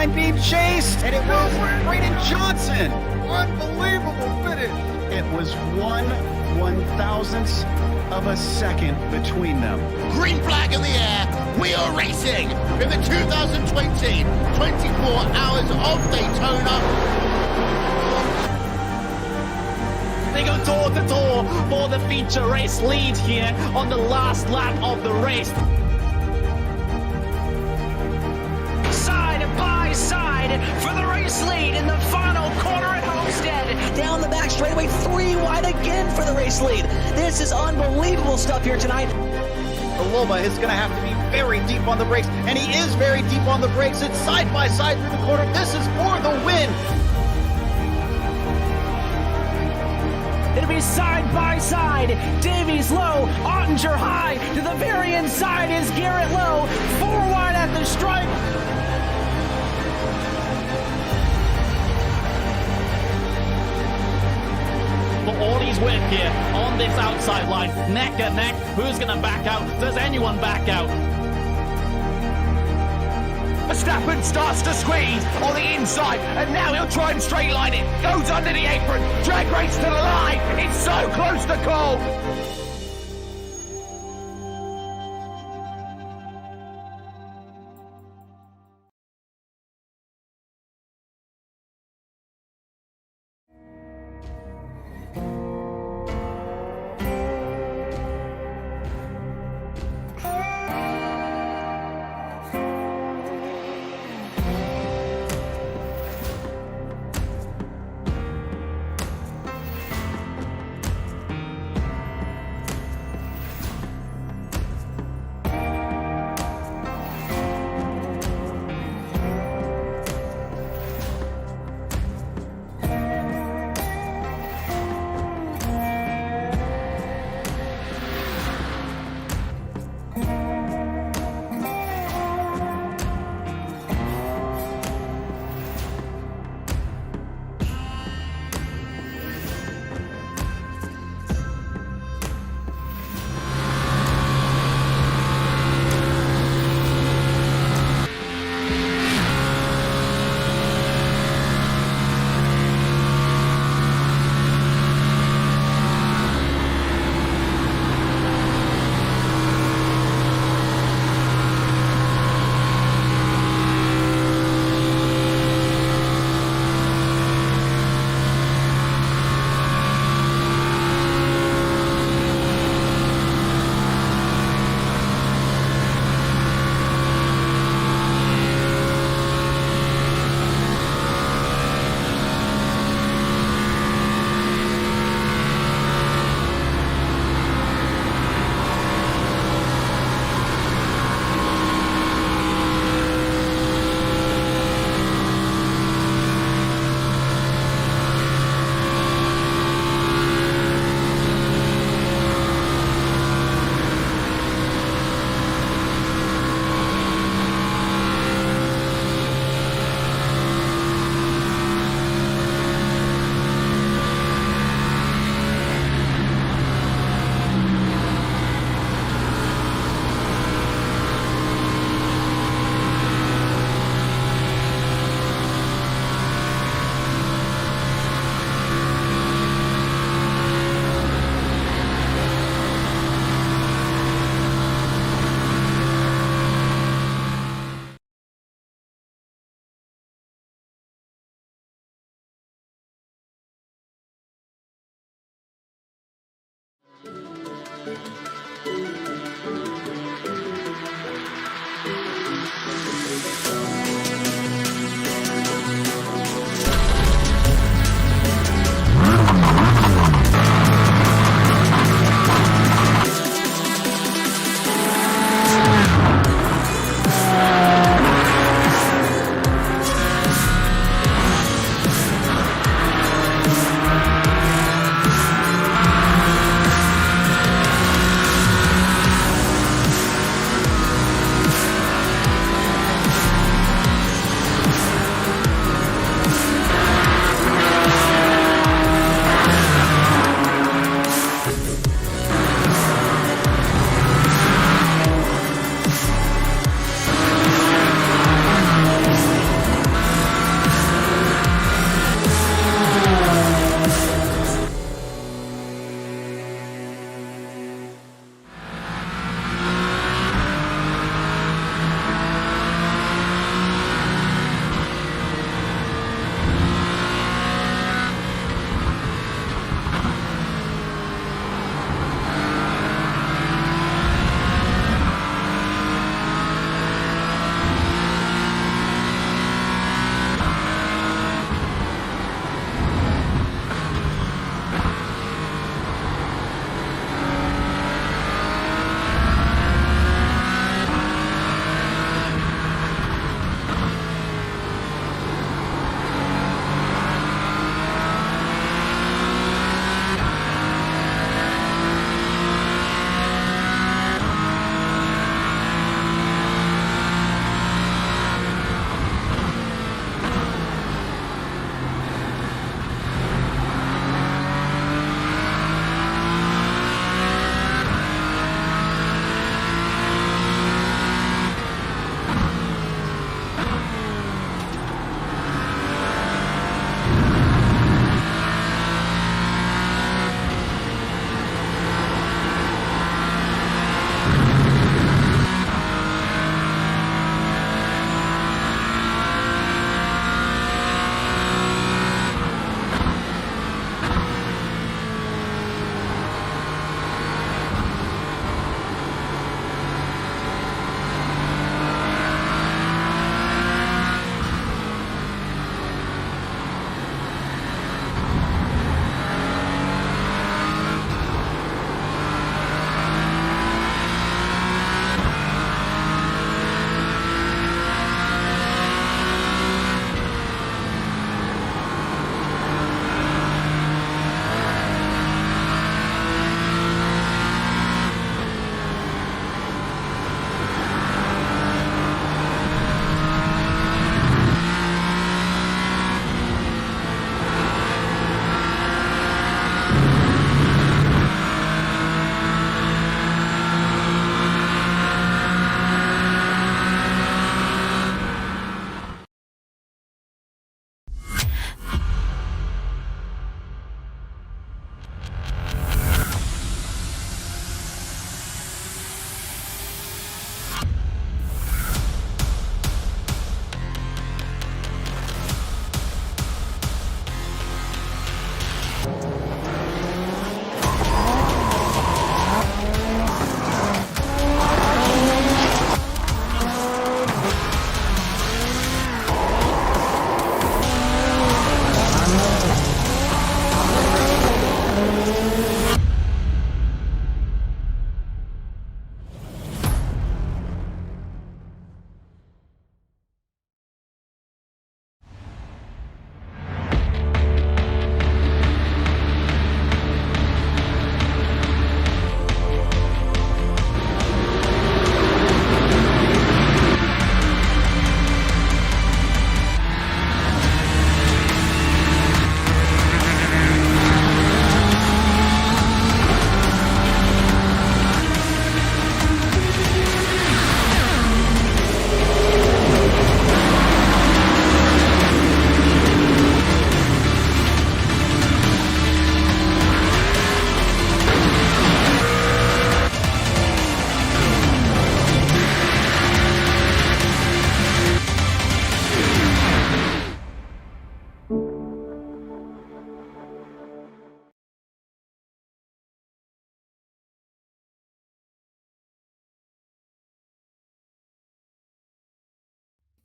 and being chased, and it was Braden Johnson. Unbelievable finish. It was 1/1000th of a second between them. Green flag in the air. We are racing in the 2020 24 Hours of Daytona. They go door to door for the feature race lead here on the last lap of the race. Side by side for the race lead in the final corner at Homestead. Down the back straightaway, 3 wide again for the race lead. This is unbelievable stuff here tonight. Loma is going to have to be very deep on the brakes, and he is very deep on the brakes. It's side by side through the corner. This is for the win. It'll be side by side. Davies low, Ottinger high. To the very inside is Garrett Lowe. 4 wide at the stripe. For all he's with here on this outside line, neck and neck. Who's going to back out? Does anyone back out? Verstappen starts to squeeze on the inside, and now he'll try and straight line it. Goes under the apron, drag race to the line. It's so close to call.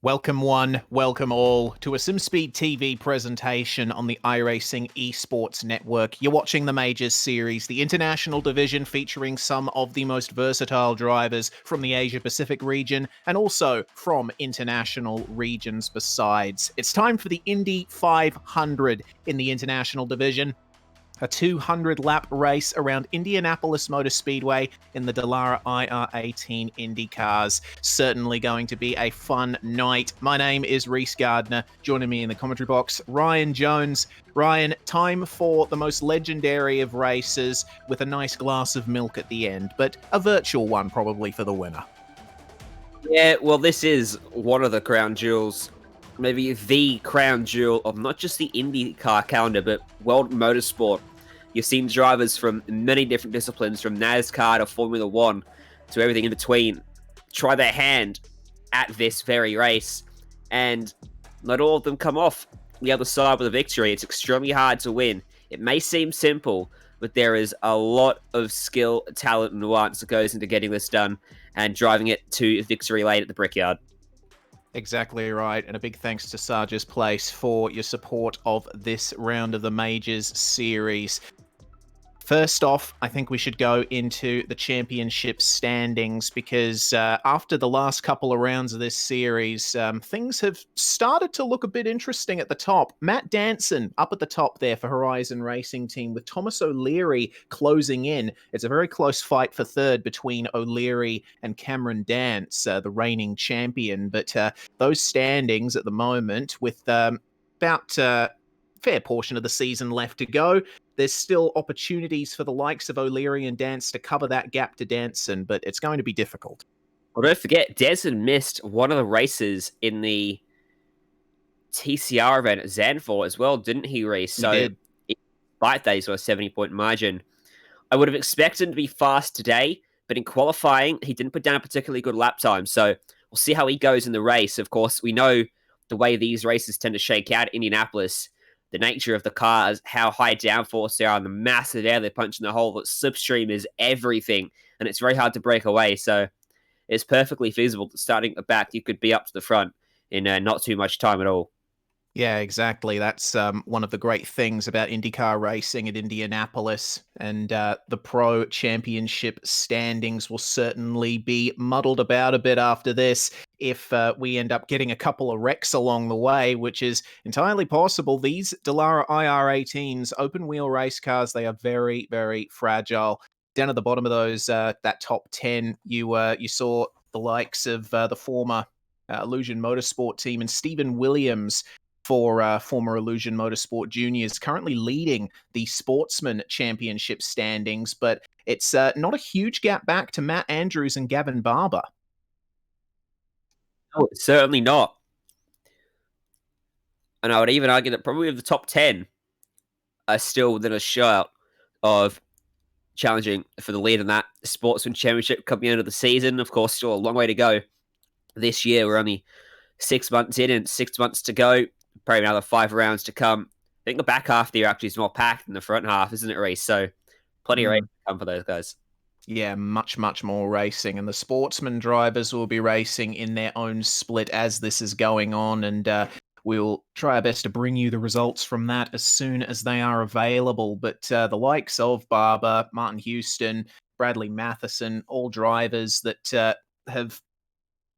Welcome one, welcome all to a SimSpeed TV presentation on the iRacing Esports Network. You're watching the Majors series, the international division featuring some of the most versatile drivers from the Asia-Pacific region and also from international regions besides. It's time for the Indy 500 in the international division. A 200-lap race around Indianapolis Motor Speedway in the Dallara IR18 Indy cars. Certainly going to be a fun night. My name is Reese Gardner. Joining me in the commentary box, Ryan Jones. Ryan, time for the most legendary of races with a nice glass of milk at the end, but a virtual one probably for the winner. Yeah, well, this is one of the crown jewels, maybe the crown jewel of not just the IndyCar calendar, but world motorsport. You've seen drivers from many different disciplines, from NASCAR to Formula One to everything in between, try their hand at this very race, and not all of them come off the other side with a victory. It's extremely hard to win. It may seem simple, but there is a lot of skill, talent, and nuance that goes into getting this done and driving it to victory lane at the Brickyard. Exactly right, and a big thanks to Sarge's Place for your support of this round of the Majors series. First off, I think we should go into the championship standings because after the last couple of rounds of this series, things have started to look a bit interesting at the top. Matt Danson up at the top there for Horizon Racing Team with Thomas O'Leary closing in. It's a very close fight for third between O'Leary and Cameron Dance, the reigning champion. But those standings at the moment with about fair portion of the season left to go. There's still opportunities for the likes of O'Leary and Dance to cover that gap to Danson, but it's going to be difficult. Well, don't forget, Danson missed one of the races in the TCR event at Zandvoort as well, didn't he, Reese? So, He did. despite that, he's got a 70-point margin. I would have expected him to be fast today, but in qualifying, he didn't put down a particularly good lap time. So, we'll see how he goes in the race. Of course, we know the way these races tend to shake out at Indianapolis, the nature of the cars, how high downforce they are, and the massive air they punch in the hole. That slipstream is everything, and it's very hard to break away. So it's perfectly feasible that starting at the back, you could be up to the front in not too much time at all. Yeah, exactly. That's one of the great things about IndyCar racing at Indianapolis, and the Pro Championship standings will certainly be muddled about a bit after this if we end up getting a couple of wrecks along the way, which is entirely possible. These Dallara IR18s, open wheel race cars, they are very, very fragile. Down at the bottom of those, that top 10, you saw the likes of the former Illusion Motorsport team and Stephen Williams for former Illusion Motorsport Juniors, currently leading the Sportsman Championship standings, but it's not a huge gap back to Matt Andrews and Gavin Barber. No, certainly not. And I would even argue that probably the top 10 are still within a shot of challenging for the lead in that Sportsman Championship coming into the season. Of course, still a long way to go. This year, we're only 6 months in and 6 months to go. Probably another 5 rounds to come. I think the back half of the year actually is more packed than the front half, isn't it, Reese? So plenty of race to come for those guys. Yeah, much, much more racing. And the Sportsman drivers will be racing in their own split as this is going on. And we'll try our best to bring you the results from that as soon as they are available. But the likes of Barber, Martin Houston, Bradley Matheson, all drivers that have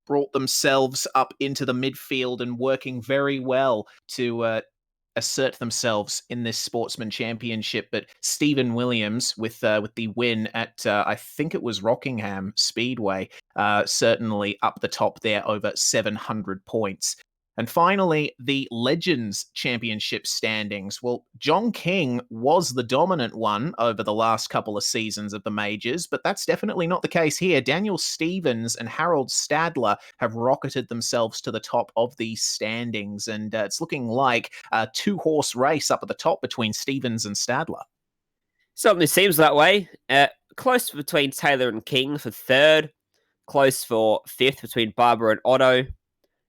brought themselves up into the midfield and working very well to assert themselves in this Sportsman Championship. But Stephen Williams with the win at I think it was Rockingham Speedway, certainly up the top there, over 700 points. And finally, the Legends Championship standings. Well, John King was the dominant one over the last couple of seasons of the majors, but that's definitely not the case here. Daniel Stevens and Harold Stadler have rocketed themselves to the top of these standings, and it's looking like a two-horse race up at the top between Stevens and Stadler. Certainly seems that way. Close between Taylor and King for third. Close for fifth between Barber and Otto.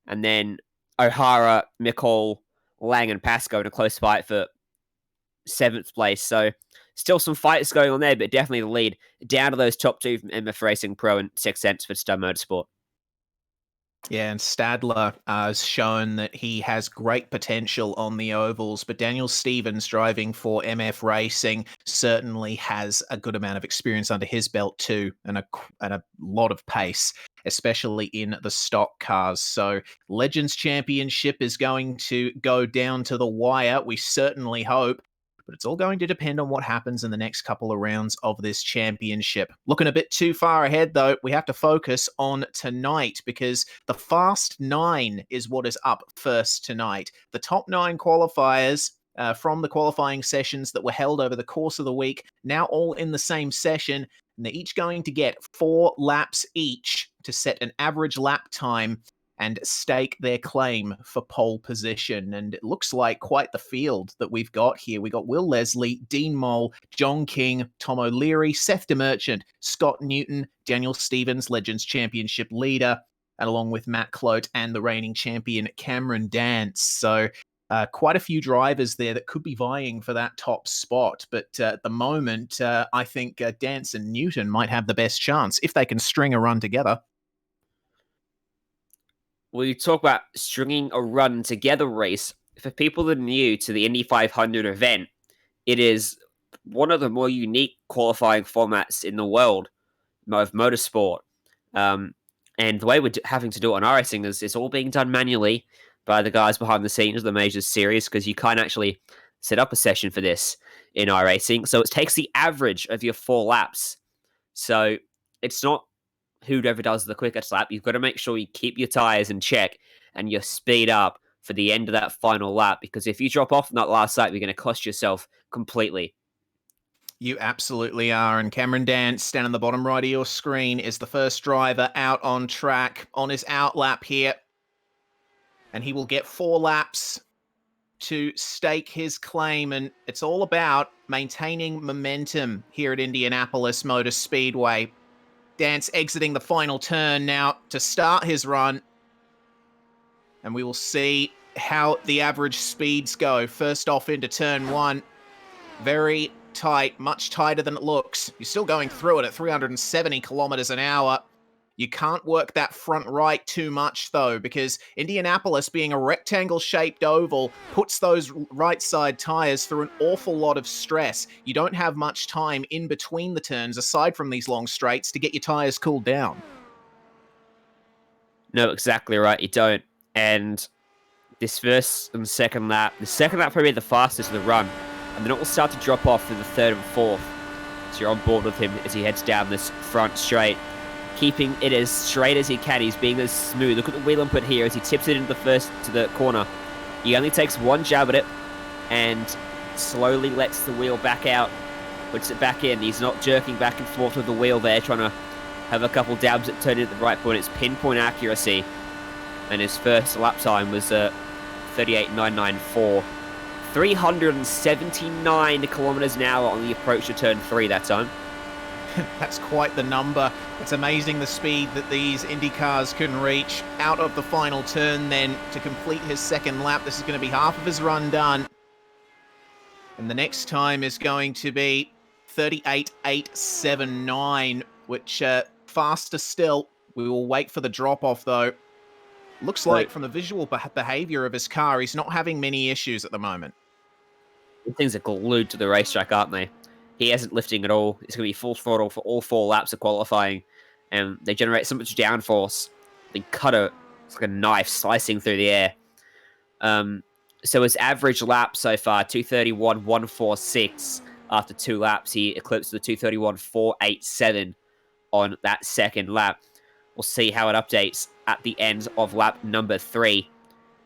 And then O'Hara, Mickle, Lang, and Pascoe in a close fight for seventh place. So still some fights going on there, but definitely the lead down to those top two from MF Racing Pro and 6 cents for Star Motorsport. Yeah, and Stadler has shown that he has great potential on the ovals, but Daniel Stevens driving for MF Racing certainly has a good amount of experience under his belt too, and a lot of pace, especially in the stock cars. So Legends Championship is going to go down to the wire, we certainly hope. But it's all going to depend on what happens in the next couple of rounds of this championship. Looking a bit too far ahead, though, we have to focus on tonight because the Fast 9 is what is up first tonight. The top 9 qualifiers from the qualifying sessions that were held over the course of the week, now all in the same session, and they're each going to get 4 laps each to set an average lap time and stake their claim for pole position. And it looks like quite the field that we've got here. We got Will Leslie, Dean Mole, John King, Tom O'Leary, Seth DeMerchant, Scott Newton, Daniel Stevens, Legends Championship leader, and along with Matt Clote and the reigning champion Cameron Dance. So quite a few drivers there that could be vying for that top spot. But at the moment, I think Dance and Newton might have the best chance if they can string a run together. We talk about stringing a run together race. For people that are new to the Indy 500 event, it is one of the more unique qualifying formats in the world of motorsport. And the way we're having to do it on iRacing is it's all being done manually by the guys behind the scenes of the major series, because you can't actually set up a session for this in iRacing. So it takes the average of your 4 laps. So it's not whoever does the quickest lap. You've got to make sure you keep your tires in check and you speed up for the end of that final lap, because if you drop off in that last lap, you're going to cost yourself completely. You absolutely are. And Cameron Dance, down in the bottom right of your screen, is the first driver out on track on his out lap here. And he will get 4 laps to stake his claim. And it's all about maintaining momentum here at Indianapolis Motor Speedway. Dance exiting the final turn now to start his run. And we will see how the average speeds go. First off into turn 1. Very tight, much tighter than it looks. You're still going through it at 370 kilometers an hour. You can't work that front right too much, though, because Indianapolis, being a rectangle-shaped oval, puts those right side tires through an awful lot of stress. You don't have much time in between the turns, aside from these long straights, to get your tires cooled down. No, exactly right, you don't. And this first and second lap, the second lap probably the fastest of the run, and then it will start to drop off through the third and fourth. So you're on board with him as he heads down this front straight, keeping it as straight as he can. He's being as smooth. Look at the wheel input here as he tips it into the corner. He only takes one jab at it and slowly lets the wheel back out, puts it back in. He's not jerking back and forth with the wheel there, trying to have a couple dabs at turning at the right point. It's pinpoint accuracy. And his first lap time was 38.994. 379 kilometers an hour on the approach to turn 3 that time. That's quite the number. It's amazing the speed that these Indy cars can reach out of the final turn then to complete his second lap. This is going to be half of his run done. And the next time is going to be 38.879, which faster still. We will wait for the drop-off, though. Looks like from the visual behavior of his car, he's not having many issues at the moment. Things are glued to the racetrack, aren't they? He isn't lifting at all. It's going to be full throttle for all 4 laps of qualifying, and they generate so much downforce. They cut it's like a knife slicing through the air. So his average lap so far, 231.146. After 2 laps, he eclipsed the 231.487 on that second lap. We'll see how it updates at the end of lap number 3.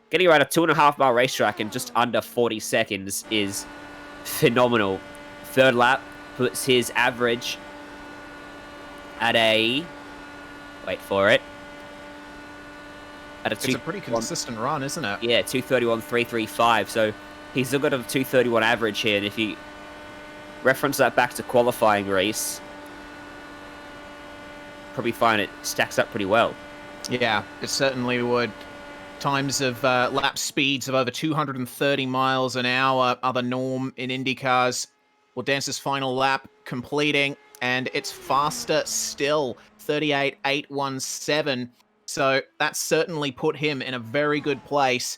Getting around a 2.5 mile racetrack in just under 40 seconds is phenomenal. Third lap puts his average at a... Wait for it. It's a pretty consistent run, isn't it? Yeah, 231.335. So he's still got a 231 average here. And if you reference that back to qualifying race, probably find it stacks up pretty well. Yeah, it certainly would. Times of lap speeds of over 230 miles an hour are the norm in Indy cars. Well, Dance's final lap completing, and it's faster still, 38.817. So that's certainly put him in a very good place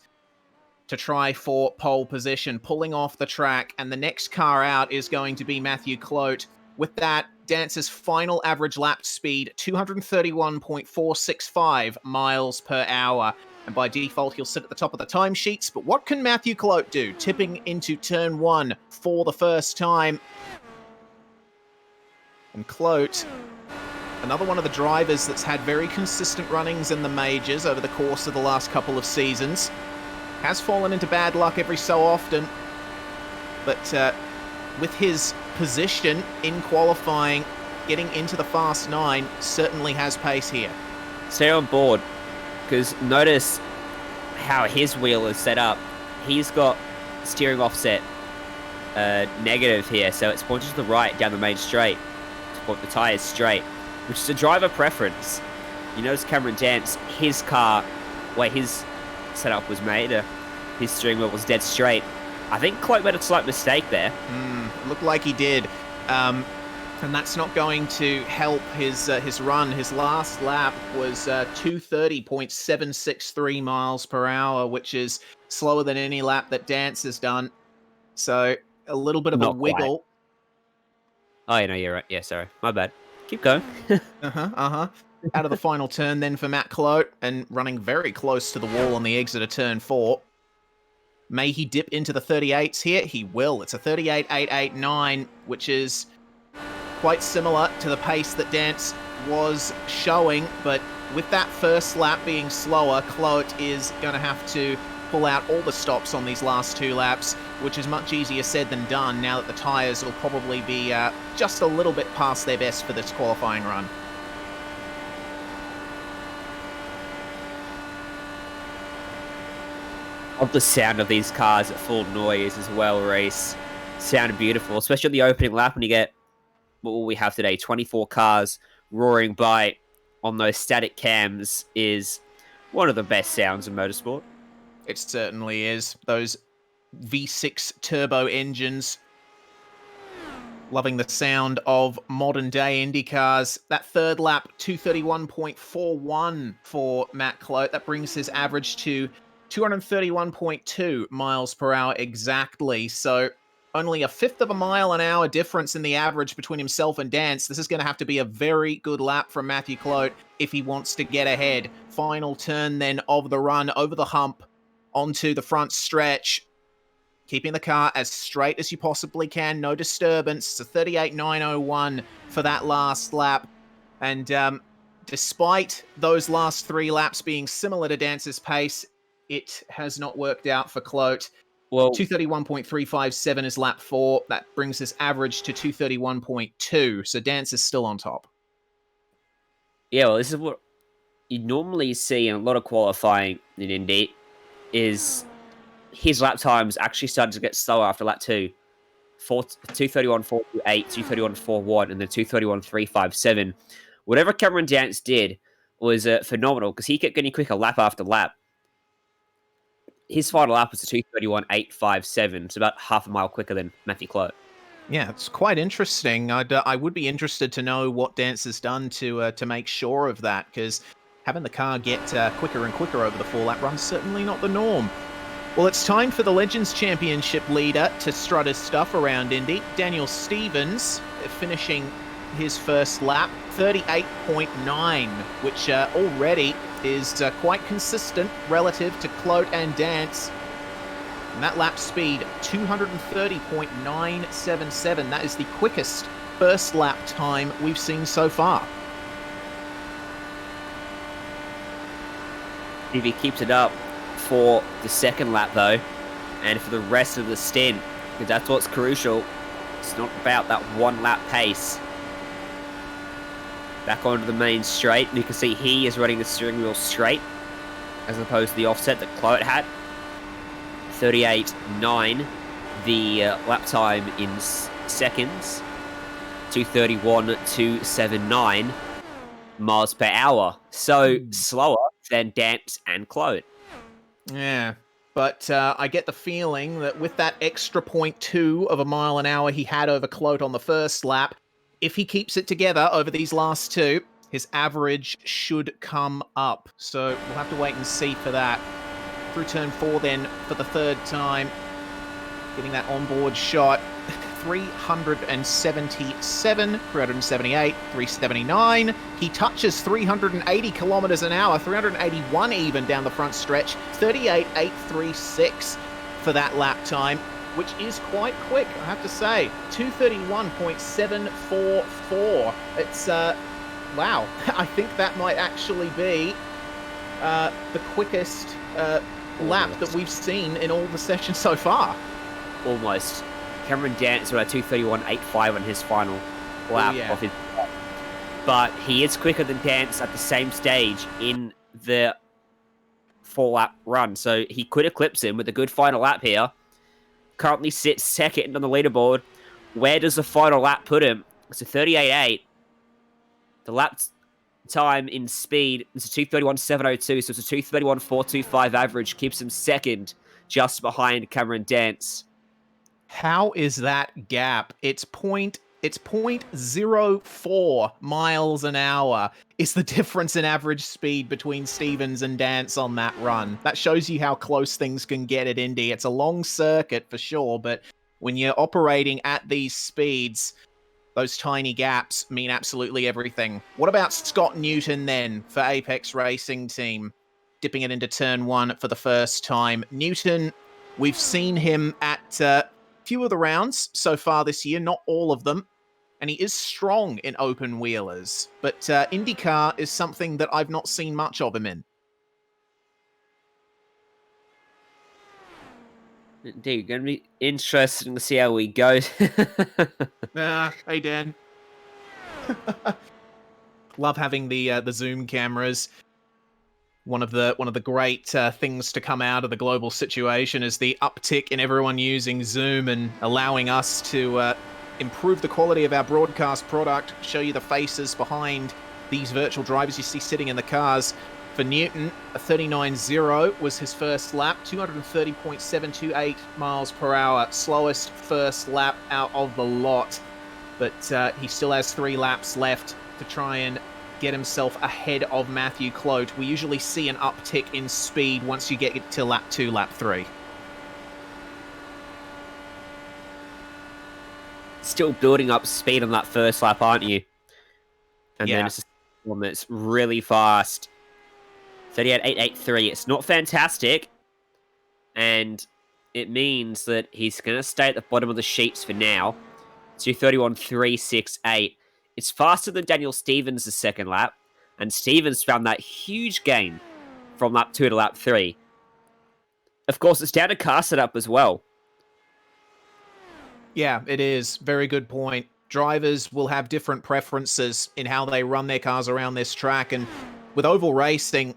to try for pole position, pulling off the track, and the next car out is going to be Matthew Clote. With that, Dance's final average lap speed, 231.465 miles per hour. And by default, he'll sit at the top of the timesheets. But what can Matthew Clote do? Tipping into turn 1 for the first time. And Clote, another one of the drivers that's had very consistent runnings in the majors over the course of the last couple of seasons. Has fallen into bad luck every so often, but with his position in qualifying, getting into the Fast 9 certainly has pace here. Stay on board, because notice how his wheel is set up. He's got steering offset negative here, so it's pointed to the right down the main straight to point the tyres straight, which is a driver preference. You notice Cameron Dance, his car, where his setup was made, his steering wheel was dead straight. I think Clote made a slight mistake there. Looked like he did. And that's not going to help his run. His last lap was 230.763 miles per hour, which is slower than any lap that Dance has done. So a little bit of Not a wiggle. quite. Oh, yeah, no, you're right. Yeah, sorry. My bad. Keep going. Out of the final turn then for Matt Clote, and running very close to the wall on the exit of turn 4. May he dip into the 38s here? He will. It's a 38.889, which is quite similar to the pace that Dance was showing, but with that first lap being slower, Clote is going to have to pull out all the stops on these last 2 laps, which is much easier said than done now that the tyres will probably be just a little bit past their best for this qualifying run. Of the sound of these cars at full noise as well, Reese. Sounded beautiful, especially on the opening lap when you get what will we have today, 24 cars roaring by on those static cams is one of the best sounds in motorsport. It certainly is. Those V6 turbo engines. Loving the sound of modern day Indy cars. That third lap, 231.41 for Matt Clote. That brings his average to 231.2 miles per hour exactly. So only a fifth of a mile an hour difference in the average between himself and Dance. This is going to have to be a very good lap from Matthew Clote if he wants to get ahead. Final turn then of the run over the hump onto the front stretch. Keeping the car as straight as you possibly can. No disturbance. It's a 38.901 for that last lap. And despite those last 3 laps being similar to Dance's pace, it has not worked out for Clote. Well, 231.357 is lap 4. That brings his average to 231.2. So Dance is still on top. yeah, well, this is what you normally see in a lot of qualifying in Indy, is his lap times actually started to get slower after lap 2. 231.428, 231.41, and then 231.357. Whatever Cameron Dance did was phenomenal, because he kept getting quicker lap after lap. His final lap was a 231.857. It's about half a mile quicker than Matthew Clote. Yeah, it's quite interesting. I would be interested to know what Dance has done to make sure of that, because having the car get quicker and quicker over the 4-lap run is certainly not the norm. Well, it's time for the Legends Championship leader to strut his stuff around Indy. Daniel Stevens finishing his first lap, 38.9, which already is quite consistent relative to Clote and Dance. And that lap speed, 230.977. That is the quickest first lap time we've seen so far. If he keeps it up for the second lap, though, and for the rest of the stint, because that's what's crucial. It's not about that 1 lap pace. Back onto the main straight, and you can see he is running the steering wheel straight, as opposed to the offset that Clote had. 38.9, the lap time in seconds. 231.279 miles per hour. So slower than Dance and Clote. Yeah, but I get the feeling that with that extra 0.2 of a mile an hour he had over Clote on the first lap, if he keeps it together over these last 2, his average should come up. So we'll have to wait and see for that. Through turn 4 then for the third time. Getting that onboard shot. 377, 378, 379. He touches 380 kilometers an hour, 381 even down the front stretch. 38.836 for that lap time, which is quite quick, I have to say. 231.744. It's, wow. I think that might actually be the quickest lap that we've seen in all the sessions so far. Almost. Cameron Dance with a 231.85 on his final lap of his. But he is quicker than Dance at the same stage in the 4-lap run. So he could eclipse him with a good final lap here. Currently sits second on the leaderboard. Where does the final lap put him? It's a 38.8. The lap time in speed is a 231.702, so it's a 231.425 average. Keeps him second, just behind Cameron Dance. How is that gap? It's 0.04 miles an hour is the difference in average speed between Stevens and Dance on that run. That shows you how close things can get at Indy. It's a long circuit for sure, but when you're operating at these speeds, those tiny gaps mean absolutely everything. What about Scott Newton then for Apex Racing Team? Dipping it into turn 1 for the first time. Newton, we've seen him at few of the rounds so far this year, not all of them, and he is strong in open wheelers, but IndyCar is something that I've not seen much of him in. Indeed, going to be interesting to see how we go. Hey Dan. Love having the zoom cameras. One of the great things to come out of the global situation is the uptick in everyone using Zoom and allowing us to improve the quality of our broadcast product, show you the faces behind these virtual drivers you see sitting in the cars. For Newton, a 39.0 was his first lap, 230.728 miles per hour, slowest first lap out of the lot. But he still has 3 laps left to try and get himself ahead of Matthew Clote. We usually see an uptick in speed once you get to lap 2, lap 3. Still building up speed on that first lap, aren't you? And Yeah. then it's one that's really fast. 38.883. It's not fantastic. And it means that he's going to stay at the bottom of the sheets for now. 231.368. It's faster than Daniel Stevens' second lap, and Stevens found that huge gain from lap 2 to lap 3. Of course, it's down to car setup as well. Yeah, it is. Very good point. Drivers will have different preferences in how they run their cars around this track, and with oval racing,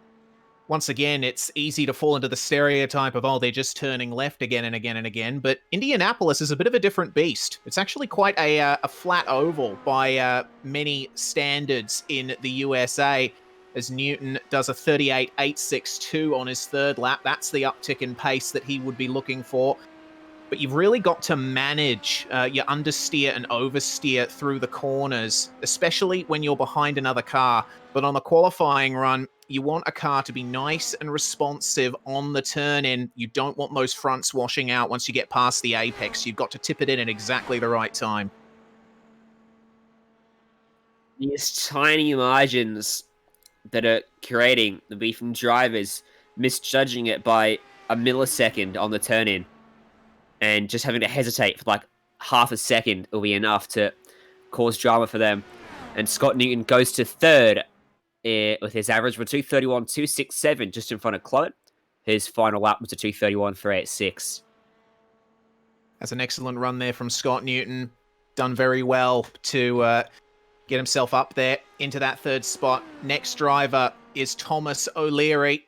once again, it's easy to fall into the stereotype of, oh, they're just turning left again and again and again, but Indianapolis is a bit of a different beast. It's actually quite a flat oval by many standards in the USA, as Newton does a 38.862 on his third lap. That's the uptick in pace that he would be looking for. But you've really got to manage your understeer and oversteer through the corners, especially when you're behind another car. But on the qualifying run, you want a car to be nice and responsive on the turn-in. You don't want those fronts washing out once you get past the apex. You've got to tip it in at exactly the right time. These tiny margins that are creating the beef from drivers misjudging it by a millisecond on the turn-in. And just having to hesitate for like half a second will be enough to cause drama for them. And Scott Newton goes to third with his average of 231.267, just in front of Clote. His final lap was a 231.386. That's an excellent run there from Scott Newton. Done very well to get himself up there into that third spot. Next driver is Thomas O'Leary,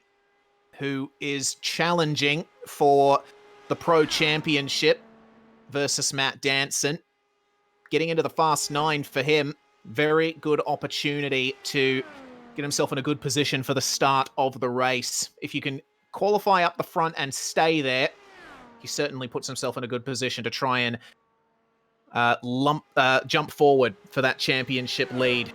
who is challenging for the Pro Championship versus Matt Danson. Getting into the Fast 9 for him. Very good opportunity to get himself in a good position for the start of the race. If you can qualify up the front and stay there, he certainly puts himself in a good position to try and jump forward for that championship lead.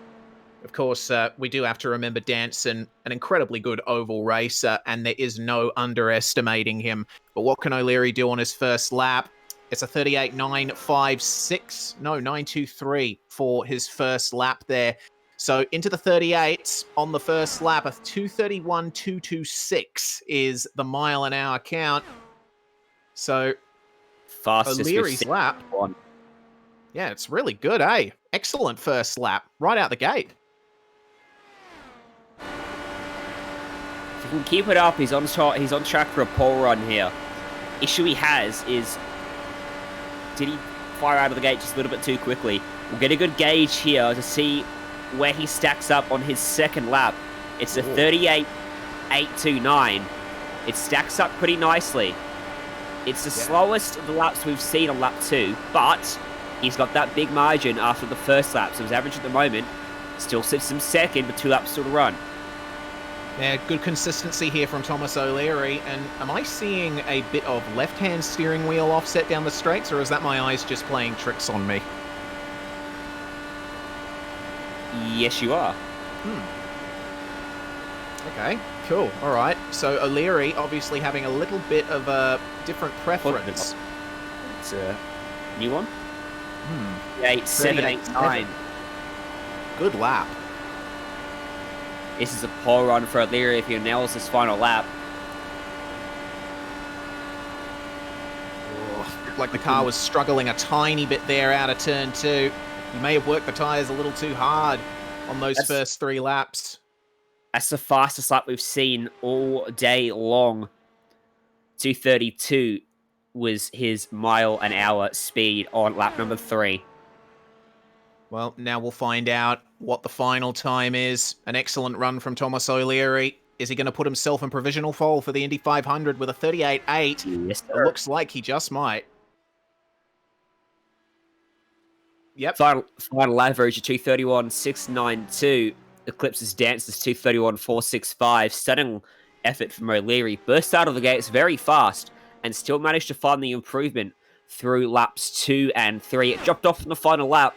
Of course, we do have to remember Danson, an incredibly good oval racer, and there is no underestimating him. But what can O'Leary do on his first lap? It's a 38.956, no, 923 for his first lap there. So into the 38s on the first lap, a 231.226 is the mile-an-hour count. So Fastest O'Leary's lap, one. yeah, it's really good, eh? Excellent first lap, right out the gate. If he can keep it up, he's on track for a pole run here. Issue he has is, did he fire out of the gate just a little bit too quickly? We'll get a good gauge here to see where he stacks up on his second lap. It's a 38.829. It stacks up pretty nicely. It's the slowest of the laps we've seen on lap 2, but he's got that big margin after the first lap, so his average at the moment still sits him second with 2 laps still to run. Yeah, good consistency here from Thomas O'Leary. And am I seeing a bit of left-hand steering wheel offset down the straights, or is that my eyes just playing tricks on me? Yes, you are. Okay, cool. All right. So O'Leary obviously having a little bit of a different preference. It's a new one. 8.789. Good lap. This is a pole run for O'Leary if he nails his final lap. Looked like the car was struggling a tiny bit there out of turn 2. He may have worked the tyres a little too hard on those first 3 laps. That's the fastest lap we've seen all day long. 2:32 was his mile-an-hour speed on lap number 3. Well, now we'll find out what the final time is. An excellent run from Thomas O'Leary. Is he going to put himself in provisional foal for the Indy 500 with a 38.8? Yes, It looks like he just might. Yep. Final average of 2:31.692. Eclipses Dance's 2:31.465. Stunning effort from O'Leary. Burst out of the gates very fast and still managed to find the improvement through laps 2 and 3. It dropped off in the final lap,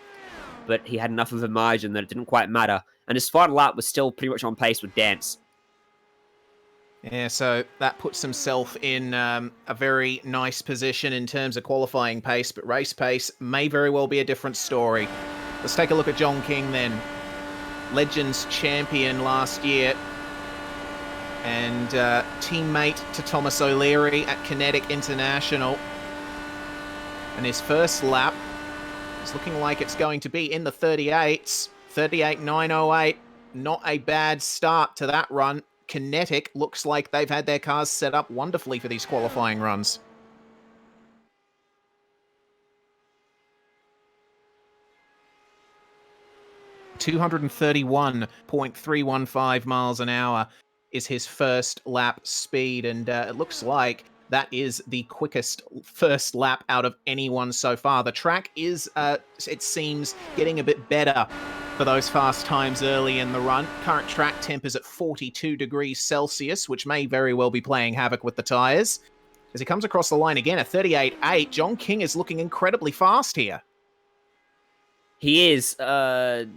but he had enough of a margin that it didn't quite matter. And his final lap was still pretty much on pace with Dance. Yeah, so that puts himself in a very nice position in terms of qualifying pace, but race pace may very well be a different story. Let's take a look at John King then. Legends champion last year and teammate to Thomas O'Leary at Kinetic International. And his first lap is looking like it's going to be in the 38s. 38.908. Not a bad start to that run. Kinetic looks like they've had their cars set up wonderfully for these qualifying runs. .315 miles an hour is his first lap speed, and it looks like that is the quickest first lap out of anyone so far. The track is, it seems, getting a bit better for those fast times early in the run. Current track temp is at 42 degrees Celsius, which may very well be playing havoc with the tyres. As he comes across the line again at 38.8, John King is looking incredibly fast here. He is. It's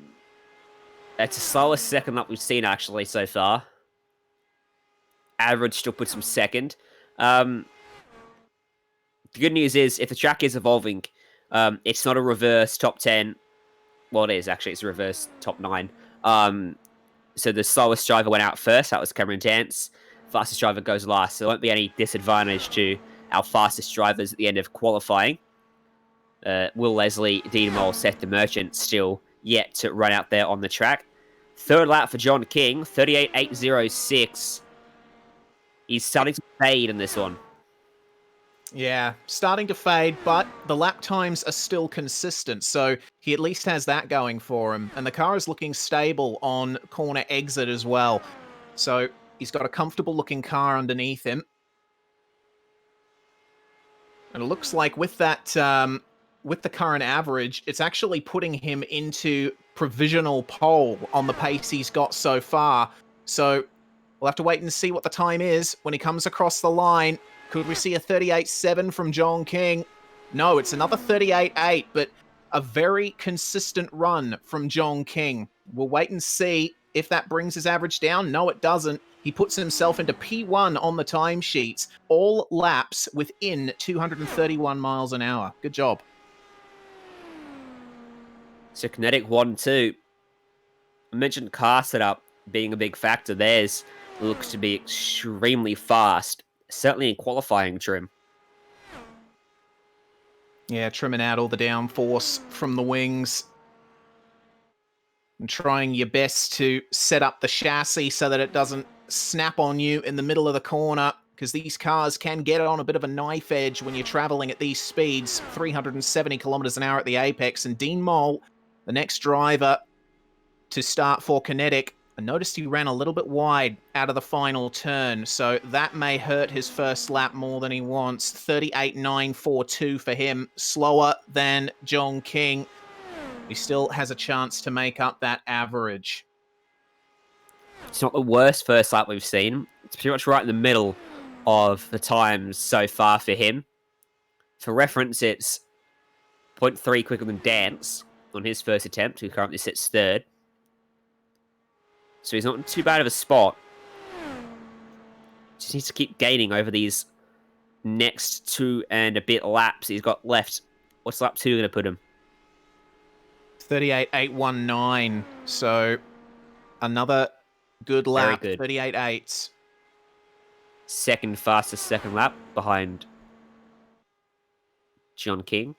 the slowest second lap we've seen, actually, so far. Average still puts him second. The good news is, if the track is evolving, it's not a reverse top 10. Well, it is, actually. It's a reverse top 9. So the slowest driver went out first. That was Cameron Dance. Fastest driver goes last. So there won't be any disadvantage to our fastest drivers at the end of qualifying. Will Leslie, Diedemol, Seth the Merchant still yet to run out there on the track. Third lap for John King, 38.806. He's starting to fade in this one. Yeah, starting to fade, but the lap times are still consistent, so he at least has that going for him. And the car is looking stable on corner exit as well. So he's got a comfortable looking car underneath him. And it looks like with that, with the current average, it's actually putting him into provisional pole on the pace he's got so far. So we'll have to wait and see what the time is when he comes across the line. Could we see a 38.7 from John King? No, it's another 38.8, but a very consistent run from John King. We'll wait and see if that brings his average down. No, it doesn't. He puts himself into P1 on the timesheets. All laps within 231 miles an hour. Good job. So Kinetic 1-2. I mentioned car setup being a big factor. Theirs looks to be extremely fast, certainly in qualifying trim. Yeah, trimming out all the downforce from the wings and trying your best to set up the chassis so that it doesn't snap on you in the middle of the corner, because these cars can get on a bit of a knife edge when you're traveling at these speeds, 370 kilometers an hour at the apex. And Dean Mole, the next driver to start for Kinetic, I noticed he ran a little bit wide out of the final turn, so that may hurt his first lap more than he wants. 38.942 for him, slower than John King. He still has a chance to make up that average. It's not the worst first lap we've seen. It's pretty much right in the middle of the times so far for him. For reference, it's 0.3 quicker than Dance on his first attempt, who currently sits third. So he's not in too bad of a spot. Just needs to keep gaining over these next 2 and a bit laps he's got left. What's lap 2 going to put him? 38.819. So another good lap. Very good. 38.8. Second fastest second lap behind John King.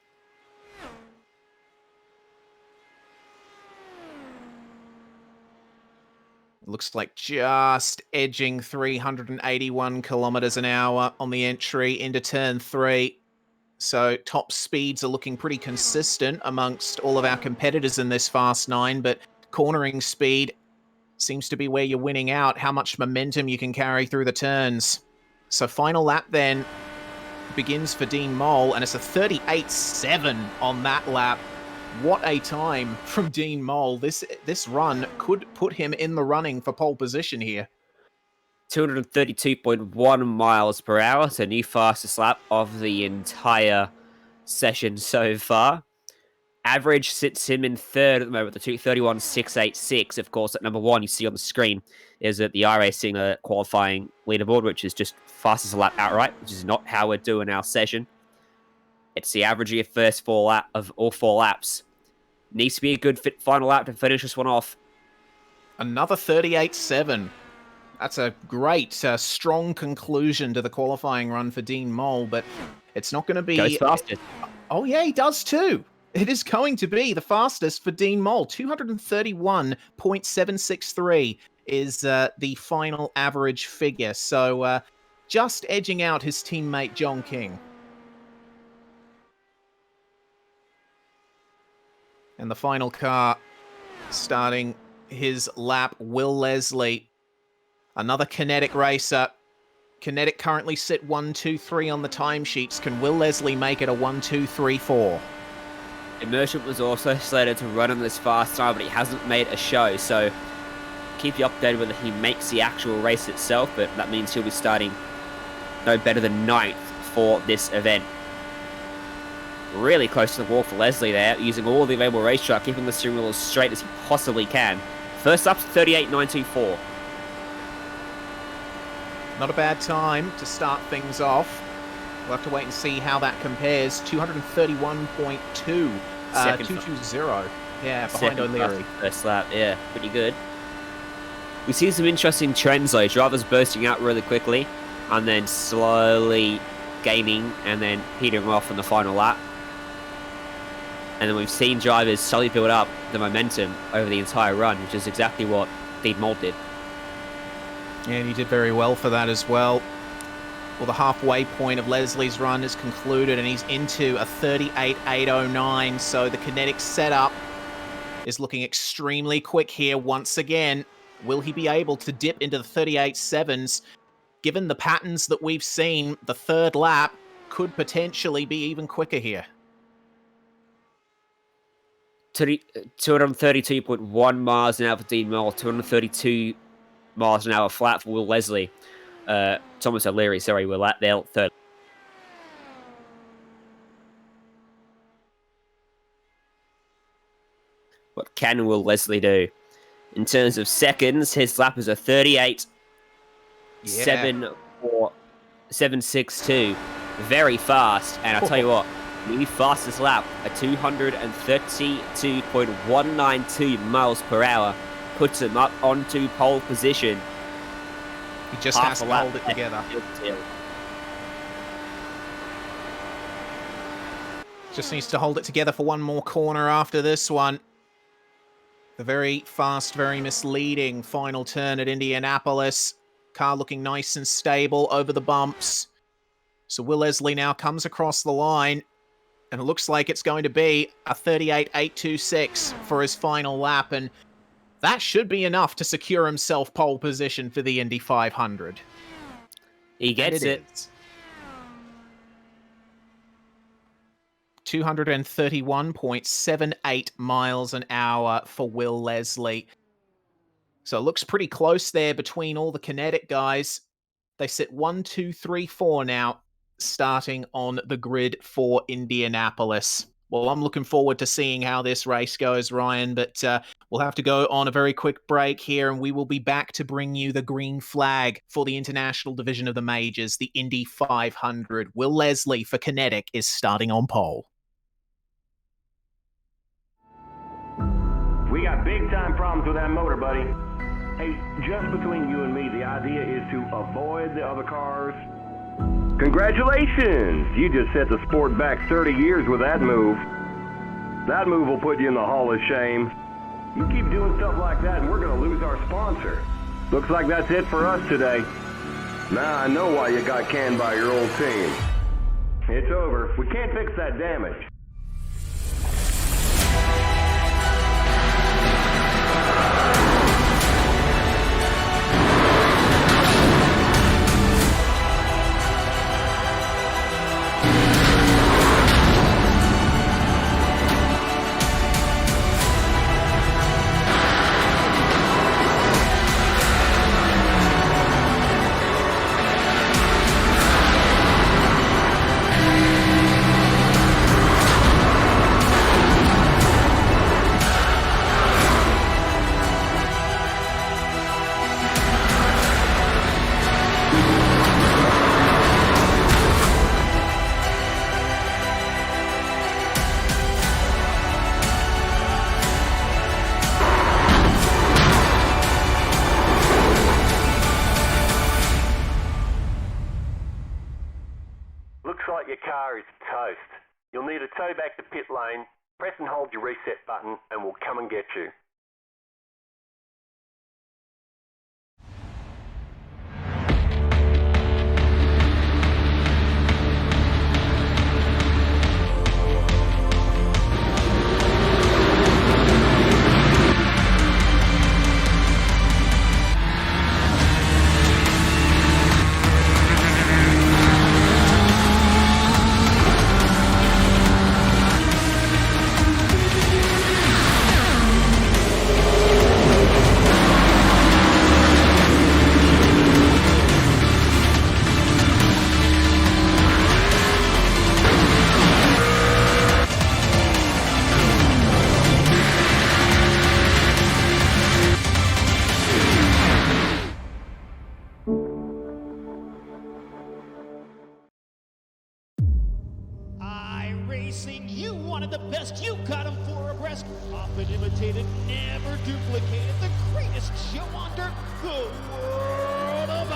Looks like just edging 381 kilometers an hour on the entry into turn 3. So top speeds are looking pretty consistent amongst all of our competitors in this Fast 9, but cornering speed seems to be where you're winning out, how much momentum you can carry through the turns. So final lap then begins for Dean Mole, and it's a 38.7 on that lap. What a time from Dean Mole. This run could put him in the running for pole position here. 232.1 miles per hour, so new fastest lap of the entire session so far. Average sits him in third at the moment, the 231.686. Of course, at number 1 you see on the screen is at the iRacing qualifying leaderboard, which is just fastest lap outright, which is not how we're doing our session. It's the average of your first of all 4 laps. Needs to be a good final lap to finish this one off. Another 38.7. That's a great, strong conclusion to the qualifying run for Dean Mole, but it's not going to be... Goes fastest. Oh, yeah, he does too. It is going to be the fastest for Dean Mole. 231.763 is the final average figure. So just edging out his teammate John King. And the final car starting his lap, Will Leslie. Another Kinetic racer. Kinetic currently sit 1-2-3 on the timesheets. Can Will Leslie make it a 1-2-3-4? Immersion was also slated to run in this fast time, but he hasn't made a show, so keep you updated whether he makes the actual race itself, but that means he'll be starting no better than 9th for this event. Really close to the wall for Leslie there, using all the available racetrack, keeping the steering wheel as straight as he possibly can. First up's 38.924. Not a bad time to start things off. We'll have to wait and see how that compares. 231.2. 220. Yeah, behind O'Leary. First lap, yeah, pretty good. We see some interesting trends though. Drivers bursting out really quickly and then slowly gaining and then petering off in the final lap. And then we've seen drivers slowly build up the momentum over the entire run, which is exactly what Dean Mole did. Yeah, and he did very well for that as well. Well, the halfway point of Leslie's run is concluded, and he's into a 38.809. So the Kinetic setup is looking extremely quick here once again. Will he be able to dip into the 38.7s? Given the patterns that we've seen, the third lap could potentially be even quicker here. 232.1 miles an hour for Dean Mole, 232 miles an hour flat for Will Leslie. Thomas O'Leary, sorry, we're at there third. What can Will Leslie do? In terms of seconds, his lap is a 38 7.62. Very fast. And I'll tell you what, the fastest lap, a 232.192 miles per hour, puts him up onto pole position. He just has to hold it together. Just needs to hold it together for one more corner after this one. The very fast, very misleading final turn at Indianapolis. Car looking nice and stable over the bumps. So Will Leslie now comes across the line, and it looks like it's going to be a 38.826 for his final lap, and that should be enough to secure himself pole position for the Indy 500. He gets it. 231.78 miles an hour for Will Leslie. So it looks pretty close there between all the kinetic guys. They sit 1, 2, 3, 4 now, starting on the grid for Indianapolis. Well, I'm looking forward to seeing how this race goes, Ryan, but we'll have to go on a very quick break here, and we will be back to bring you the green flag for the International Division of the Majors, the Indy 500. Will Leslie for Kinetic is starting on pole. We got big-time problems with that motor, buddy. Hey, just between you and me, the idea is to avoid the other cars. Congratulations! You just set the sport back 30 years with that move. That move will put you in the Hall of Shame. You keep doing stuff like that and we're going to lose our sponsor. Looks like that's it for us today. Now I know why you got canned by your old team. It's over. We can't fix that damage. Looks like your car is toast. You'll need a tow back to pit lane, press and hold your reset button, and we'll come and get you. iRacing, you wanted the best, you got them for abreast. Often imitated, never duplicated, the greatest show on dirt, the world of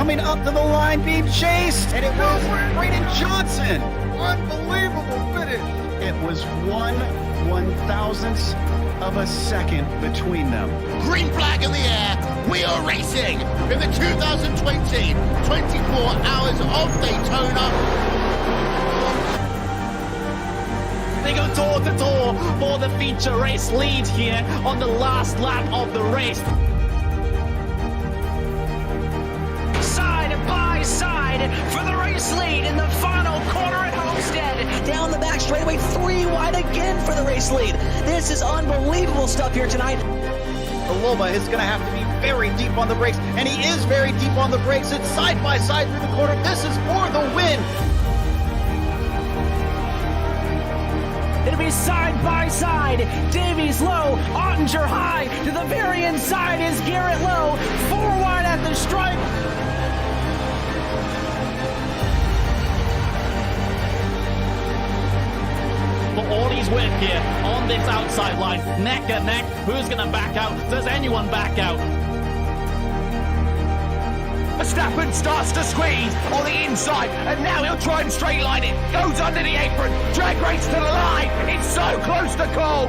coming up to the line, being chased, and it was Braden Johnson. Unbelievable finish. It was 1/1000th of a second between them. Green flag in the air. We are racing in the 2020 24 Hours of Daytona. They go door to door for the feature race lead here on the last lap of the race. Side by side for the race lead in the final corner at Homestead. Down the back straightaway, 3 wide again for the race lead. This is unbelievable stuff here tonight. Aloma is going to have to be very deep on the brakes, and he is very deep on the brakes. It's side by side through the corner. This is for the win. It'll be side by side. Davies low, Ottinger high. To the very inside is Garrett Lowe. 4 wide at the stripe. For all his work here on this outside line, neck and neck. Who's going to back out? Does anyone back out? Verstappen starts to squeeze on the inside, and now he'll try and straight line it. Goes under the apron, drag race to the line. It's so close to call.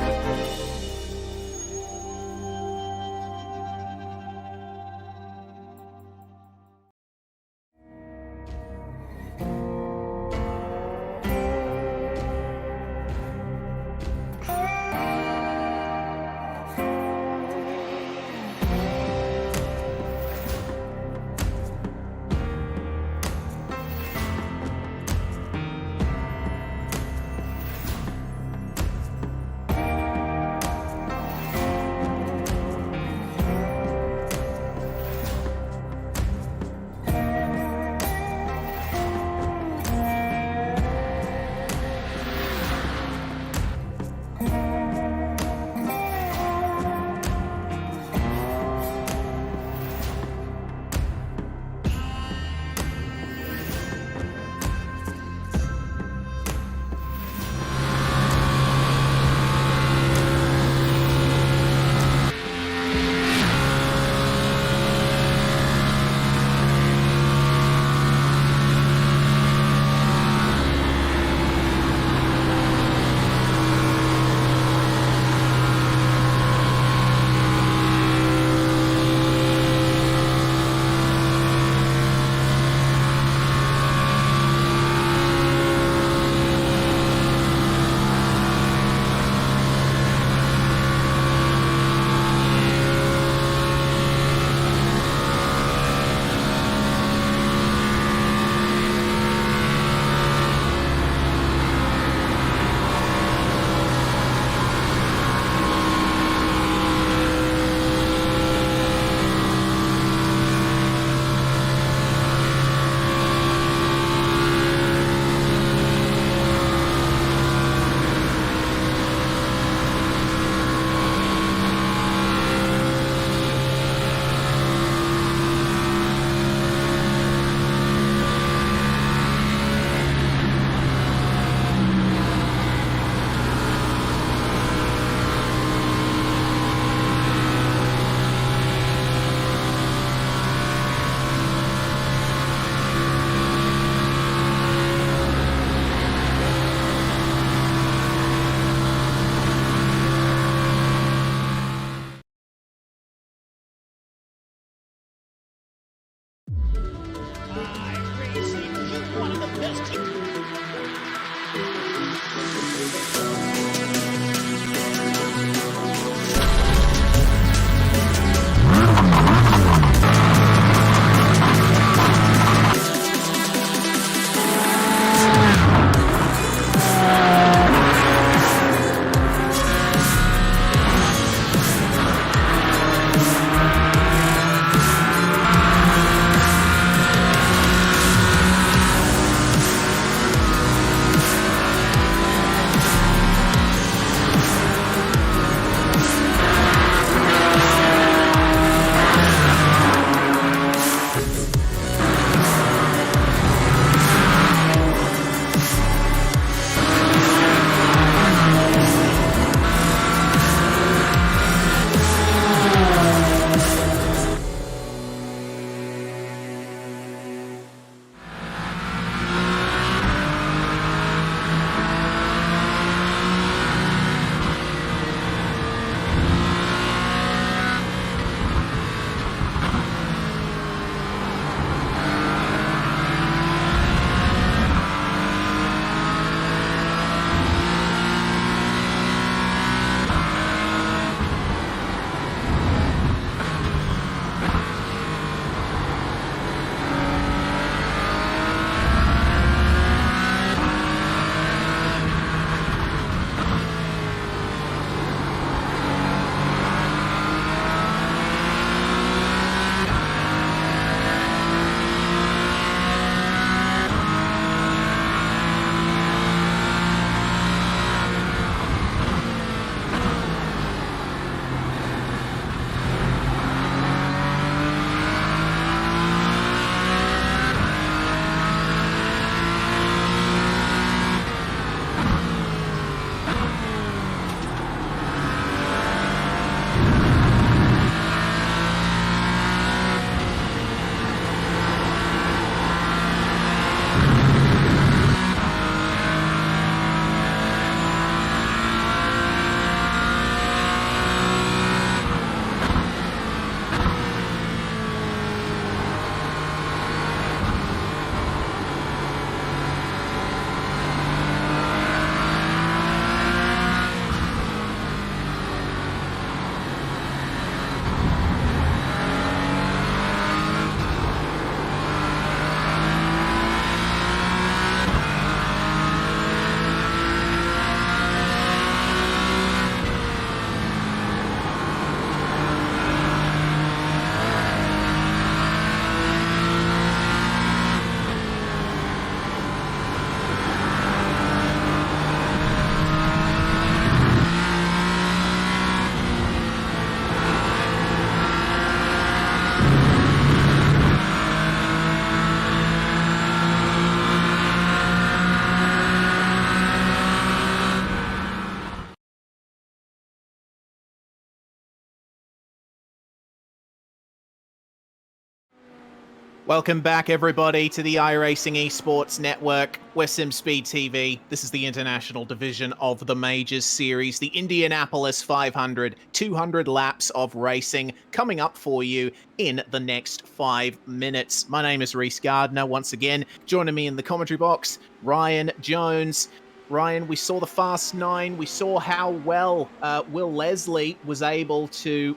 Welcome back, everybody, to the iRacing Esports Network. We're SimSpeed TV. This is the international division of the Majors Series, the Indianapolis 500, 200 laps of racing coming up for you in the next 5 minutes. My name is Reese Gardner. Once again, joining me in the commentary box, Ryan Jones. Ryan, we saw the Fast 9. We saw how well Will Leslie was able to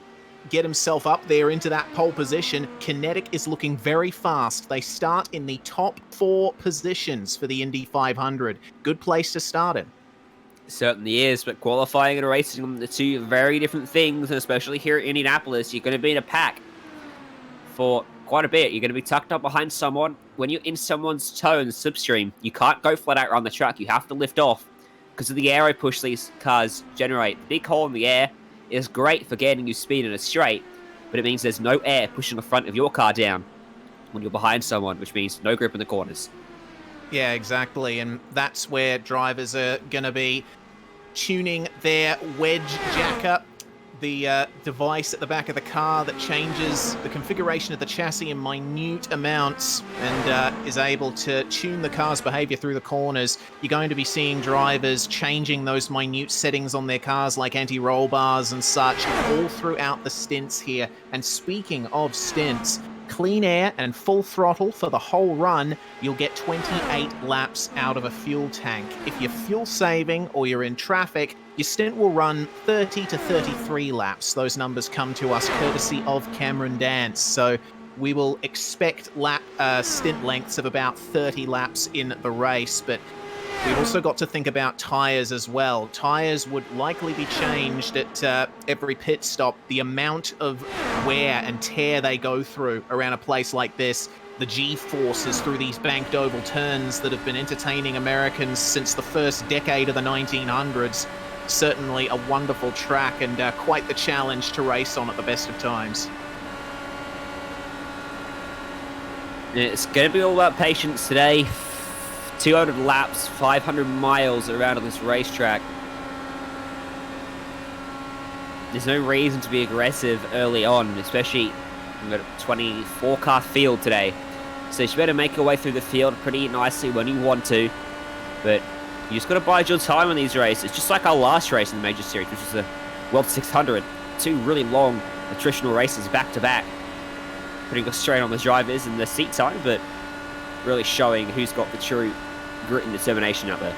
get himself up there into that pole position. Kinetic is looking very fast. They start in the top 4 positions for the Indy 500. Good place to start in. Certainly is, but qualifying and racing are two very different things, and especially here at Indianapolis, you're going to be in a pack for quite a bit. You're going to be tucked up behind someone. When you're in someone's toe in the slipstream, you can't go flat out around the track. You have to lift off because of the aero push these cars generate. The big hole in the air is great for getting you speed in a straight, but it means there's no air pushing the front of your car down when you're behind someone, which means no grip in the corners. Yeah, exactly. And that's where drivers are going to be tuning their wedge jacker, the device at the back of the car that changes the configuration of the chassis in minute amounts and is able to tune the car's behavior through the corners. You're going to be seeing drivers changing those minute settings on their cars like anti-roll bars and such all throughout the stints here. And speaking of stints, clean air and full throttle for the whole run, you'll get 28 laps out of a fuel tank. If you're fuel saving or you're in traffic, your stint will run 30 to 33 laps. Those numbers come to us courtesy of Cameron Dance. So we will expect stint lengths of about 30 laps in the race, but we've also got to think about tyres as well. Tyres would likely be changed at every pit stop. The amount of wear and tear they go through around a place like this, the G-forces through these banked oval turns that have been entertaining Americans since the first decade of the 1900s. Certainly a wonderful track and quite the challenge to race on at the best of times. It's going to be all about patience today. 200 laps, 500 miles around this racetrack. There's no reason to be aggressive early on, especially we've got a 24-car field today. So you better make your way through the field pretty nicely when you want to. But you just got to bide your time on these races, just like our last race in the Major Series, which was the World 600. 2 really long attritional races back-to-back. Putting us straight on the drivers and the seat time, but really showing who's got the true grit and determination out there.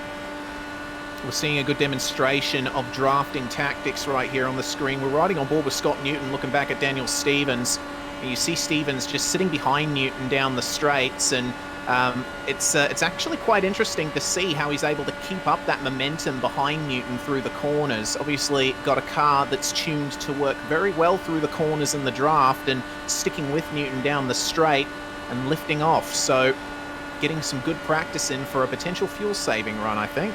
We're seeing a good demonstration of drafting tactics right here on the screen. We're riding on board with Scott Newton, looking back at Daniel Stevens. And you see Stevens just sitting behind Newton down the straights, and it's actually quite interesting to see how he's able to keep up that momentum behind Newton through the corners. Obviously got a car that's tuned to work very well through the corners in the draft and sticking with Newton down the straight and lifting off. So getting some good practice in for a potential fuel-saving run, I think.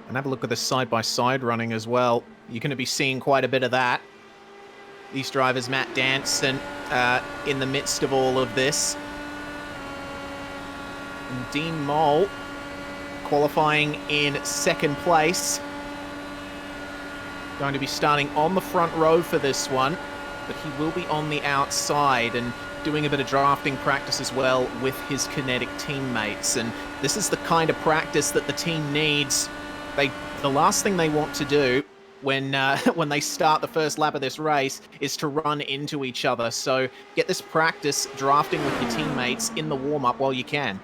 And have a look at the side-by-side running as well. You're going to be seeing quite a bit of that. These drivers, Matt Danson, in the midst of all of this. And Dean Mole qualifying in second place. Going to be starting on the front row for this one, but he will be on the outside and doing a bit of drafting practice as well with his Kinetic teammates. And this is the kind of practice that the team needs. The last thing they want to do when they start the first lap of this race is to run into each other. So get this practice drafting with your teammates in the warm-up while you can.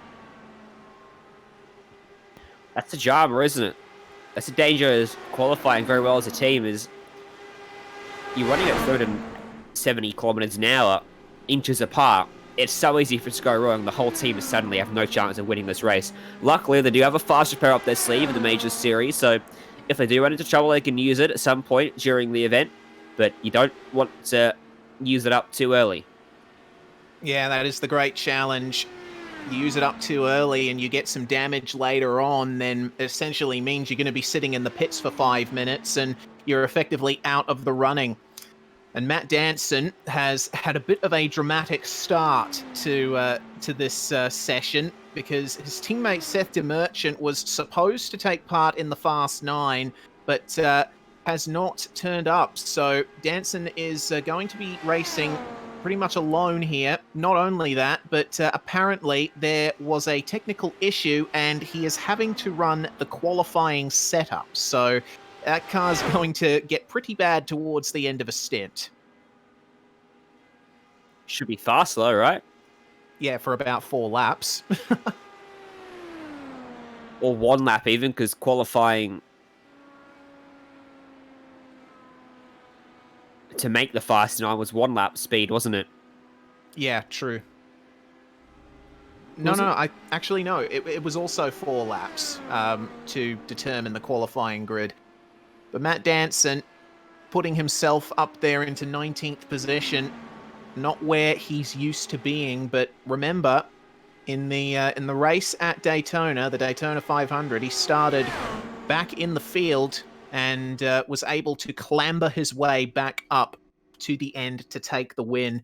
That's the job, isn't it? That's the danger is qualifying very well as a team is you're running at 370 kilometers an hour, inches apart. It's so easy for it to go wrong. The whole team is suddenly have no chance of winning this race. Luckily, they do have a faster pair up their sleeve in the Major Series, so if they do run into trouble, they can use it at some point during the event, but you don't want to use it up too early. Yeah, that is the great challenge. You use it up too early and you get some damage later on, then essentially means you're going to be sitting in the pits for 5 minutes and you're effectively out of the running. And Matt Danson has had a bit of a dramatic start to this session because his teammate Seth DeMerchant was supposed to take part in the Fast 9, but has not turned up. So Danson is going to be racing pretty much alone here. Not only that, but apparently there was a technical issue and he is having to run the qualifying setup. So that car's going to get pretty bad towards the end of a stint. Should be fast though, right? Yeah, for about 4 laps. Or 1 lap even, because qualifying to make the Fast 9 was 1 lap speed, wasn't it? Yeah, true. No, I actually no. It was also 4 laps to determine the qualifying grid. But Matt Danson putting himself up there into 19th position, not where he's used to being. But remember, in the race at Daytona, the Daytona 500, he started back in the field and was able to clamber his way back up to the end to take the win.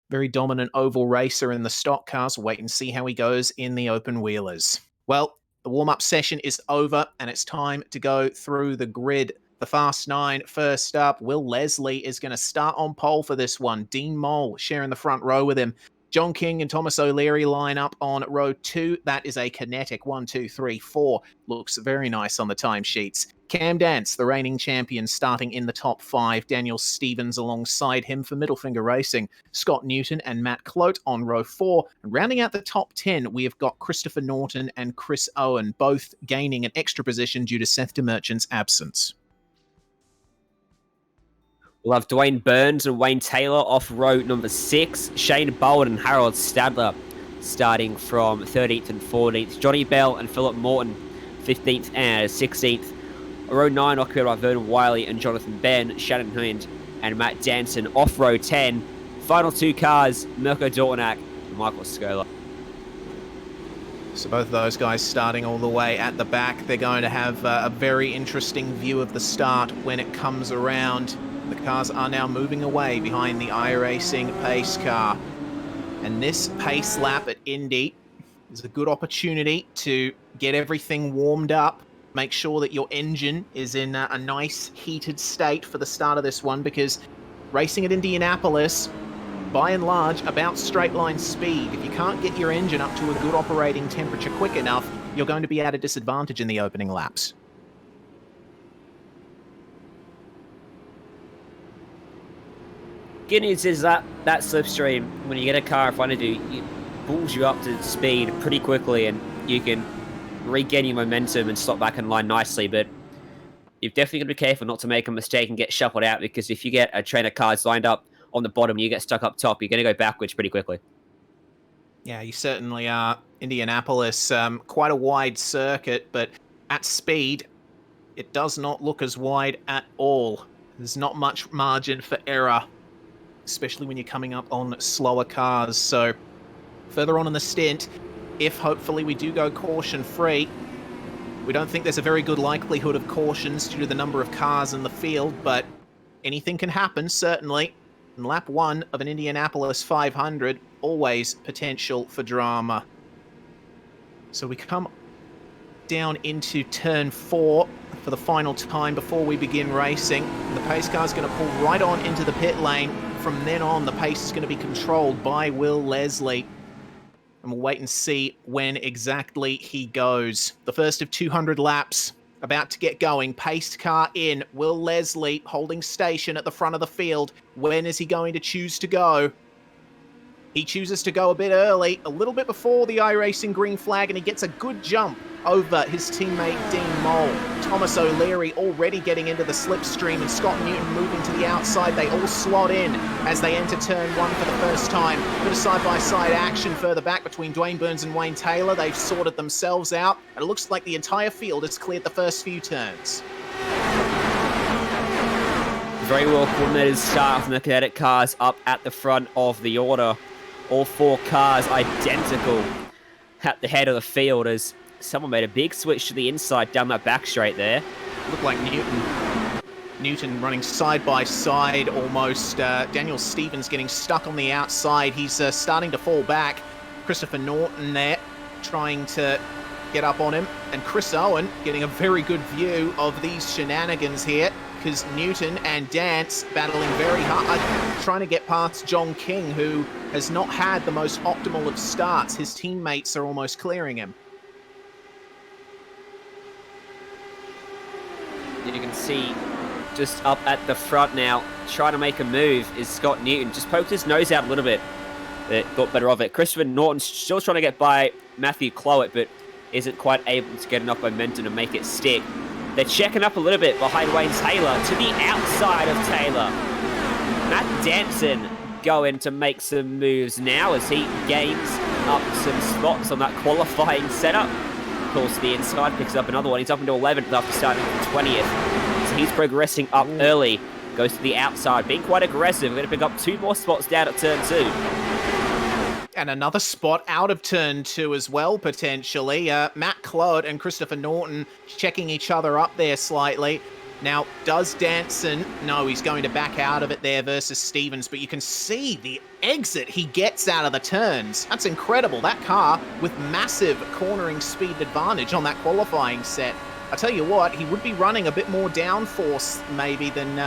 Very dominant oval racer in the stock cars. Wait and see how he goes in the open wheelers. Well, the warm-up session is over, and it's time to go through the grid. The Fast 9 first up. Will Leslie is going to start on pole for this one. Dean Mole sharing the front row with him. John King and Thomas O'Leary line up on row 2. That is a kinetic 1, 2, 3, 4. Looks very nice on the timesheets. Cam Dance, the reigning champion, starting in the top 5. Daniel Stevens alongside him for Middle Finger Racing. Scott Newton and Matt Clote on row 4. And rounding out the top 10, we have got Christopher Norton and Chris Owen, both gaining an extra position due to Seth DeMerchant's absence. We'll have Dwayne Burns and Wayne Taylor off row number 6. Shane Bold and Harold Stadler starting from 13th and 14th. Johnny Bell and Philip Morton 15th and 16th. Row 9 occupied by Vernon Wiley and Jonathan Ben, Shannon Hind and Matt Danson. Off row 10, final 2 cars, Mirko Dortnack and Michael Scola. So both of those guys starting all the way at the back. They're going to have a very interesting view of the start when it comes around. The cars are now moving away behind the iRacing pace car. And this pace lap at Indy is a good opportunity to get everything warmed up. Make sure that your engine is in a nice heated state for the start of this one, because racing at Indianapolis, by and large, about straight line speed. If you can't get your engine up to a good operating temperature quick enough, you're going to be at a disadvantage in the opening laps. Good news is that slipstream, when you get a car in front of you, it pulls you up to speed pretty quickly and you can regain your momentum and slot back in line nicely. But you've definitely got to be careful not to make a mistake and get shuffled out, because if you get a train of cars lined up on the bottom and you get stuck up top, you're going to go backwards pretty quickly. Yeah, you certainly are. Indianapolis, quite a wide circuit, but at speed, it does not look as wide at all. There's not much margin for error, especially when you're coming up on slower cars. So further on in the stint, if hopefully we do go caution-free, we don't think there's a very good likelihood of cautions due to the number of cars in the field, but anything can happen, certainly. In lap 1 of an Indianapolis 500, always potential for drama. So we come down into turn 4 for the final time before we begin racing. The pace car is going to pull right on into the pit lane. From then on, the pace is going to be controlled by Will Leslie. And we'll wait and see when exactly he goes. The first of 200 laps about to get going. Paced car in. Will Leslie holding station at the front of the field. When is he going to choose to go? He chooses to go a bit early, a little bit before the iRacing green flag, and he gets a good jump over his teammate Dean Mole. Thomas O'Leary already getting into the slipstream, and Scott Newton moving to the outside. They all slot in as they enter turn 1 for the first time. Bit of side-by-side action further back between Dwayne Burns and Wayne Taylor. They've sorted themselves out, and it looks like the entire field has cleared the first few turns. Very well coordinated start from the Kinetic cars up at the front of the order. All 4 cars identical at the head of the field as someone made a big switch to the inside down that back straight there. Looked like Newton. Newton running side by side almost. Daniel Stevens getting stuck on the outside. He's starting to fall back. Christopher Norton there trying to get up on him. And Chris Owen getting a very good view of these shenanigans here, because Newton and Dance battling very hard, trying to get past John King, who has not had the most optimal of starts. His teammates are almost clearing him. You can see just up at the front now, trying to make a move, is Scott Newton. Just poked his nose out a little bit. Got better of it. Christopher Norton still trying to get by Matthew Clowett, but isn't quite able to get enough momentum to make it stick. They're checking up a little bit behind Wayne Taylor to the outside of Taylor. Matt Danson going to make some moves now as he gains up some spots on that qualifying setup. Of course, the inside picks up another one. He's up into 11th after starting from 20th. So he's progressing up early. Goes to the outside, being quite aggressive. We're going to pick up 2 more spots down at turn 2. And another spot out of turn 2 as well, potentially. Matt Clowett and Christopher Norton checking each other up there slightly. Now, does Danson? No, he's going to back out of it there versus Stevens, but you can see the exit he gets out of the turns. That's incredible. That car with massive cornering speed advantage on that qualifying set. I tell you what, he would be running a bit more downforce maybe than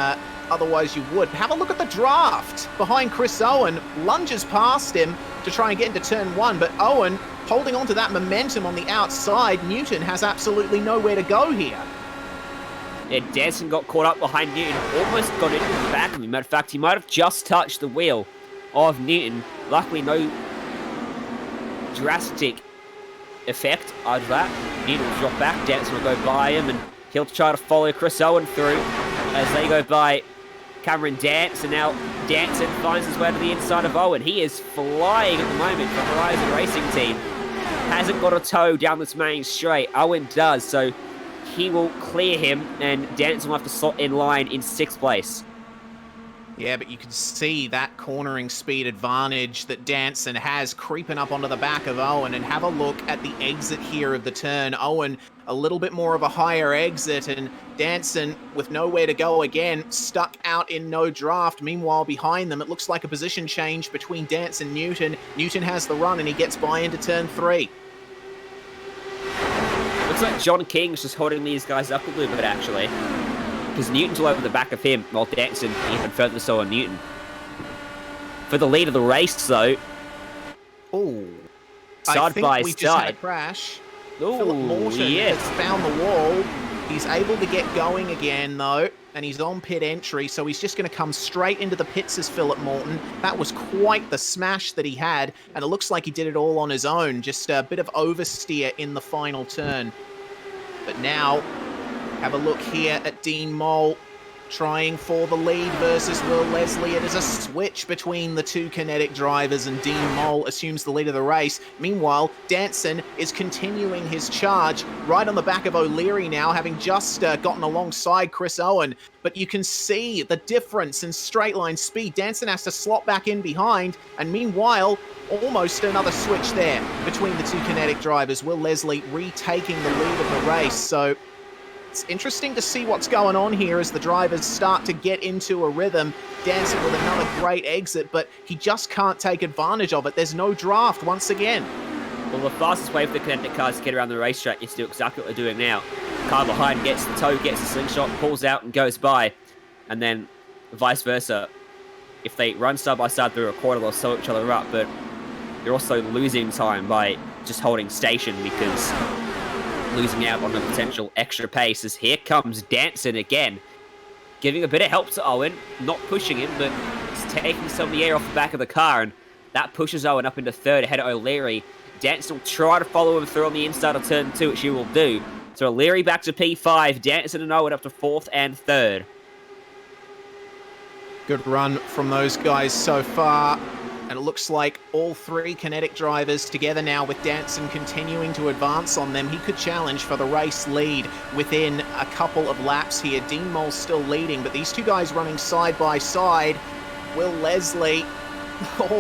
otherwise you would. Have a look at the draft behind Chris Owen. Lunges past him to try and get into turn 1, but Owen holding on to that momentum on the outside. Newton has absolutely nowhere to go here. Yeah, Danson got caught up behind Newton, almost got into the back of him. Matter of fact, he might have just touched the wheel of Newton. Luckily, no drastic effect out of that. Newton will drop back, Danson will go by him, and he'll try to follow Chris Owen through as they go by Cameron Dance, and now Danson finds his way to the inside of Owen. He is flying at the moment for Horizon Racing Team. Hasn't got a toe down this main straight. Owen does, so he will clear him, and Danson will have to slot in line in 6th place. Yeah, but you can see that cornering speed advantage that Danson has creeping up onto the back of Owen. And have a look at the exit here of the turn. Owen, a little bit more of a higher exit, and Danson with nowhere to go again, stuck out in no draft. Meanwhile, behind them, it looks like a position change between Dance and Newton. Newton has the run, and he gets by into turn 3. Looks like John King's just holding these guys up a little bit, actually. Because Newton's all over the back of him, while Danson even further so on Newton. For the lead of the race, though. Oh, I think we just had a crash. Philip Morton has found the wall. He's able to get going again, though, and he's on pit entry, so he's just going to come straight into the pits as Philip Morton. That was quite the smash that he had, and it looks like he did it all on his own. Just a bit of oversteer in the final turn. But now, have a look here at Dean Mole trying for the lead versus Will Leslie. It is a switch between the 2 Kinetic drivers, and Dean Mole assumes the lead of the race. Meanwhile, Danson is continuing his charge right on the back of O'Leary now, having just gotten alongside Chris Owen. But you can see the difference in straight line speed. Danson has to slot back in behind, and meanwhile, almost another switch there between the 2 Kinetic drivers. Will Leslie retaking the lead of the race. So it's interesting to see what's going on here as the drivers start to get into a rhythm. Danson with another great exit, but he just can't take advantage of it. There's no draft once again. Well, the fastest way for the Kinetic cars to get around the racetrack is to do exactly what they're doing now. Car behind gets the toe, gets the slingshot, pulls out and goes by. And then vice versa. If they run side by side through a quarter, they'll sew each other up, but they're also losing time by just holding station, because losing out on the potential extra pace. As here comes Danson again, giving a bit of help to Owen, not pushing him, but it's taking some of the air off the back of the car, and that pushes Owen up into 3rd ahead of O'Leary. Danson will try to follow him through on the inside of turn 2, which he will do. So O'Leary back to P5, Danson and Owen up to 4th and 3rd. Good run from those guys so far. And it looks like all 3 Kinetic drivers together now, with Danson continuing to advance on them. He could challenge for the race lead within a couple of laps here. Dean Mole's still leading, but these 2 guys running side by side. Will Leslie,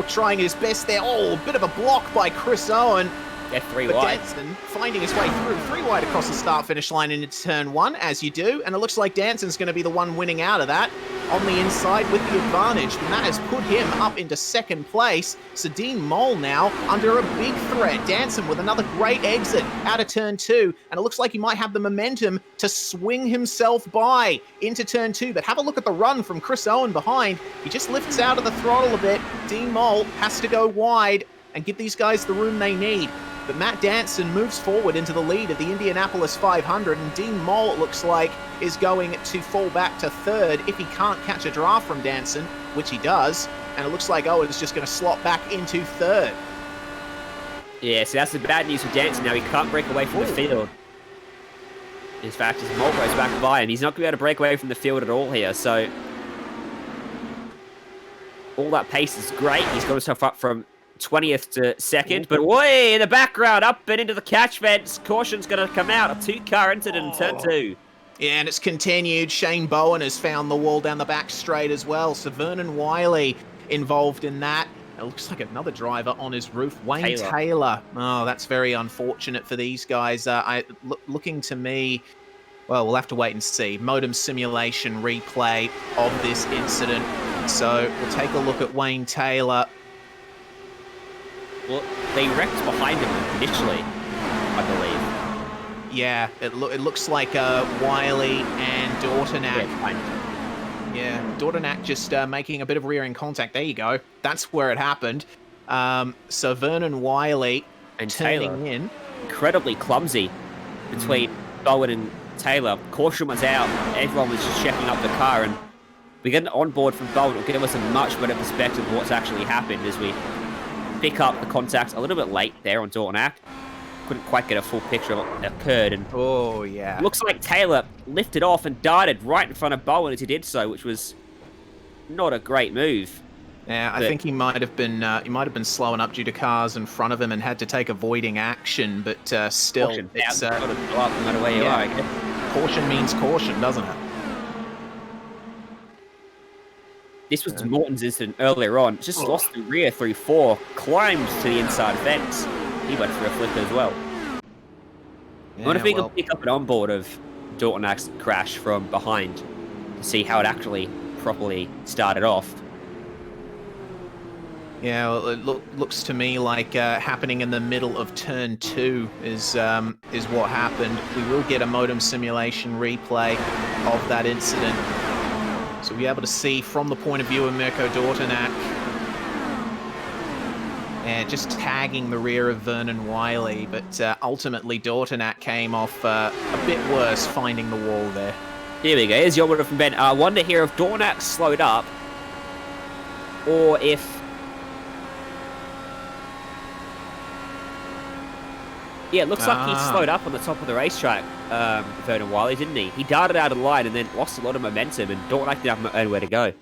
trying his best there. Oh, a bit of a block by Chris Owen. They're 3 But wide. Danson finding his way through 3 wide across the start-finish line into turn 1, as you do, and it looks like Danson's going to be the one winning out of that on the inside with the advantage, and that has put him up into 2nd place. So Dean Mole now under a big threat. Danson with another great exit out of turn 2, and it looks like he might have the momentum to swing himself by into turn 2, but have a look at the run from Chris Owen behind. He just lifts out of the throttle a bit. Dean Mole has to go wide and give these guys the room they need. But Matt Danson moves forward into the lead of the Indianapolis 500, and Dean Mole, it looks like, is going to fall back to 3rd if he can't catch a draft from Danson, which he does, and it looks like Owen is just going to slot back into 3rd. Yeah, so that's the bad news for Danson now. He can't break away from the field. In fact, his Mole goes back by him. He's not going to be able to break away from the field at all here, so all that pace is great. He's got himself up from 20th to 2nd, but way in the background, up and into the catch fence. Caution's going to come out. A 2-car incident in turn 2. Yeah, and it's continued. Shane Bowen has found the wall down the back straight as well. So Vernon Wiley involved in that. It looks like another driver on his roof, Wayne Taylor. Oh, that's very unfortunate for these guys. Looking to me, well, we'll have to wait and see. Modem simulation replay of this incident. So we'll take a look at Wayne Taylor. Well, they wrecked behind him initially, I believe. Yeah, it looks like Wiley and Dortonac. Yeah, Dortonac just making a bit of rear-end contact. There you go. That's where it happened. So Vernon Wiley and turning Taylor, in. incredibly clumsy between Bowen and Taylor. Caution was out. Everyone was just checking up the car, and we get an onboard from Bowen. It'll give us a much better perspective of what's actually happened as we pick up the contact a little bit late there on Dortonac. Couldn't quite get a full picture of what occurred, and oh yeah, looks like Taylor lifted off and darted right in front of Bowen as he did so, which was not a great move. Yeah, I think he might have been slowing up due to cars in front of him and had to take avoiding action, but still, Caution. it's got to go up no matter where you are, I guess. Caution means caution, doesn't it? This was Morton's incident earlier on. Just lost the rear through 4, climbed to the inside fence. He went for a flip as well. I wonder if we can pick up an onboard of Dortonac's crash from behind to see how it actually properly started off. Yeah, well, it looks to me like happening in the middle of turn 2 is what happened. We will get a modem simulation replay of that incident, so we'll be able to see from the point of view of Mirko Dortonac. Yeah, just tagging the rear of Vernon Wiley, but ultimately Dortonac came off a bit worse, finding the wall there. Here we go. Here's your order from Ben. I wonder here if Dortonac slowed up, or if... Yeah, it looks like he slowed up on the top of the racetrack, Vernon Wiley, didn't he? He darted out of the line and then lost a lot of momentum, and Dortonac didn't have anywhere to go.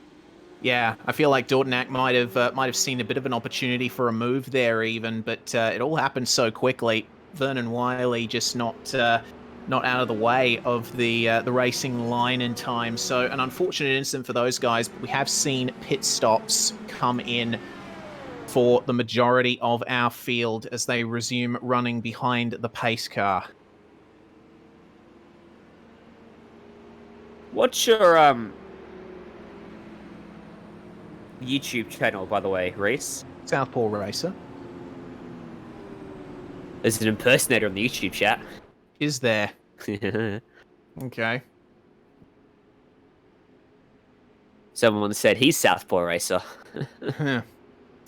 Yeah, I feel like Dortonac might have seen a bit of an opportunity for a move there, even, but it all happened so quickly. Vernon Wiley just not out of the way of the racing line in time. So an unfortunate incident for those guys. But we have seen pit stops come in for the majority of our field as they resume running behind the pace car. What's your YouTube channel, by the way, Reese? Southpaw Racer. There's an impersonator on the YouTube chat. Is there? Okay. Someone said he's Southpaw Racer.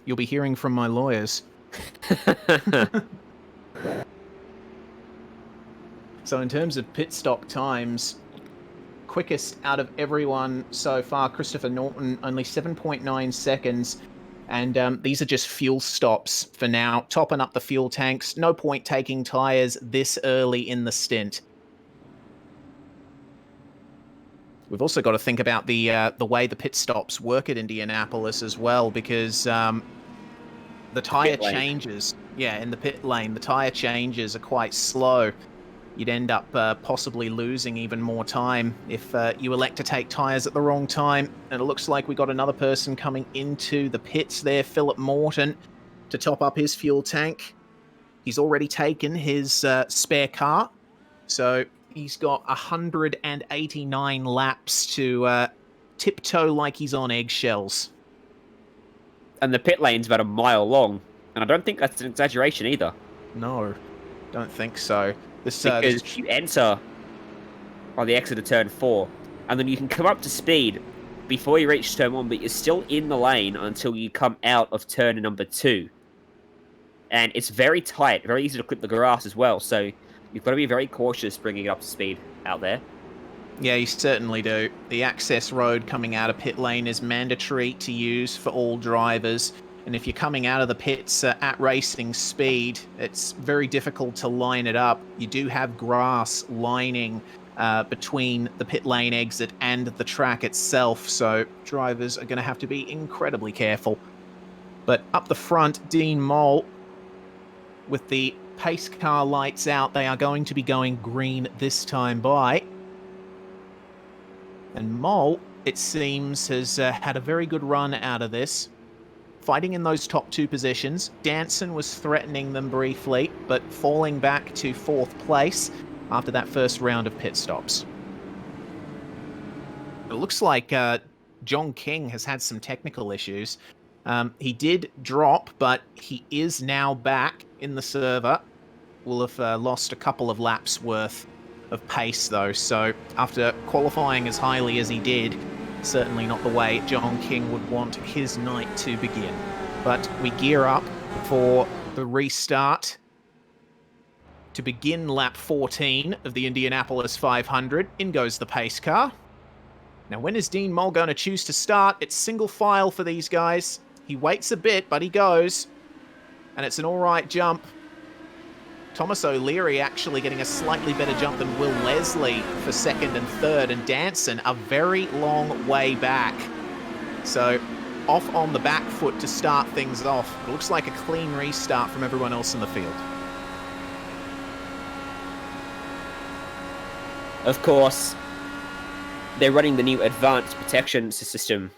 You'll be hearing from my lawyers. So in terms of pit stop times, quickest out of everyone so far, Christopher Norton, only 7.9 seconds. And these are just fuel stops for now, topping up the fuel tanks. No point taking tyres this early in the stint. We've also got to think about the way the pit stops work at Indianapolis as well, because the tyre changes, in the pit lane, the tyre changes are quite slow. You'd end up possibly losing even more time if you elect to take tyres at the wrong time. And it looks like we got another person coming into the pits there, Philip Morton, to top up his fuel tank. He's already taken his spare car, so he's got 189 laps to tiptoe like he's on eggshells. And the pit lane's about a mile long, and I don't think that's an exaggeration either. No, don't think so. Because you enter on the exit of turn 4, and then you can come up to speed before you reach turn 1, but you're still in the lane until you come out of turn number 2. And it's very tight, very easy to clip the grass as well, so you've got to be very cautious bringing it up to speed out there. Yeah, you certainly do. The access road coming out of pit lane is mandatory to use for all drivers. And if you're coming out of the pits at racing speed, it's very difficult to line it up. You do have grass lining between the pit lane exit and the track itself, so drivers are going to have to be incredibly careful. But up the front, Dean Mole, with the pace car lights out, they are going to be going green this time by. And Mole, it seems, has had a very good run out of this. Fighting in those top 2 positions. Danson was threatening them briefly, but falling back to 4th place after that first round of pit stops. It looks like John King has had some technical issues. He did drop, but he is now back in the server. Will have lost a couple of laps worth of pace, though, so after qualifying as highly as he did, certainly not the way John King would want his night to begin. But we gear up for the restart to begin lap 14 of the Indianapolis 500. In goes the pace car. Now, when is Dean Mole going to choose to start? It's single file for these guys. He waits a bit, but he goes. And it's an alright jump. Thomas O'Leary actually getting a slightly better jump than Will Leslie for 2nd and 3rd, and Danson a very long way back. So, off on the back foot to start things off. It looks like a clean restart from everyone else in the field. Of course, they're running the new advanced protection system,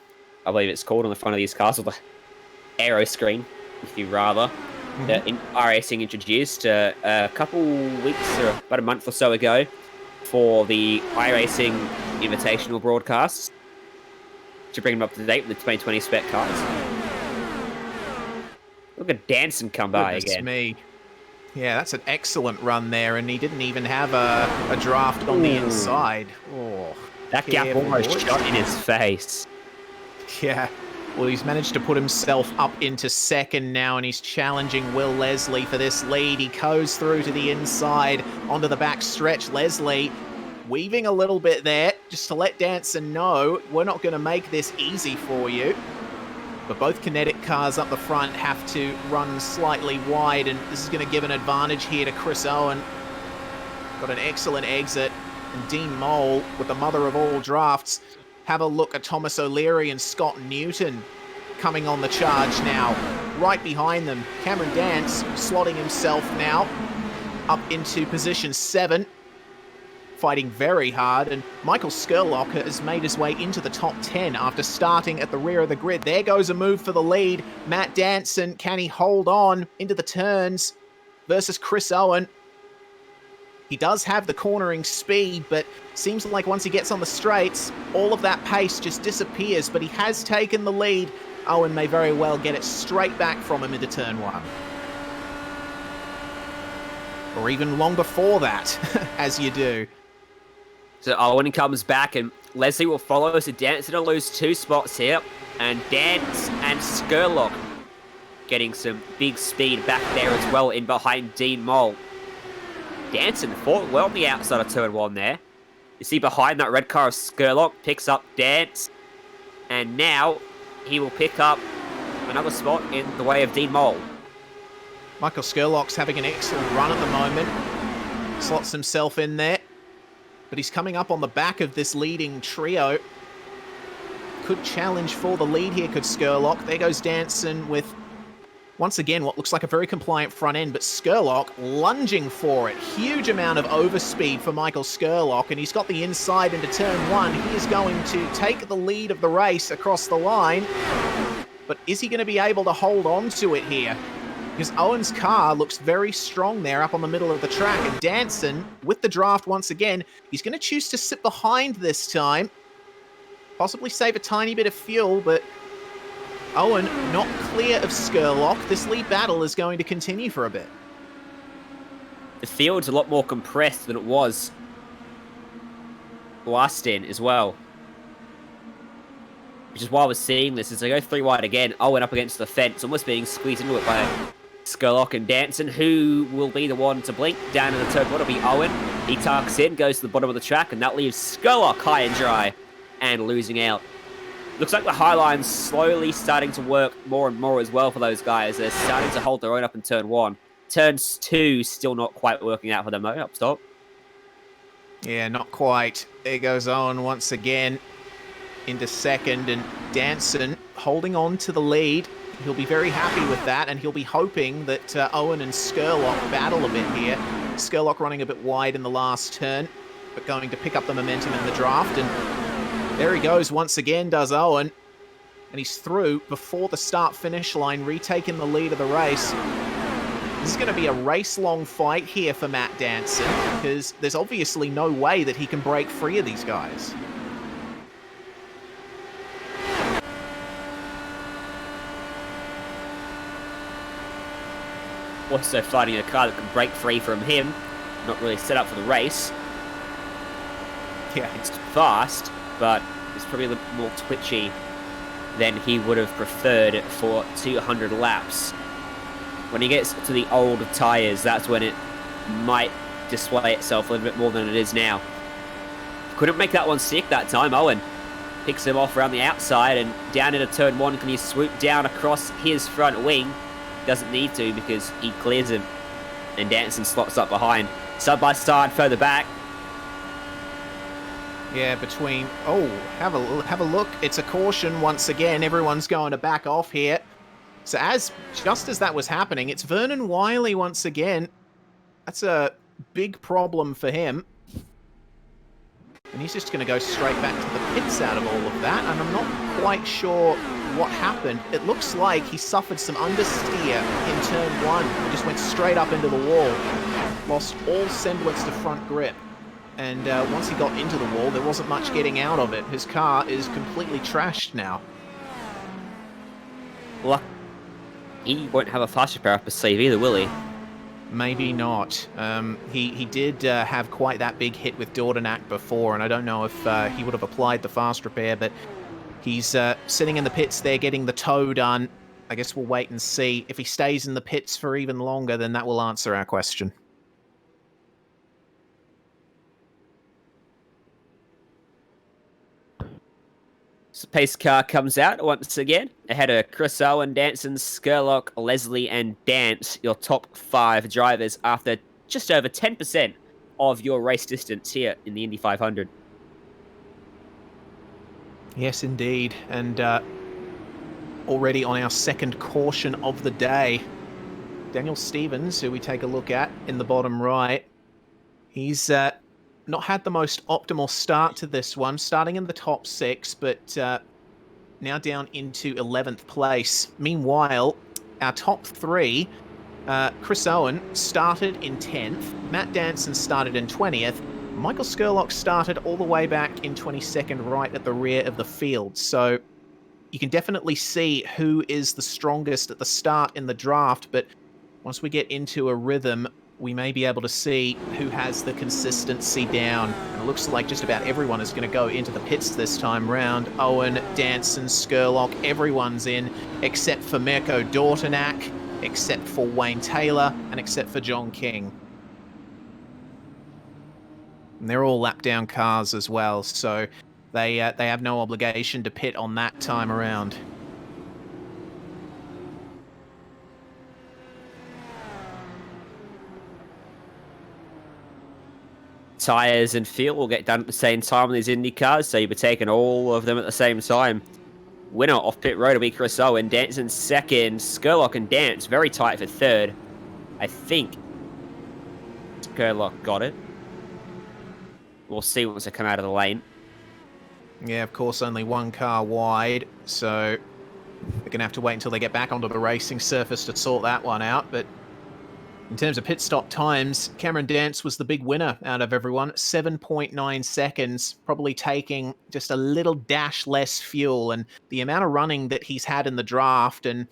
I believe it's called, on the front of these cars, or the aero screen, if you rather. iRacing introduced a couple weeks or about a month or so ago for the iRacing Invitational broadcasts to bring them up to date with the 2020 spec cars. Look at Danson come by again. Me. Yeah, that's an excellent run there, and he didn't even have a draft on the inside. Oh, that gap almost shot in his face. Yeah. Well, he's managed to put himself up into 2nd now, and he's challenging Will Leslie for this lead. He goes through to the inside, onto the back stretch. Leslie weaving a little bit there, just to let Danson know, we're not going to make this easy for you. But both kinetic cars up the front have to run slightly wide, and this is going to give an advantage here to Chris Owen. Got an excellent exit, and Dean Mole, with the mother of all drafts, have a look at Thomas O'Leary and Scott Newton coming on the charge now. Right behind them, Cameron Dance slotting himself now up into position 7, fighting very hard, and Michael Skurlock has made his way into the top 10 after starting at the rear of the grid. There goes a move for the lead. Matt Danson, can he hold on into the turns versus Chris Owen? He does have the cornering speed, but seems like once he gets on the straights, all of that pace just disappears, but he has taken the lead. Owen may very well get it straight back from him into turn 1. Or even long before that, as you do. So Owen comes back, and Leslie will follow, so Danson will lose 2 spots here, and Dance and Skurlock getting some big speed back there as well in behind Dean Mole. Danson fought well on the outside of turn 1 there. You see behind that red car of Skurlock picks up Dance. And now he will pick up another spot in the way of Dean Mole. Michael Skurlock's having an excellent run at the moment. Slots himself in there. But he's coming up on the back of this leading trio. Could challenge for the lead here, could Skurlock. There goes Danson with, once again, what looks like a very compliant front end, but Skurlock lunging for it. Huge amount of overspeed for Michael Skurlock, and he's got the inside into turn 1. He is going to take the lead of the race across the line, but is he going to be able to hold on to it here? Because Owen's car looks very strong there up on the middle of the track. And Danson, with the draft once again, he's going to choose to sit behind this time. Possibly save a tiny bit of fuel, but Owen not clear of Skurlock. This lead battle is going to continue for a bit. The field's a lot more compressed than it was last stint as well. Which is why we're seeing this. As they go 3 wide again, Owen up against the fence, almost being squeezed into it by Skurlock and Danson. Who will be the one to blink? Down in the turn one, it'll be Owen. He tucks in, goes to the bottom of the track, and that leaves Skurlock high and dry and losing out. Looks like the high line's slowly starting to work more and more as well for those guys. They're starting to hold their own up in turn 1. Turns 2 still not quite working out for them though. Up top. Yeah, not quite. There goes Owen once again into second, and Danson holding on to the lead. He'll be very happy with that, and he'll be hoping that Owen and Skurlock battle a bit here. Skurlock running a bit wide in the last turn, but going to pick up the momentum in the draft, and there he goes once again, does Owen. And he's through before the start-finish line, retaking the lead of the race. This is going to be a race-long fight here for Matt Danson, because there's obviously no way that he can break free of these guys. Also fighting a car that can break free from him. Not really set up for the race. Yeah, it's fast, but it's probably a little more twitchy than he would have preferred for 200 laps. When he gets to the old tyres, that's when it might display itself a little bit more than it is now. Couldn't make that one stick that time. Owen picks him off around the outside and down into turn 1. Can he swoop down across his front wing? Doesn't need to because he clears him. And Danson slots up behind. Side by side, further back. Yeah, between... Oh, have a look. It's a caution once again. Everyone's going to back off here. So just as that was happening, it's Vernon Wiley once again. That's a big problem for him. And he's just going to go straight back to the pits out of all of that. And I'm not quite sure what happened. It looks like he suffered some understeer in turn 1. He just went straight up into the wall. Lost all semblance to front grip. And once he got into the wall, there wasn't much getting out of it. His car is completely trashed now. Well, he won't have a fast repair up his sleeve either, will he? Maybe not. He did have quite that big hit with Dordonak before, and I don't know if he would have applied the fast repair, but he's sitting in the pits there getting the tow done. I guess we'll wait and see. If he stays in the pits for even longer, then that will answer our question. So pace car comes out once again. Ahead of Chris Owen, Danson, Skurlock, Leslie, and Dance, your top 5 drivers after just over 10% of your race distance here in the Indy 500. Yes, indeed. And already on our second caution of the day, Daniel Stevens, who we take a look at in the bottom right, he's not had the most optimal start to this one, starting in the top 6, but now down into 11th place. Meanwhile, our top 3, Chris Owen started in 10th, Matt Danson started in 20th, Michael Skurlock started all the way back in 22nd, right at the rear of the field. So you can definitely see who is the strongest at the start in the draft, but once we get into a rhythm, we may be able to see who has the consistency down. And it looks like just about everyone is going to go into the pits this time round. Owen, Danson, Skurlock, everyone's in, except for Mirko Dortonak, except for Wayne Taylor, and except for John King. And they're all lap-down cars as well, so they have no obligation to pit on that time around. Tyres and fuel will get done at the same time on these Indy cars, so you'll be taking all of them at the same time. Winner off pit road will be Chris Owen. Danson second. Skurlock and Dance very tight for third. I think Skurlock got it. We'll see once they come out of the lane. Yeah, of course, only one car wide, so They're going to have to wait until they get back onto the racing surface to sort that one out. But in terms of pit stop times, Cameron Dance was the big winner out of everyone. 7.9 seconds, probably taking just a little dash less fuel. And the amount of running that he's had in the draft, and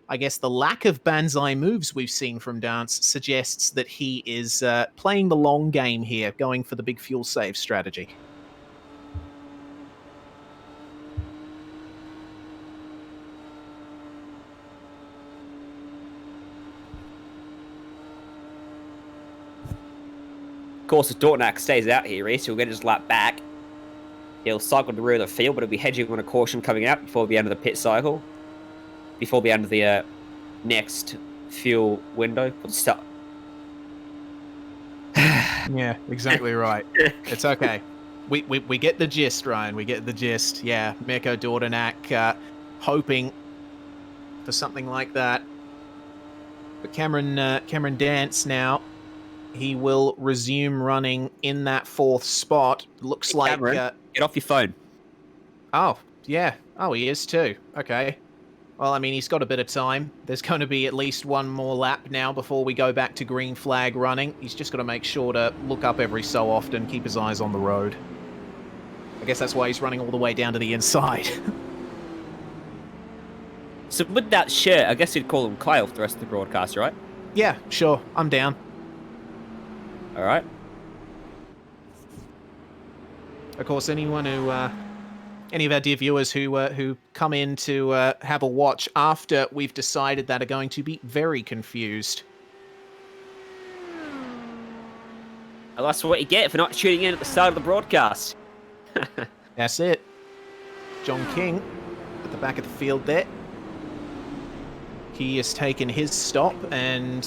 I guess the lack of banzai moves we've seen from Dance, suggests that he is playing the long game here, going for the big fuel save strategy. Of course, if Dortnack stays out here, Reese, he'll get his lap back. He'll cycle to the rear of the field, but he'll be hedging on a caution coming out before the end of the pit cycle. Before the end of the next fuel window. Yeah, exactly right. It's okay. We get the gist, Ryan. We get the gist. Yeah, Mirko Dortnack hoping for something like that. But Cameron Dance now, he will resume running in that fourth spot. Looks like... Cameron, get off your phone. Oh, yeah. Oh, he is too. Okay. Well, I mean, he's got a bit of time. There's going to be at least one more lap now before we go back to green flag running. He's just got to make sure to look up every so often, keep his eyes on the road. I guess that's why he's running all the way down to the inside. So with that shirt, I guess you'd call him Kyle for the rest of the broadcast, right? Yeah, sure. I'm down. All right. Of course, anyone who, any of our dear viewers who come in to have a watch after we've decided that are going to be very confused. Well, that's what you get for not tuning in at the start of the broadcast. That's it. John King at the back of the field there. He has taken his stop, and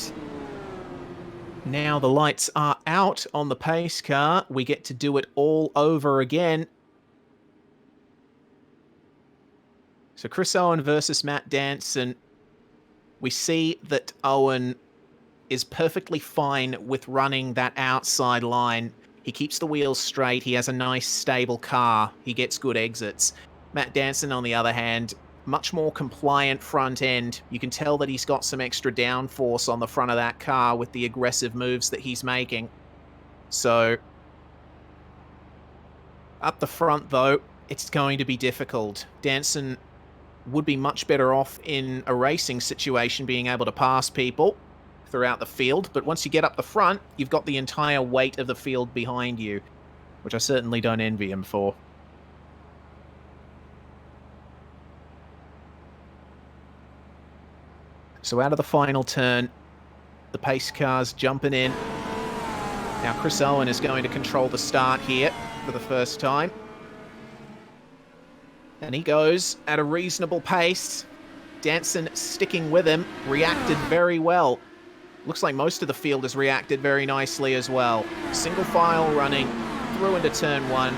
now the lights are out on the pace car. We get to do it all over again. So Chris Owen versus Matt Danson. We see that Owen is perfectly fine with running that outside line. He keeps the wheels straight. He has a nice, stable car. He gets good exits. Matt Danson, on the other hand, much more compliant front end. You can tell that he's got some extra downforce on the front of that car with the aggressive moves that he's making. So, up the front, though, it's going to be difficult. Danson would be much better off in a racing situation being able to pass people throughout the field, but once you get up the front, you've got the entire weight of the field behind you, which I certainly don't envy him for. So out of the final turn, the pace car's jumping in. Now Chris Owen is going to control the start here for the first time. And he goes at a reasonable pace. Danson sticking with him, reacted very well. Looks like most of the field has reacted very nicely as well. Single file running through into turn one.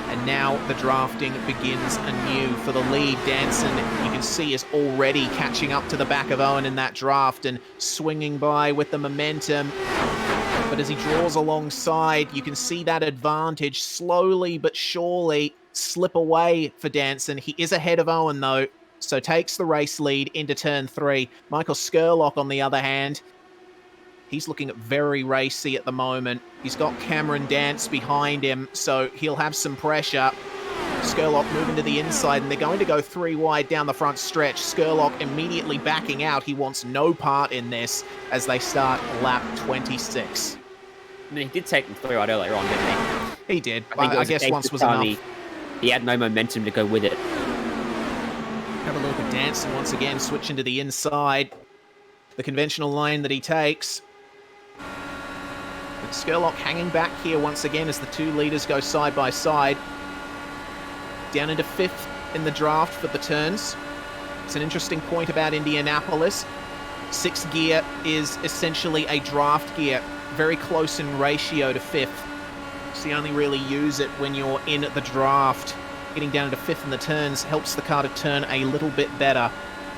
And now the drafting begins anew for the lead. Danson, you can see, is already catching up to the back of Owen in that draft and swinging by with the momentum. But as he draws alongside, you can see that advantage slowly but surely slip away for Danson. He is ahead of Owen, though, so takes the race lead into turn three. Michael Skurlock, on the other hand, he's looking very racy at the moment. He's got Cameron Dance behind him, so he'll have some pressure. Skurlock moving to the inside, and they're going to go three wide down the front stretch. Skurlock immediately backing out. He wants no part in this as they start lap 26. I mean, he did take them three wide earlier on, didn't he? He did. I guess once was enough. He had no momentum to go with it. Have a look at Danson once again, switching to the inside. The conventional line that he takes. But Skurlock hanging back here once again as the two leaders go side by side. Down into fifth in the draft for the turns. It's an interesting point about Indianapolis. Sixth gear is essentially a draft gear, very close in ratio to fifth. So you only really use it when you're in the draft. Getting down into fifth in the turns helps the car to turn a little bit better.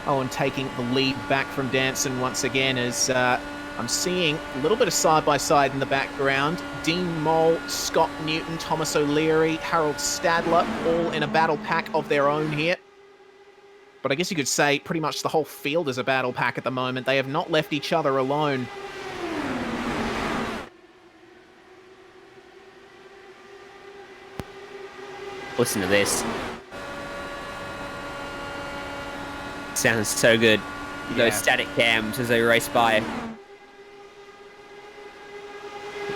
Oh, and taking the lead back from Danson once again as I'm seeing a little bit of side-by-side in the background. Dean Moll, Scott Newton, Thomas O'Leary, Harold Stadler, all in a battle pack of their own here. But I guess you could say pretty much the whole field is a battle pack at the moment. They have not left each other alone. Listen to this. Sounds so good. Those static cams as they race by.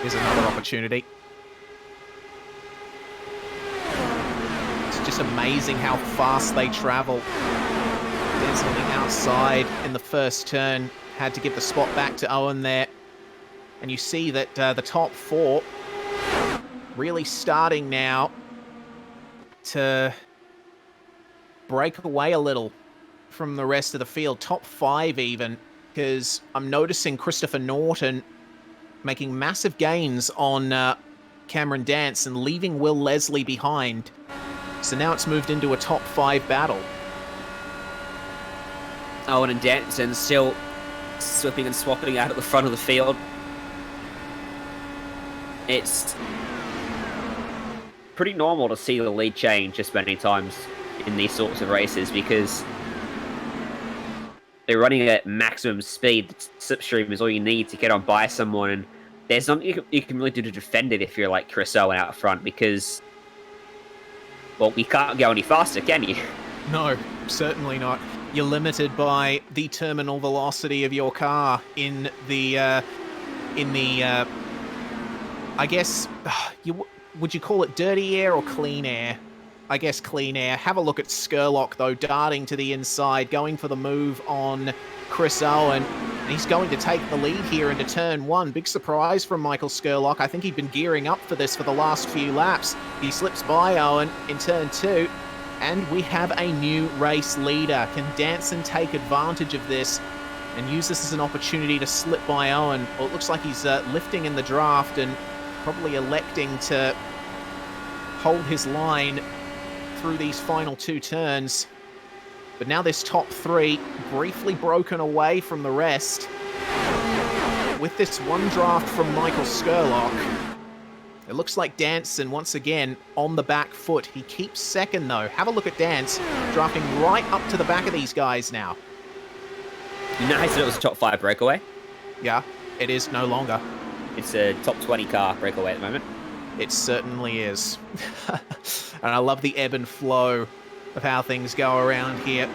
Here's another opportunity. It's just amazing how fast they travel. Denson on the outside in the first turn. Had to give the spot back to Owen there. And you see that the top four really starting now to break away a little from the rest of the field. Top five even, because I'm noticing Christopher Norton making massive gains on Cameron Dance and leaving Will Leslie behind. So now it's moved into a top five battle. Owen and Danson still slipping and swapping out at the front of the field. It's pretty normal to see the lead change just many times in these sorts of races because they're running at maximum speed. The slipstream is all you need to get on by someone, and there's nothing you can really do to defend it if you're like Chris Owen out front because, well, we can't go any faster, can you? No, certainly not. You're limited by the terminal velocity of your car in the I guess, would you call it dirty air or clean air? I guess clean air. Have a look at Skurlock, though, darting to the inside, going for the move on Chris Owen. And he's going to take the lead here into turn one. Big surprise from Michael Skurlock. I think he'd been gearing up for this for the last few laps. He slips by Owen in turn two, and we have a new race leader. Can Danson take advantage of this and use this as an opportunity to slip by Owen? Well, it looks like he's lifting in the draft and probably electing to hold his line through these final two turns. But now this top three briefly broken away from the rest. With this one draft from Michael Skurlock, it looks like Danson once again on the back foot. He keeps second though. Have a look at Dance drafting right up to the back of these guys now. You know how I said it was a top 5 breakaway? Yeah, it is no longer. It's a top 20 car breakaway at the moment. It certainly is. And I love the ebb and flow of how things go around here.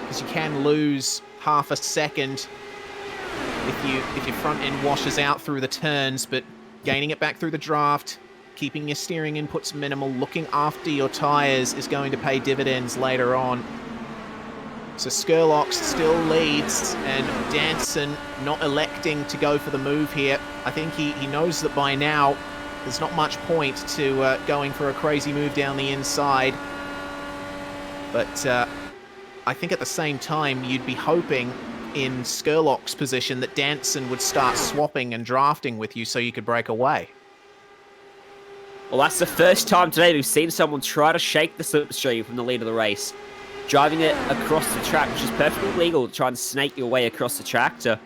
Because you can lose half a second if your front end washes out through the turns, but gaining it back through the draft, keeping your steering inputs minimal, looking after your tyres is going to pay dividends later on. So Skurlock still leads, and Danson not electing to go for the move here. I think he knows that by now there's not much point to going for a crazy move down the inside. But I think at the same time you'd be hoping in Skurlock's position that Danson would start swapping and drafting with you so you could break away. Well, that's the first time today we've seen someone try to shake the slipstream from the lead of the race. Driving it across the track, which is perfectly legal to try and snake your way across the track to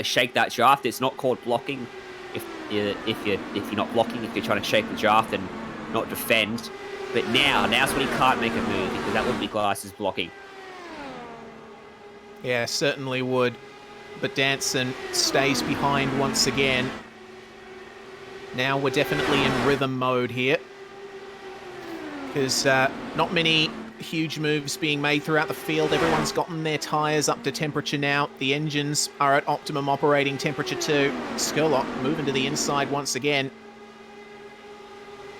shake that draft. It's not called blocking if you're not blocking, if you're trying to shake the draft and not defend. But now's when he can't make a move because that wouldn't be classed as blocking. Yeah, certainly would. But Danson stays behind once again. Now we're definitely in rhythm mode here. Because not many huge moves being made throughout the field. Everyone's gotten their tyres up to temperature now. The engines are at optimum operating temperature too. Skurlock moving to the inside once again.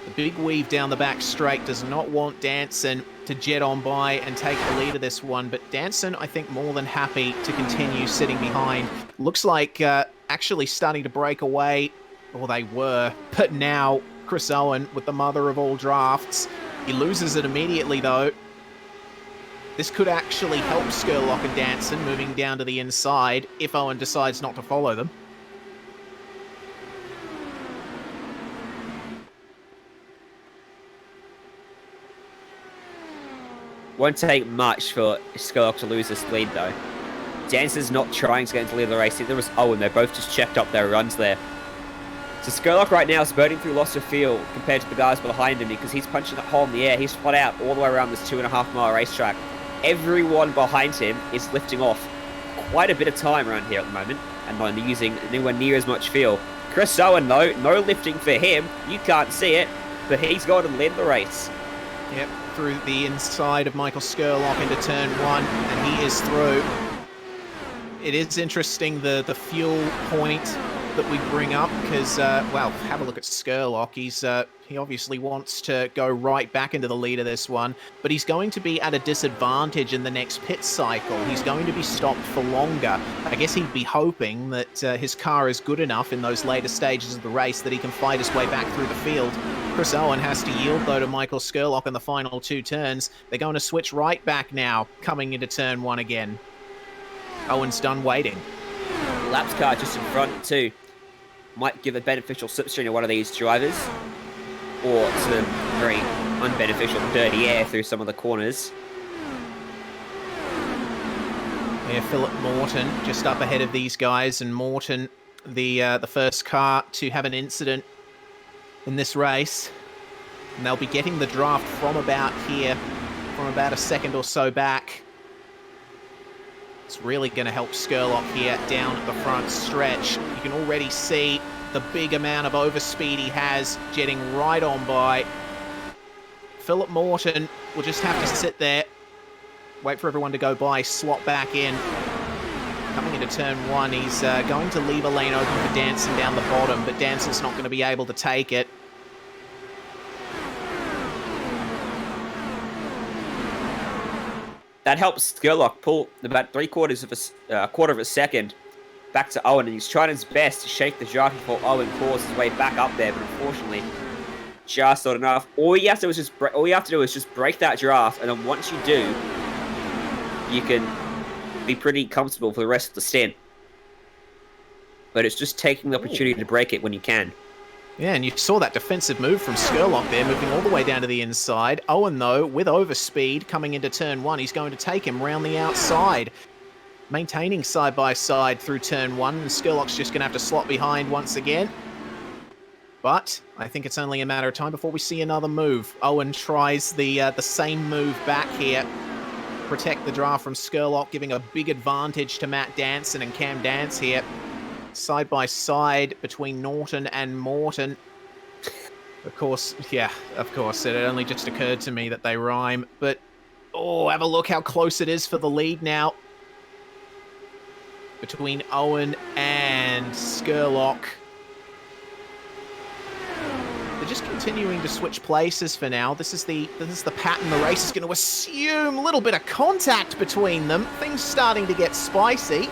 The big weave down the back straight does not want Danson to jet on by and take the lead of this one, but Danson, I think, more than happy to continue sitting behind. Looks like actually starting to break away, or they were, but now Chris Owen with the mother of all drafts. He loses it immediately though. This could actually help Skurlock and Danson moving down to the inside if Owen decides not to follow them. Won't take much for Skurlock to lose this lead though. Danson's not trying to get into the lead of the race. There was Owen. They both just checked up their runs there. So Skurlock right now is burning through lots of fuel compared to the guys behind him because he's punching that hole in the air. He's flat out all the way around this 2.5 mile racetrack. everyone behind him is lifting off quite a bit of time around here at the moment, and not using anywhere near as much fuel. Chris Owen, though, no lifting for him. You can't see it, but he's got to lead the race. Yep, through the inside of Michael Skurlock into turn 1, and he is through. It is interesting, the fuel point that we bring up, because, well, have a look at Skurlock. He obviously wants to go right back into the lead of this one, but he's going to be at a disadvantage in the next pit cycle. He's going to be stopped for longer. I guess he'd be hoping that his car is good enough in those later stages of the race that he can fight his way back through the field. Chris Owen has to yield, though, to Michael Skurlock in the final 2 turns. They're going to switch right back now, coming into turn 1 again. Owen's done waiting. Laps car just in front, too. Might give a beneficial slipstream to one of these drivers, or some very unbeneficial dirty air through some of the corners. Yeah, Philip Morton just up ahead of these guys, and Morton, the first car to have an incident in this race. And they'll be getting the draft from about here, from about a second or so back. It's really going to help Skurlock here down at the front stretch. You can already see the big amount of overspeed he has, jetting right on by. Philip Morton will just have to sit there, wait for everyone to go by, slot back in. Coming into turn 1, he's going to leave a lane open for Danson down the bottom, but Danson's not going to be able to take it. That helps Skurlock pull about quarter of a second back to Owen, and he's trying his best to shake the draft before Owen claws his way back up there, but unfortunately, just not enough. All you have to do is just break that draft, and then once you do, you can be pretty comfortable for the rest of the stint. But it's just taking the opportunity to break it when you can. Yeah, and you saw that defensive move from Skurlock there, moving all the way down to the inside. Owen, though, with overspeed, coming into turn 1, he's going to take him round the outside. Maintaining side by side through turn 1, and Skurlock's just going to have to slot behind once again. But I think it's only a matter of time before we see another move. Owen tries the same move back here. Protect the draft from Skurlock, giving a big advantage to Matt Danson and Cam Dance here. Side by side between Norton and Morton. Of course, yeah, of course. It only just occurred to me that they rhyme. But, oh, have a look how close it is for the lead now. Between Owen and Skurlock. They're just continuing to switch places for now. This is the pattern the race is going to assume. A little bit of contact between them. Things starting to get spicy.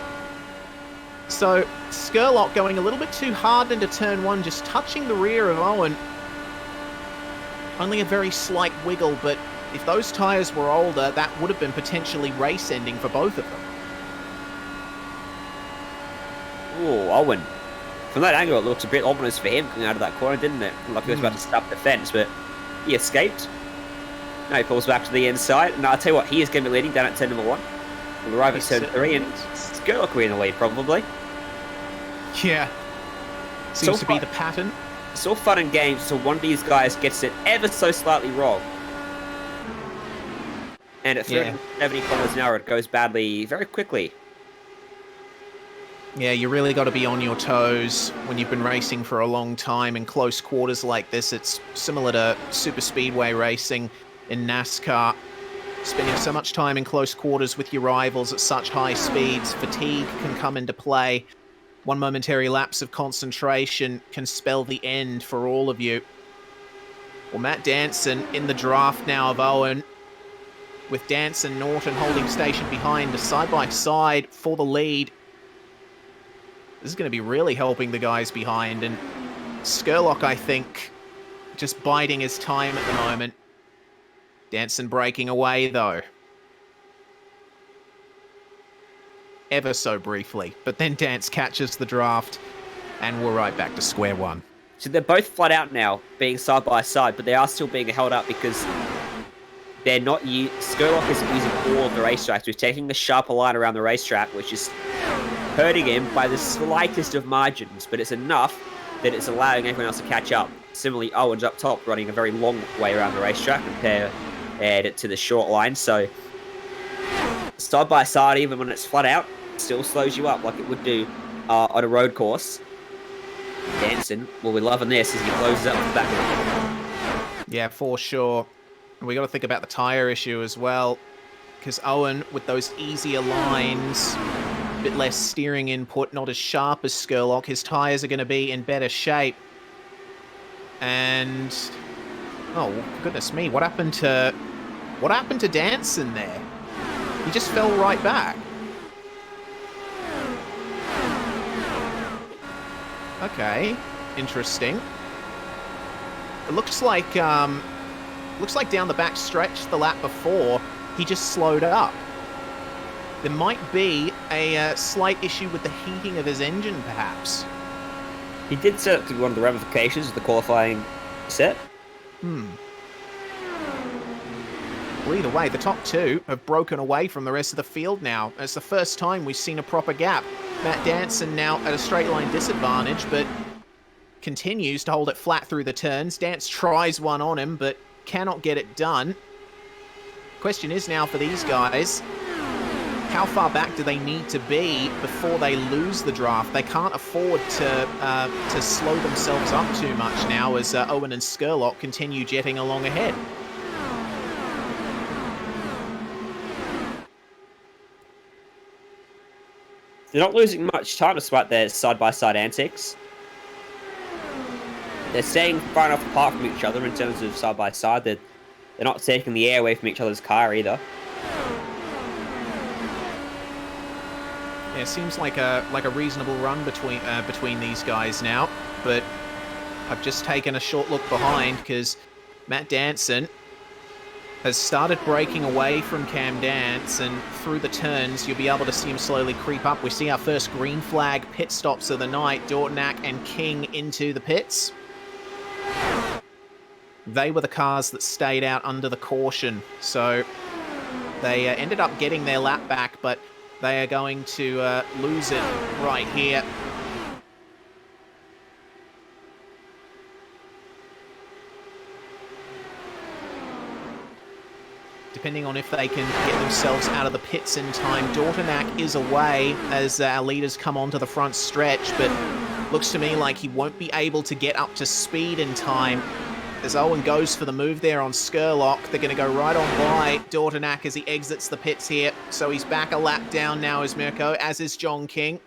So, Skurlock going a little bit too hard into turn 1, just touching the rear of Owen. Only a very slight wiggle, but if those tyres were older, that would have been potentially race-ending for both of them. Oh, Owen. From that angle, it looks a bit ominous for him coming out of that corner, didn't it? Like he was about to stop the fence, but he escaped. Now he pulls back to the inside, and I'll tell you what, he is going to be leading down at turn number 1. We'll arrive at turn 3, and Skurlock will be in the lead, probably. Yeah. Seems to be the pattern. It's all fun and games until one of these guys gets it ever so slightly wrong. And at 370 kilometers an hour, it goes badly very quickly. Yeah, you really got to be on your toes when you've been racing for a long time in close quarters like this. It's similar to super speedway racing in NASCAR. Spending so much time in close quarters with your rivals at such high speeds, fatigue can come into play. One momentary lapse of concentration can spell the end for all of you. Well, Matt Danson in the draft now of Owen, with Danson, Norton holding station behind, side by side for the lead. This is going to be really helping the guys behind, and Skurlock, I think, just biding his time at the moment. Danson breaking away, though. Ever so briefly, but then Dance catches the draft, and we're right back to square one. So they're both flat out now, being side by side, but they are still being held up because they're not Skurlock isn't using all of the racetracks. He's taking the sharper line around the racetrack, which is hurting him by the slightest of margins, but it's enough that it's allowing everyone else to catch up. Similarly, Owen's up top, running a very long way around the racetrack compared to the short line, so side by side, even when it's flat out, still slows you up like it would do on a road course. Danson will be loving this as he closes up the back. Yeah, for sure. And we got to think about the tyre issue as well, because Owen, with those easier lines, a bit less steering input, not as sharp as Skurlock, his tyres are going to be in better shape. And oh goodness me, what happened to Danson there? He just fell right back. Okay, interesting. It looks like down the back stretch the lap before, he just slowed up. There might be a slight issue with the heating of his engine, perhaps. He did set up to be one of the ramifications of the qualifying set. Well, either way, the top two have broken away from the rest of the field now. It's the first time we've seen a proper gap. Matt Danson now at a straight line disadvantage, but continues to hold it flat through the turns. Dance tries one on him, but cannot get it done. Question is now for these guys, how far back do they need to be before they lose the draft? They can't afford to slow themselves up too much now as Owen and Skurlock continue jetting along ahead. They're not losing much time despite their side-by-side antics. They're staying far enough apart from each other in terms of side-by-side that they're not taking the air away from each other's car either. Yeah, it seems like a reasonable run between these guys now, but I've just taken a short look behind because Matt Danson has started breaking away from Cam Dance, and through the turns you'll be able to see him slowly creep up. We see our first green flag pit stops of the night, Dortnack and King into the pits. They were the cars that stayed out under the caution, so they ended up getting their lap back, but they are going to lose it right here. Depending on if they can get themselves out of the pits in time. Dortnack is away as our leaders come onto the front stretch, but looks to me like he won't be able to get up to speed in time. As Owen goes for the move there on Skurlock, they're going to go right on by Dortnack as he exits the pits here. So he's back a lap down now as Mirko, as is John King.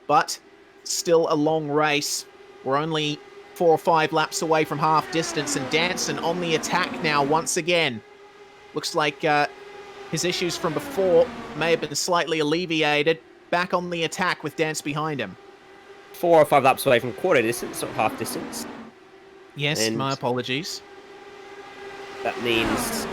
But still a long race. We're only 4 or 5 laps away from half distance, and Danson on the attack now once again. Looks like his issues from before may have been slightly alleviated. Back on the attack with Dance behind him. 4 or 5 laps away from quarter distance, not half distance. Yes, and my apologies. That means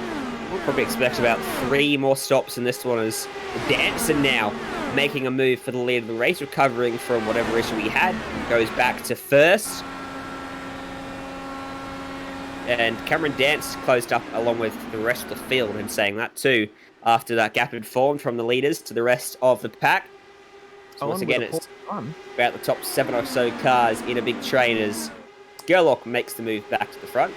we'll probably expect about 3 more stops in this one as Danson now making a move for the lead of the race, recovering from whatever issue he had. Goes back to first. And Cameron Dance closed up along with the rest of the field, and saying that too, after that gap had formed from the leaders to the rest of the pack. So once again, it's about the top 7 or so cars in a big train as Skurlock makes the move back to the front,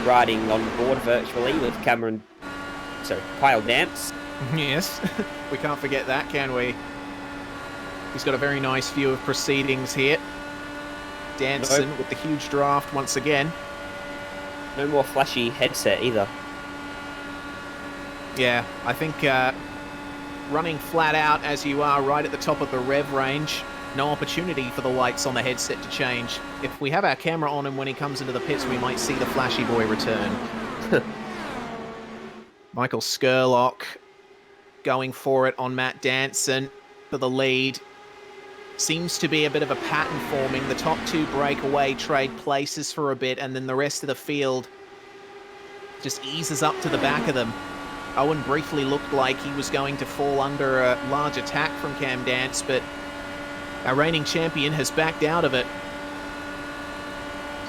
riding on board virtually with Kyle Dance. Yes, we can't forget that, can we? He's got a very nice view of proceedings here. Danson with the huge draft once again. No more flashy headset either. Yeah, I think running flat out as you are right at the top of the rev range, no opportunity for the lights on the headset to change. If we have our camera on him when he comes into the pits, we might see the flashy boy return. Michael Skurlock going for it on Matt Danson for the lead. Seems to be a bit of a pattern forming. The top 2 break away, trade places for a bit, and then the rest of the field just eases up to the back of them. Owen briefly looked like he was going to fall under a large attack from Cam Dance, but our reigning champion has backed out of it.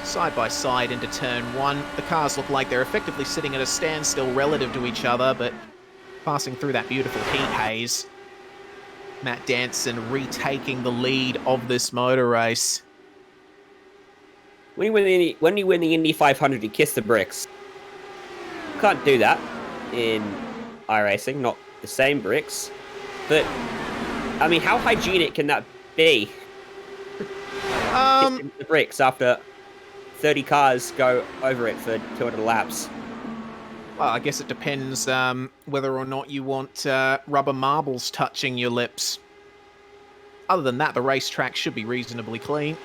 Side by side into turn 1. The cars look like they're effectively sitting at a standstill relative to each other, but passing through that beautiful heat haze. Matt Danson retaking the lead of this motor race. When you win the Indy 500, you kiss the bricks. You can't do that in iRacing, not the same bricks. But, I mean, how hygienic can that be? Kissing the bricks after 30 cars go over it for 200 laps. Well, I guess it depends whether or not you want rubber marbles touching your lips. Other than that, the racetrack should be reasonably clean.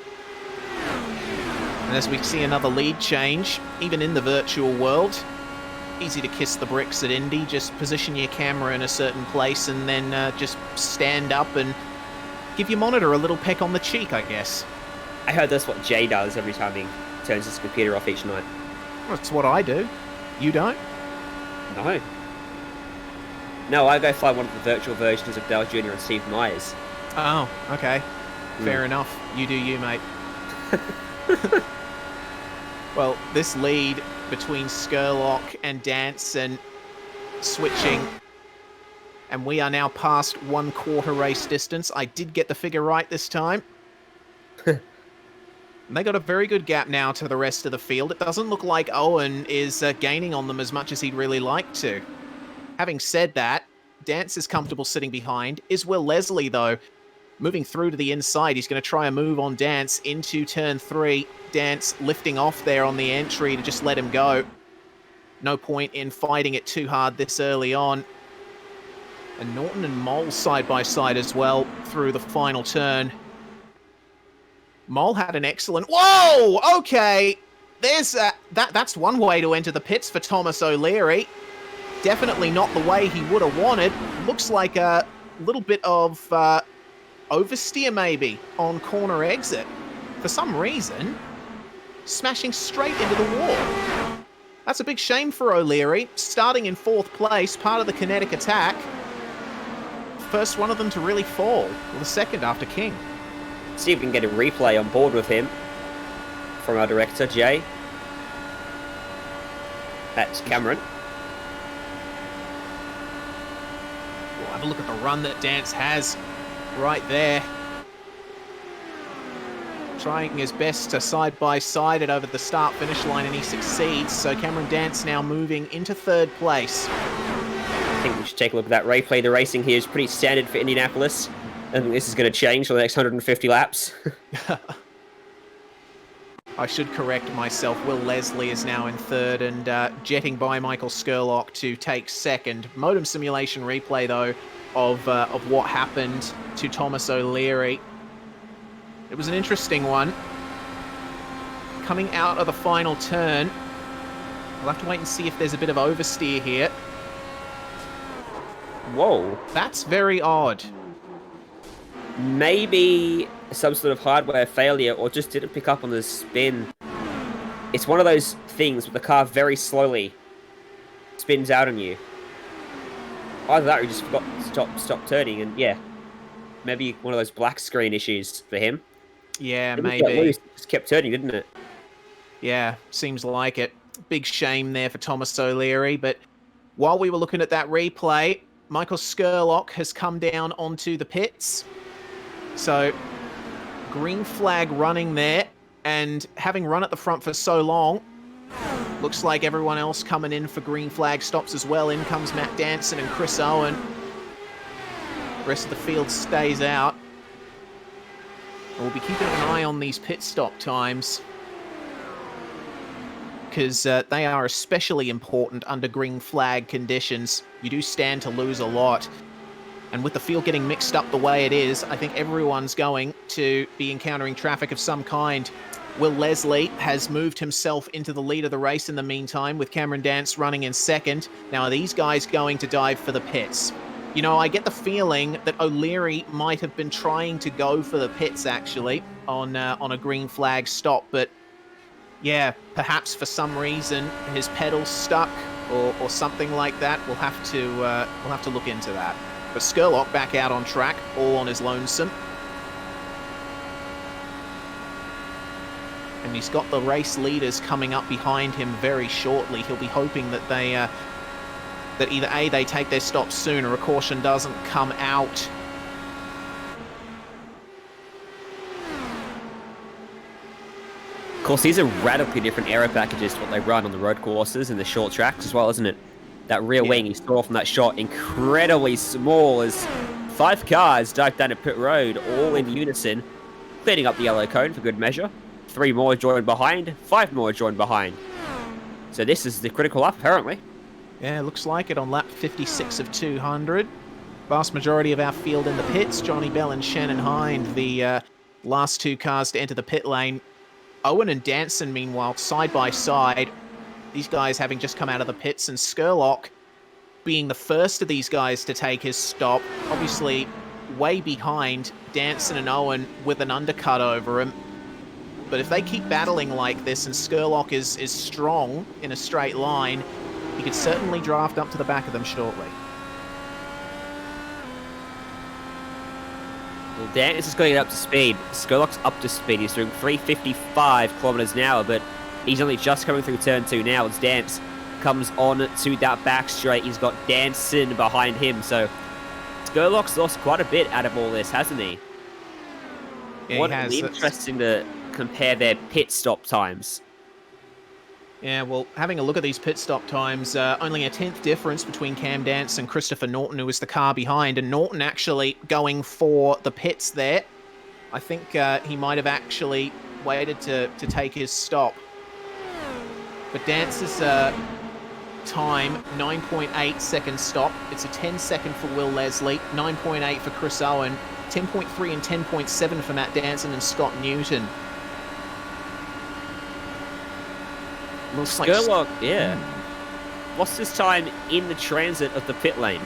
And as we see another lead change, even in the virtual world, easy to kiss the bricks at Indy. Just position your camera in a certain place and then just stand up and give your monitor a little peck on the cheek, I guess. I heard that's what Jay does every time he turns his computer off each night. That's what I do. You don't? No. No, I go fly one of the virtual versions of Dale Jr. and Steve Myers. Oh, okay. Fair enough. You do you, mate. Well, this lead between Skurlock and Danson switching. And we are now past 1/4 race distance. I did get the figure right this time. They got a very good gap now to the rest of the field. It doesn't look like Owen is gaining on them as much as he'd really like to. Having said that, Dance is comfortable sitting behind. Is Will Leslie, though, moving through to the inside. He's going to try a move on Dance into turn 3. Dance lifting off there on the entry to just let him go. No point in fighting it too hard this early on. And Norton and Mole side by side as well through the final turn. Mole had an excellent... Whoa! Okay! There's that's one way to enter the pits for Thomas O'Leary. Definitely not the way he would have wanted. Looks like a little bit of oversteer maybe on corner exit. For some reason, smashing straight into the wall. That's a big shame for O'Leary. Starting in 4th place, part of the kinetic attack. First one of them to really fall. Well, the second after King. See if we can get a replay on board with him from our director, Jay. That's Cameron. We'll have a look at the run that Dance has right there. Trying his best to side-by-side it over the start-finish line, and he succeeds. So Cameron Dance now moving into 3rd place. I think we should take a look at that replay. The racing here is pretty standard for Indianapolis. I think this is going to change for the next 150 laps. I should correct myself. Will Leslie is now in 3rd and jetting by Michael Skurlock to take 2nd. Modem simulation replay, though, of what happened to Thomas O'Leary. It was an interesting one. Coming out of the final turn. We'll have to wait and see if there's a bit of oversteer here. Whoa. That's very odd. Maybe some sort of hardware failure or just didn't pick up on the spin. It's one of those things where the car very slowly spins out on you. Either that or he just forgot to stop turning, and yeah. Maybe one of those black screen issues for him. Yeah, It maybe. just kept turning, didn't it? Yeah, seems like it. Big shame there for Thomas O'Leary, but while we were looking at that replay, Michael Skurlock has come down onto the pits. So, green flag running there, and having run at the front for so long, looks like everyone else coming in for green flag stops as well. In comes Matt Danson and Chris Owen. The rest of the field stays out. We'll be keeping an eye on these pit stop times, because they are especially important under green flag conditions. You do stand to lose a lot. And with the field getting mixed up the way it is, I think everyone's going to be encountering traffic of some kind. Will Leslie has moved himself into the lead of the race in the meantime, with Cameron Dance running in 2nd. Now, are these guys going to dive for the pits? You know, I get the feeling that O'Leary might have been trying to go for the pits, actually, on a green flag stop, but yeah, perhaps for some reason his pedal's stuck or something like that. We'll have to look into that. But Skurlock back out on track, all on his lonesome. And he's got the race leaders coming up behind him very shortly. He'll be hoping that they, that either A, they take their stops soon, or a caution doesn't come out. Of course, these are radically different aero packages to what they run on the road courses and the short tracks as well, isn't it? That rear wing he saw from that shot, incredibly small as 5 cars dive down a pit road, all in unison, cleaning up the yellow cone for good measure. 3 more joined behind, 5 more joined behind. So this is the critical lap, apparently. Yeah, looks like it on lap 56 of 200. Vast majority of our field in the pits. Johnny Bell and Shannon Hind, the last 2 cars to enter the pit lane. Owen and Danson, meanwhile, side by side. These guys having just come out of the pits, and Skurlock being the first of these guys to take his stop. Obviously, way behind Danson and Owen with an undercut over him. But if they keep battling like this and Skurlock is strong in a straight line, he could certainly draft up to the back of them shortly. Well, Dance is going up to speed. Skurlock's up to speed. He's doing 355 kilometers an hour, but he's only just coming through turn 2 now as Dance comes on to that back straight. He's got Danson behind him, so Skurlock's lost quite a bit out of all this, hasn't he? Yeah, What he has. interesting to compare their pit stop times. Yeah, well, having a look at these pit stop times, only a 10th difference between Cam Dance and Christopher Norton, who was the car behind, and Norton actually going for the pits there. I think he might have actually waited to take his stop. But Dance's time, 9.8 second stop. It's a 10-second for Will Leslie, 9.8 for Chris Owen, 10.3 and 10.7 for Matt Danson and Scott Newton. Looks like Skurlock, lost his time in the transit of the pit lane.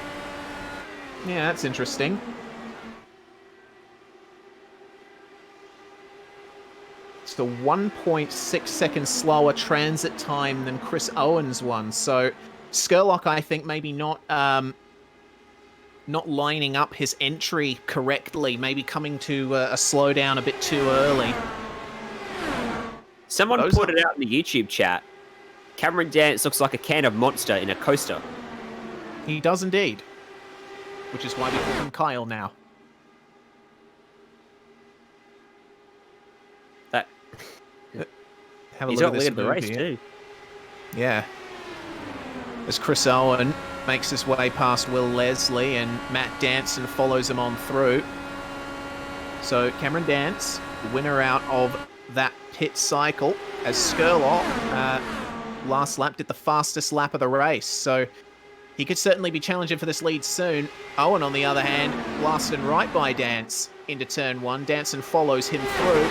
Yeah, that's interesting. It's a 1.6 seconds slower transit time than Chris Owen's one. So Skurlock, I think, maybe not lining up his entry correctly. Maybe coming to a slowdown a bit too early. Someone put it out in the YouTube chat. Cameron Dance looks like a can of Monster in a coaster. He does indeed. Which is why we call him Kyle now. That Have a he's look not at this leading the race here. too. Yeah. As Chris Owen makes his way past Will Leslie and Matt Danson follows him on through. So Cameron Dance, the winner out of that pit cycle, as Skurlock last lap did the fastest lap of the race. So he could certainly be challenging for this lead soon. Owen, on the other hand, blasted right by Dance into turn 1. Danson follows him through.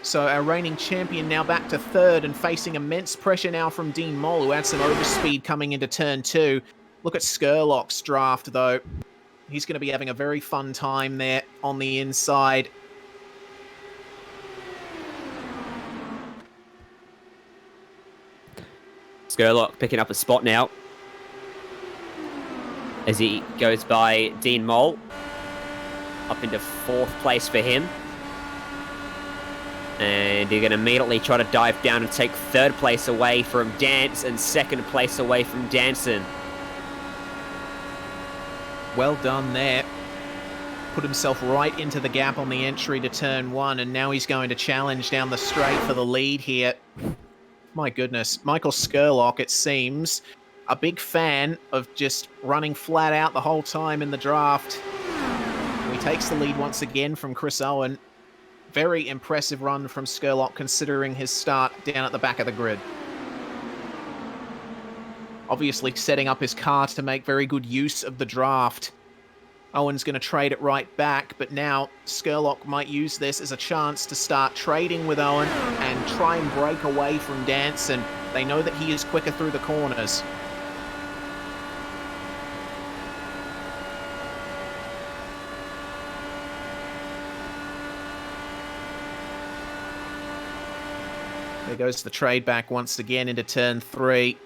So our reigning champion now back to 3rd and facing immense pressure now from Dean Moll, who had some overspeed coming into turn 2. Look at Skurlock's draft, though. He's going to be having a very fun time there on the inside. Skurlock picking up a spot now as he goes by Dean Moll. Up into 4th place for him. And you're going to immediately try to dive down and take 3rd place away from Dance and 2nd place away from Danson. Well done there. Put himself right into the gap on the entry to turn 1, and now he's going to challenge down the straight for the lead here. My goodness, Michael Skurlock, it seems, a big fan of just running flat out the whole time in the draft. He takes the lead once again from Chris Owen. Very impressive run from Skurlock considering his start down at the back of the grid. Obviously setting up his car to make very good use of the draft. Owen's going to trade it right back, but now Skurlock might use this as a chance to start trading with Owen and try and break away from Danson. They know that he is quicker through the corners. There goes the trade back once again into turn 3.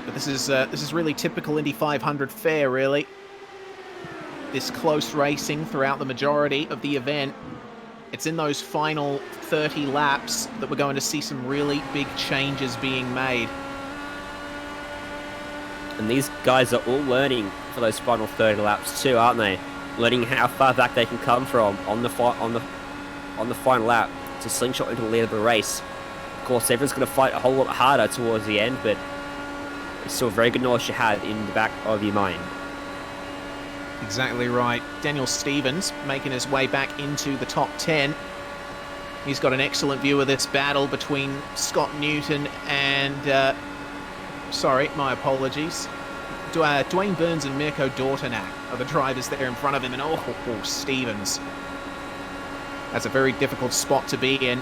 But this is really typical Indy 500 fare, really. This close racing throughout the majority of the event. It's in those final 30 laps that we're going to see some really big changes being made. And these guys are all learning for those final 30 laps too, aren't they? Learning how far back they can come from on the final lap to slingshot into the lead of the race. Of course, everyone's going to fight a whole lot harder towards the end, but it's still very good knowledge to have in the back of your mind. Exactly right. Daniel Stevens making his way back into the top 10. He's got an excellent view of this battle between Scott Newton and... sorry, my apologies. Dwayne Burns and Mirko Dortanak are the drivers there in front of him, and Stevens. That's a very difficult spot to be in.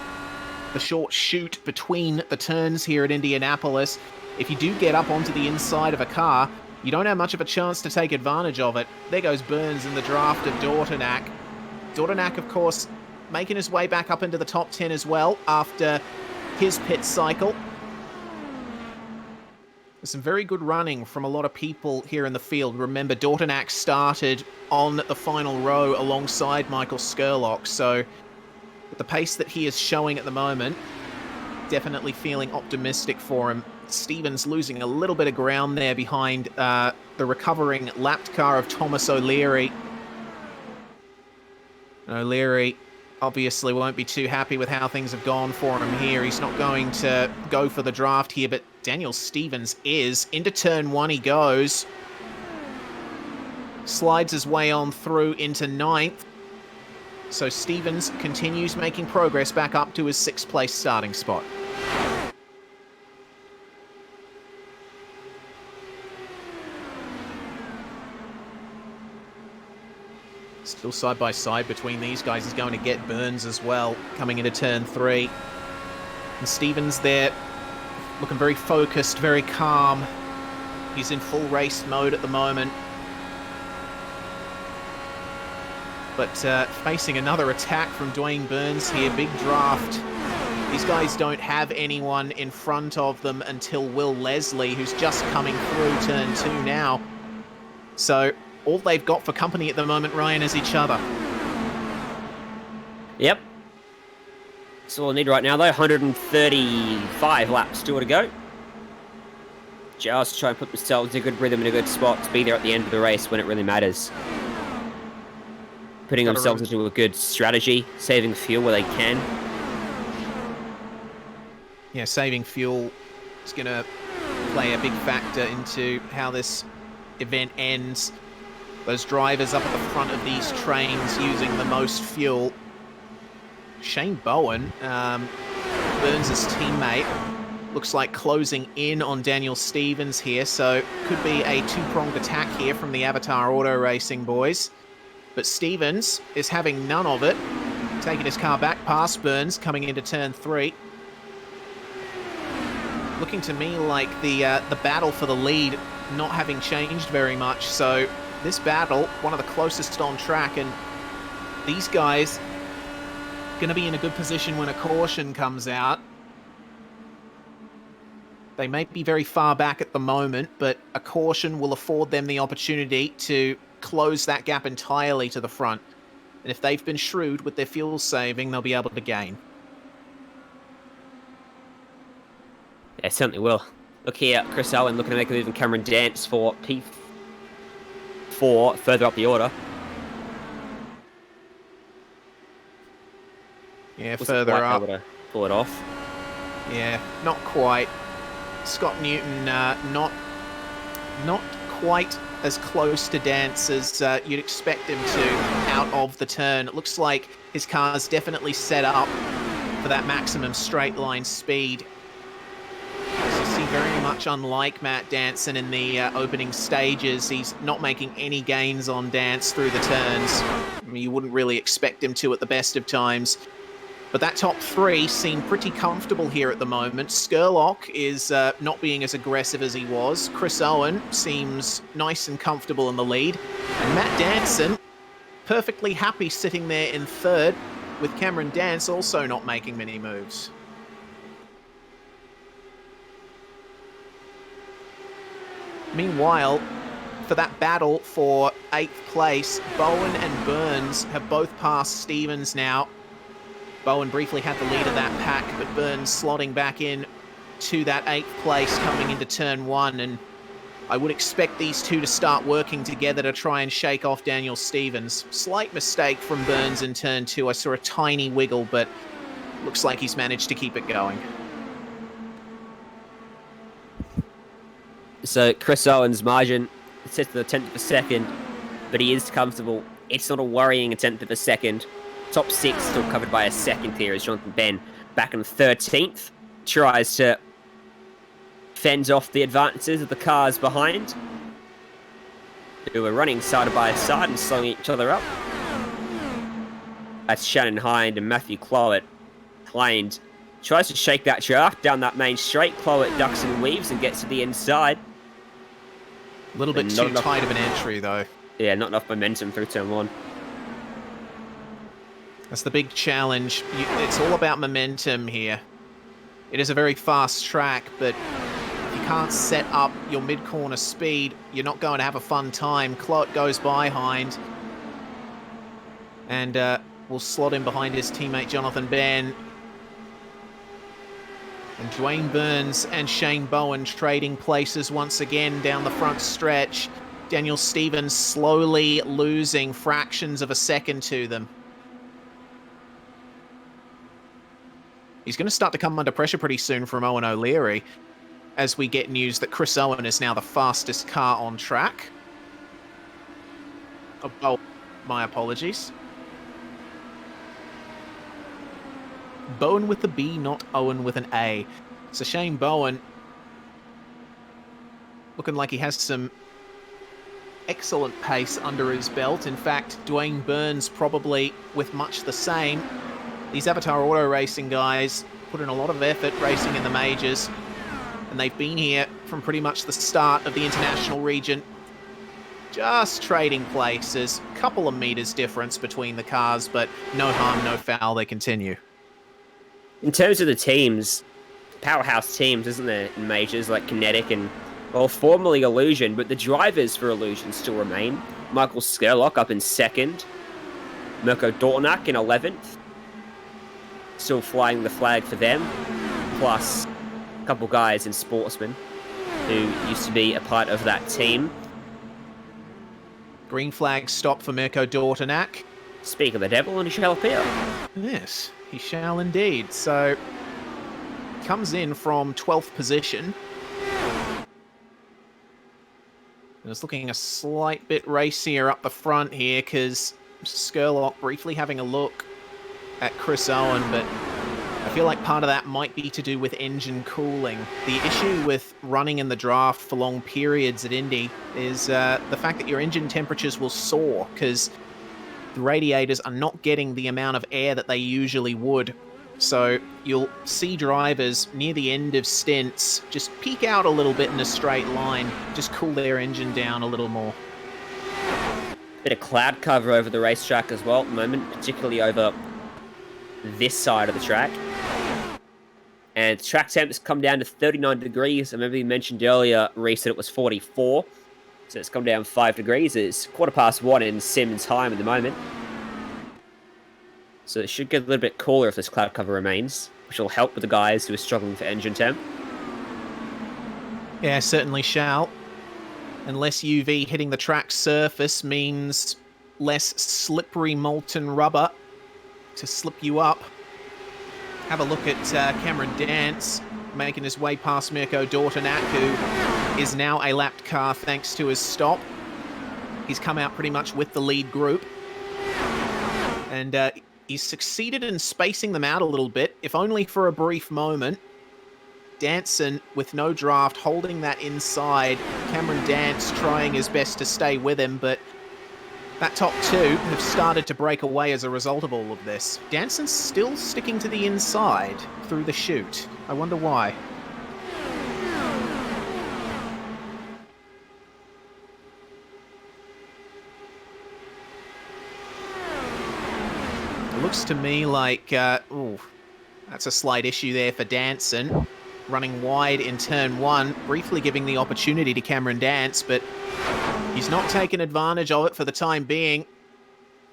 The short chute between the turns here at Indianapolis. If you do get up onto the inside of a car, you don't have much of a chance to take advantage of it. There goes Burns in the draft of Dortanak. Dortanak, of course, making his way back up into the top 10 as well after his pit cycle. There's some very good running from a lot of people here in the field. Remember, Dortanak started on the final row alongside Michael Skurlock, so with the pace that he is showing at the moment, definitely feeling optimistic for him. Stevens losing a little bit of ground there behind the recovering lapped car of Thomas O'Leary. O'Leary obviously won't be too happy with how things have gone for him here. He's not going to go for the draft here, but Daniel Stevens is. Into turn 1 he goes. Slides his way on through into 9th. So Stevens continues making progress back up to his 6th place starting spot. Still side by side between these guys. He's going to get Burns as well, coming into turn 3. And Stevens there, looking very focused, very calm. He's in full race mode at the moment. But facing another attack from Dwayne Burns here, big draft. These guys don't have anyone in front of them until Will Leslie, who's just coming through turn 2 now. So all they've got for company at the moment, Ryan, is each other. Yep. That's all I need right now, though. 135 laps still to go. Just try and put themselves in a good rhythm, in a good spot to be there at the end of the race when it really matters. Putting themselves into a good strategy, saving fuel where they can. Yeah, saving fuel is going to play a big factor into how this event ends. Those drivers up at the front of these trains using the most fuel. Shane Bowen, Burns' teammate, looks like closing in on Daniel Stevens here, so could be a two-pronged attack here from the Avatar Auto Racing boys. But Stevens is having none of it, taking his car back past Burns, coming into turn 3. Looking to me like the battle for the lead not having changed very much, so this battle, one of the closest on track, and these guys going to be in a good position when a caution comes out. They may be very far back at the moment, but a caution will afford them the opportunity to close that gap entirely to the front. And if they've been shrewd with their fuel saving, they'll be able to gain. Yeah, certainly will. Look here, Chris Owen looking to make a move, and Cameron Dance for P4 further up the order. Yeah, further up. Able to pull it off. Yeah, not quite. Scott Newton, not quite as close to Dance as you'd expect him to out of the turn. It looks like his car's definitely set up for that maximum straight line speed. As you see, very much unlike Matt Danson in the opening stages, he's not making any gains on Dance through the turns. I mean, you wouldn't really expect him to at the best of times. But that top 3 seem pretty comfortable here at the moment. Skurlock is not being as aggressive as he was. Chris Owen seems nice and comfortable in the lead. And Matt Danson, perfectly happy sitting there in 3rd, with Cameron Dance also not making many moves. Meanwhile, for that battle for 8th place, Bowen and Burns have both passed Stevens now. Bowen briefly had the lead of that pack, but Burns slotting back in to that 8th place coming into turn 1, and I would expect these two to start working together to try and shake off Daniel Stevens. Slight mistake from Burns in turn 2. I saw a tiny wiggle, but looks like he's managed to keep it going. So Chris Owen's margin sits to the 10th of a second, but he is comfortable. It's not a worrying 10th of a second. Top 6 still covered by a second here as Jonathan Ben back in 13th. Tries to fend off the advances of the cars behind, who are running side by side and slowing each other up. That's Shannon Hind and Matthew Clowett. Hind tries to shake that draft down that main straight. Clowett ducks and weaves and gets to the inside. A little bit too tight of an entry, though. Yeah, not enough momentum through turn 1. That's the big challenge. It's all about momentum here. It is a very fast track, but if you can't set up your mid-corner speed, you're not going to have a fun time. Clot goes by Hind, and will slot in behind his teammate Jonathan Ben. And Dwayne Burns and Shane Bowen trading places once again down the front stretch. Daniel Stevens slowly losing fractions of a second to them. He's going to start to come under pressure pretty soon from Owen O'Leary as we get news that Chris Owen is now the fastest car on track. Oh, my apologies. Bowen with the B, not Owen with an A. So Shane Bowen looking like he has some excellent pace under his belt. In fact, Dwayne Burns probably with much the same. These Avatar Auto Racing guys put in a lot of effort racing in the majors, and they've been here from pretty much the start of the international region. Just trading places, couple of meters difference between the cars, but no harm, no foul, they continue. In terms of the teams, powerhouse teams, isn't there, in majors like Kinetic and, well, formerly Illusion, but the drivers for Illusion still remain. Michael Skerlock up in 2nd, Mirko Dornak in 11th, still flying the flag for them, plus a couple guys in Sportsman who used to be a part of that team. Green flag stop for Mirko Dornak. Speak of the devil, and he shall appear. Yes, he shall indeed. So, comes in from 12th position. And it's looking a slight bit racier up the front here, because Skerlock briefly having a look at Chris Owen, but I feel like part of that might be to do with engine cooling. The issue with running in the draft for long periods at Indy is the fact that your engine temperatures will soar, because the radiators are not getting the amount of air that they usually would. So you'll see drivers near the end of stints just peak out a little bit in a straight line, just cool their engine down a little more. Bit of cloud cover over the racetrack as well at the moment, particularly over this side of the track. And track temp has come down to 39 degrees. I remember you mentioned earlier, Reese, that it was 44. So it's come down 5 degrees. It's 1:15 in sim time at the moment. So it should get a little bit cooler if this cloud cover remains, which will help with the guys who are struggling for engine temp. Yeah, certainly shall. And less UV hitting the track surface means less slippery molten rubber to slip you up. Have a look at Cameron Dance making his way past Mirko Dortanak, who is now a lapped car thanks to his stop. He's come out pretty much with the lead group. And he's succeeded in spacing them out a little bit, if only for a brief moment. Danson, with no draft, holding that inside. Cameron Dance trying his best to stay with him, but that top two have started to break away as a result of all of this. Danson's still sticking to the inside through the chute. I wonder why. It looks to me like, ooh, that's a slight issue there for Danson. Running wide in turn 1, briefly giving the opportunity to Cameron Dance, but he's not taken advantage of it for the time being,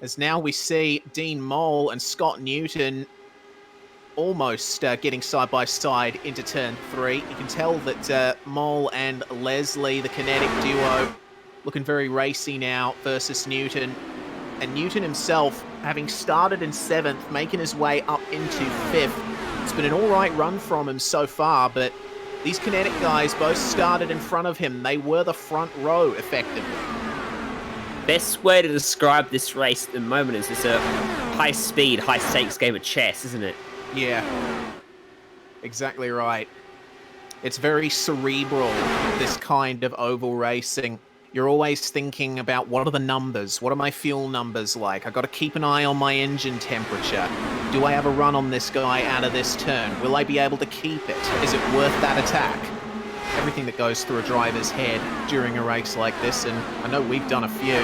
as now we see Dean Mole and Scott Newton almost getting side by side into turn 3. You can tell that Mole and Leslie, the Kinetic duo, looking very racy now versus Newton. And Newton himself, having started in 7th, making his way up into 5th. It's been an alright run from him so far, but These Kinetic guys both started in front of him. They were the front row, effectively. Best way to describe this race at the moment is it's a high-speed, high-stakes game of chess, isn't it? Yeah. Exactly right. It's very cerebral, this kind of oval racing. You're always thinking about, what are the numbers? What are my fuel numbers like? I've got to keep an eye on my engine temperature. Do I have a run on this guy out of this turn? Will I be able to keep it? Is it worth that attack? Everything that goes through a driver's head during a race like this, and I know we've done a few.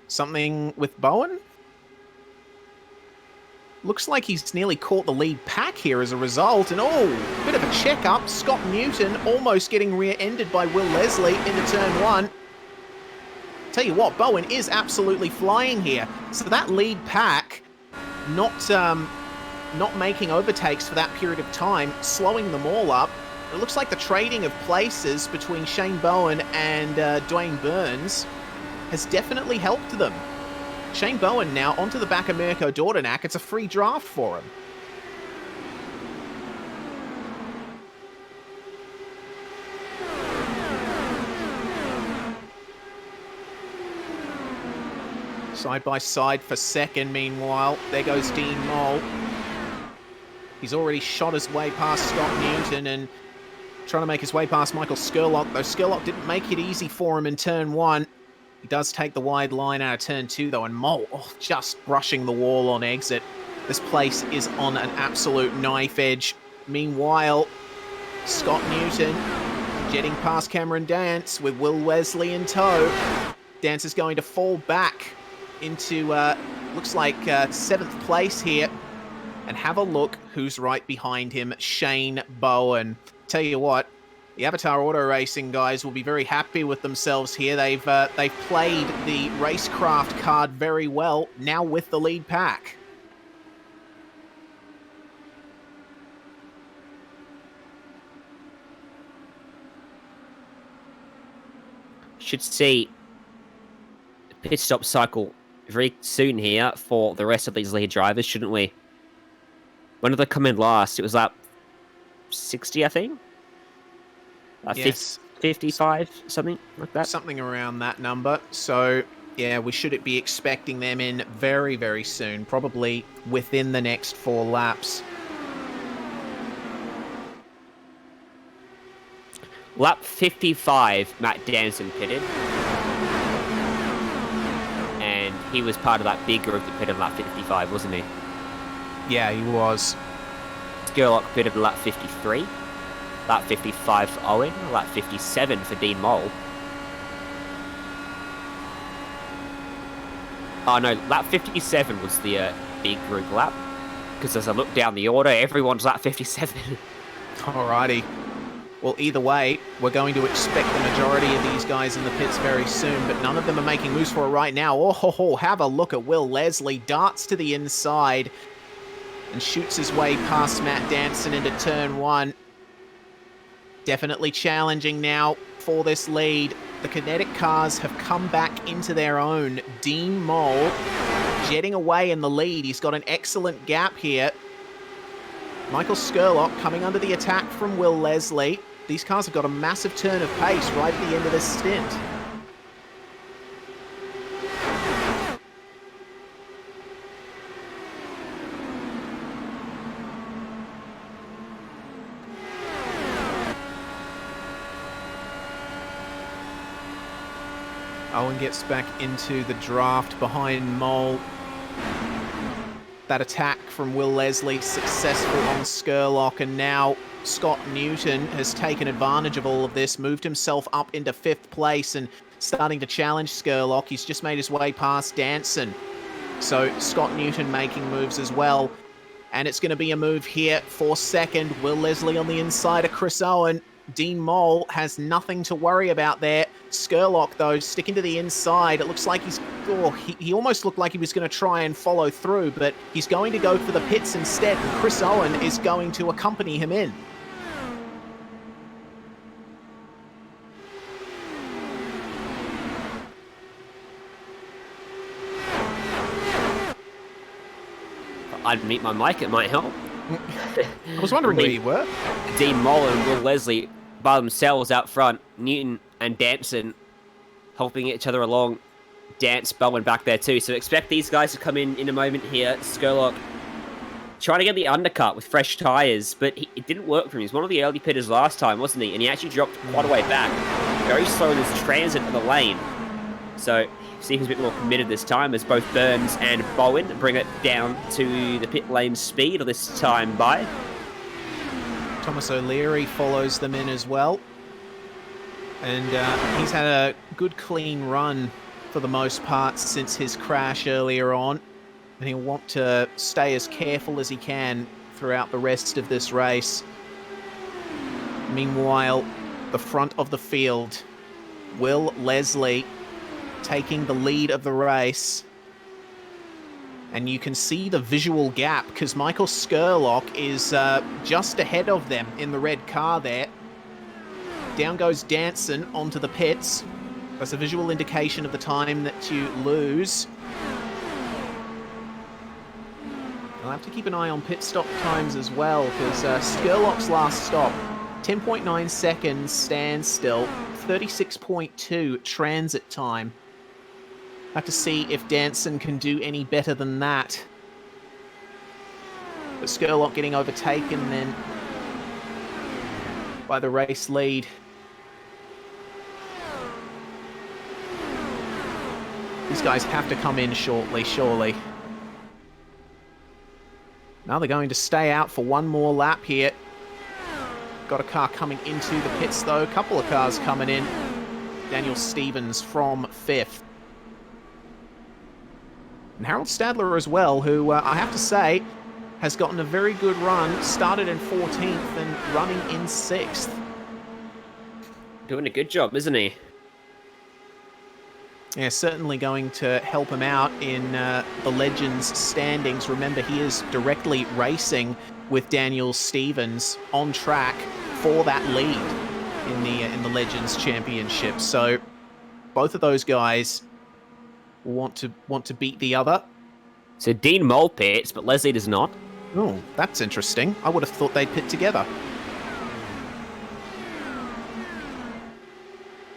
Something with Bowen? Looks like he's nearly caught the lead pack here as a result, and oh, bit of a check-up. Scott Newton almost getting rear-ended by Will Leslie into turn 1. Tell you what, Bowen is absolutely flying here. So that lead pack, not making overtakes for that period of time, slowing them all up. It looks like the trading of places between Shane Bowen and Dwayne Burns has definitely helped them. Shane Bowen now onto the back of Mirko Dordonak. It's a free draft for him. Side by side for second, meanwhile. There goes Dean Moll. He's already shot his way past Scott Newton and trying to make his way past Michael Skurlock, though Skurlock didn't make it easy for him in turn 1. He does take the wide line out of turn 2, though, and Moll, just brushing the wall on exit. This place is on an absolute knife edge. Meanwhile, Scott Newton jetting past Cameron Dance with Will Wesley in tow. Dance is going to fall back into, looks like 7th place here. And have a look who's right behind him, Shane Bowen. Tell you what, the Avatar Auto Racing guys will be very happy with themselves here. They've played the racecraft card very well, now with the lead pack. Should see a pit stop cycle very soon here for the rest of these lead drivers, shouldn't we? When did they come in last? It was up 60, I think? Yes. 55, something like that? Something around that number. So, yeah, we should be expecting them in very, very soon. Probably within the next 4 laps. Lap 55, Matt Danson pitted. And he was part of that big group that pitted lap 55, wasn't he? Yeah, he was. Skurlock pitted lap 53. Lap 55 for Owen. Lap 57 for Dean Moll. Oh no, lap 57 was the big group lap. Because as I look down the order, everyone's lap 57. Alrighty. Well, either way, we're going to expect the majority of these guys in the pits very soon, but none of them are making moves for it right now. Oh, have a look at Will Leslie. Darts to the inside and shoots his way past Matt Danson into turn 1. Definitely challenging now for this lead. The Kinetic cars have come back into their own. Dean Moll jetting away in the lead. He's got an excellent gap here. Michael Skurlock coming under the attack from Will Leslie. These cars have got a massive turn of pace right at the end of this stint. Owen gets back into the draft behind Moll. That attack from Will Leslie successful on Skurlock, and now Scott Newton has taken advantage of all of this, moved himself up into 5th place and starting to challenge Skurlock. He's just made his way past Danson. So Scott Newton making moves as well. And it's going to be a move here for 2nd. Will Leslie on the inside of Chris Owen. Dean Moll has nothing to worry about there. Skurlock, though, sticking to the inside. It looks like he almost looked like he was going to try and follow through, but he's going to go for the pits instead, and Chris Owen is going to accompany him in. I'd mute my mic, it might help. I was wondering where you were. Dean Mole and Will Leslie by themselves out front. Newton and Danson helping each other along. Dance, Bowen back there too. So expect these guys to come in a moment here. Skurlock trying to get the undercut with fresh tyres, but it didn't work for him. He was one of the early pitters last time, wasn't he? And he actually dropped quite a way back. Very slow in his transit of the lane. So see who's a bit more committed this time as both Burns and Bowen bring it down to the pit lane speed of this time by. Thomas O'Leary follows them in as well. And he's had a good clean run for the most part since his crash earlier on. And he'll want to stay as careful as he can throughout the rest of this race. Meanwhile, the front of the field, Will Leslie taking the lead of the race. And you can see the visual gap because Michael Skurlock is just ahead of them in the red car there. Down goes Danson onto the pits. That's a visual indication of the time that you lose. I'll have to keep an eye on pit stop times as well, because Skurlock's last stop, 10.9 seconds standstill, 36.2 transit time. Have to see if Danson can do any better than that. But Skurlock getting overtaken then by the race lead. These guys have to come in shortly, surely. Now they're going to stay out for one more lap here. Got a car coming into the pits though. A couple of cars coming in. Daniel Stevens from 5th. And Harold Stadler as well, who I have to say has gotten a very good run. Started in 14th and running in 6th. Doing a good job, isn't he? Yeah, certainly going to help him out in the Legends standings. Remember, he is directly racing with Daniel Stevens on track for that lead in the Legends Championship. So both of those guys want to beat the other. So Dean Mole pits, but Leslie does not. Oh, that's interesting. I would have thought they'd pit together.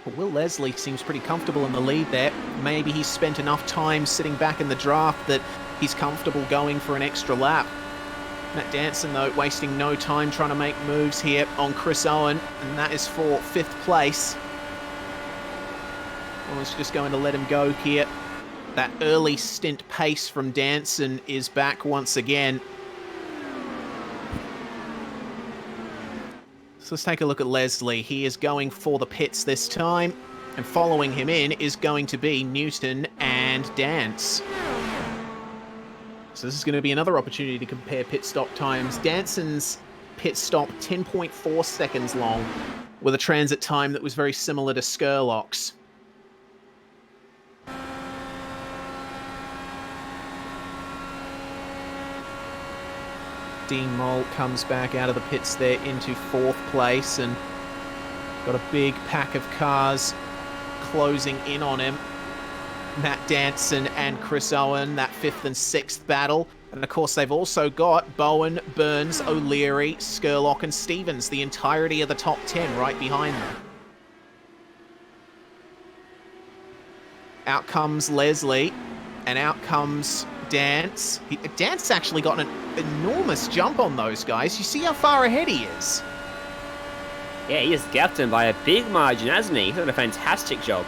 But Will Leslie seems pretty comfortable in the lead there. Maybe he's spent enough time sitting back in the draft that he's comfortable going for an extra lap. Matt Danson, though, wasting no time trying to make moves here on Chris Owen, and that is for 5th place. Owen's just going to let him go here. That early stint pace from Danson is back once again. So let's take a look at Leslie. He is going for the pits this time, and following him in is going to be Newton and Dance. So this is going to be another opportunity to compare pit stop times. Danson's pit stop 10.4 seconds long, with a transit time that was very similar to Skurlock's. Dean Mole comes back out of the pits there into 4th place and got a big pack of cars closing in on him. Matt Danson and Chris Owen, that 5th and 6th battle. And of course they've also got Bowen, Burns, O'Leary, Skurlock and Stevens, the entirety of the top 10 right behind them. Out comes Leslie, and out comes Dance. Dance actually got an enormous jump on those guys. You see how far ahead he is? Yeah, he has gapped him by a big margin, hasn't he? He's done a fantastic job.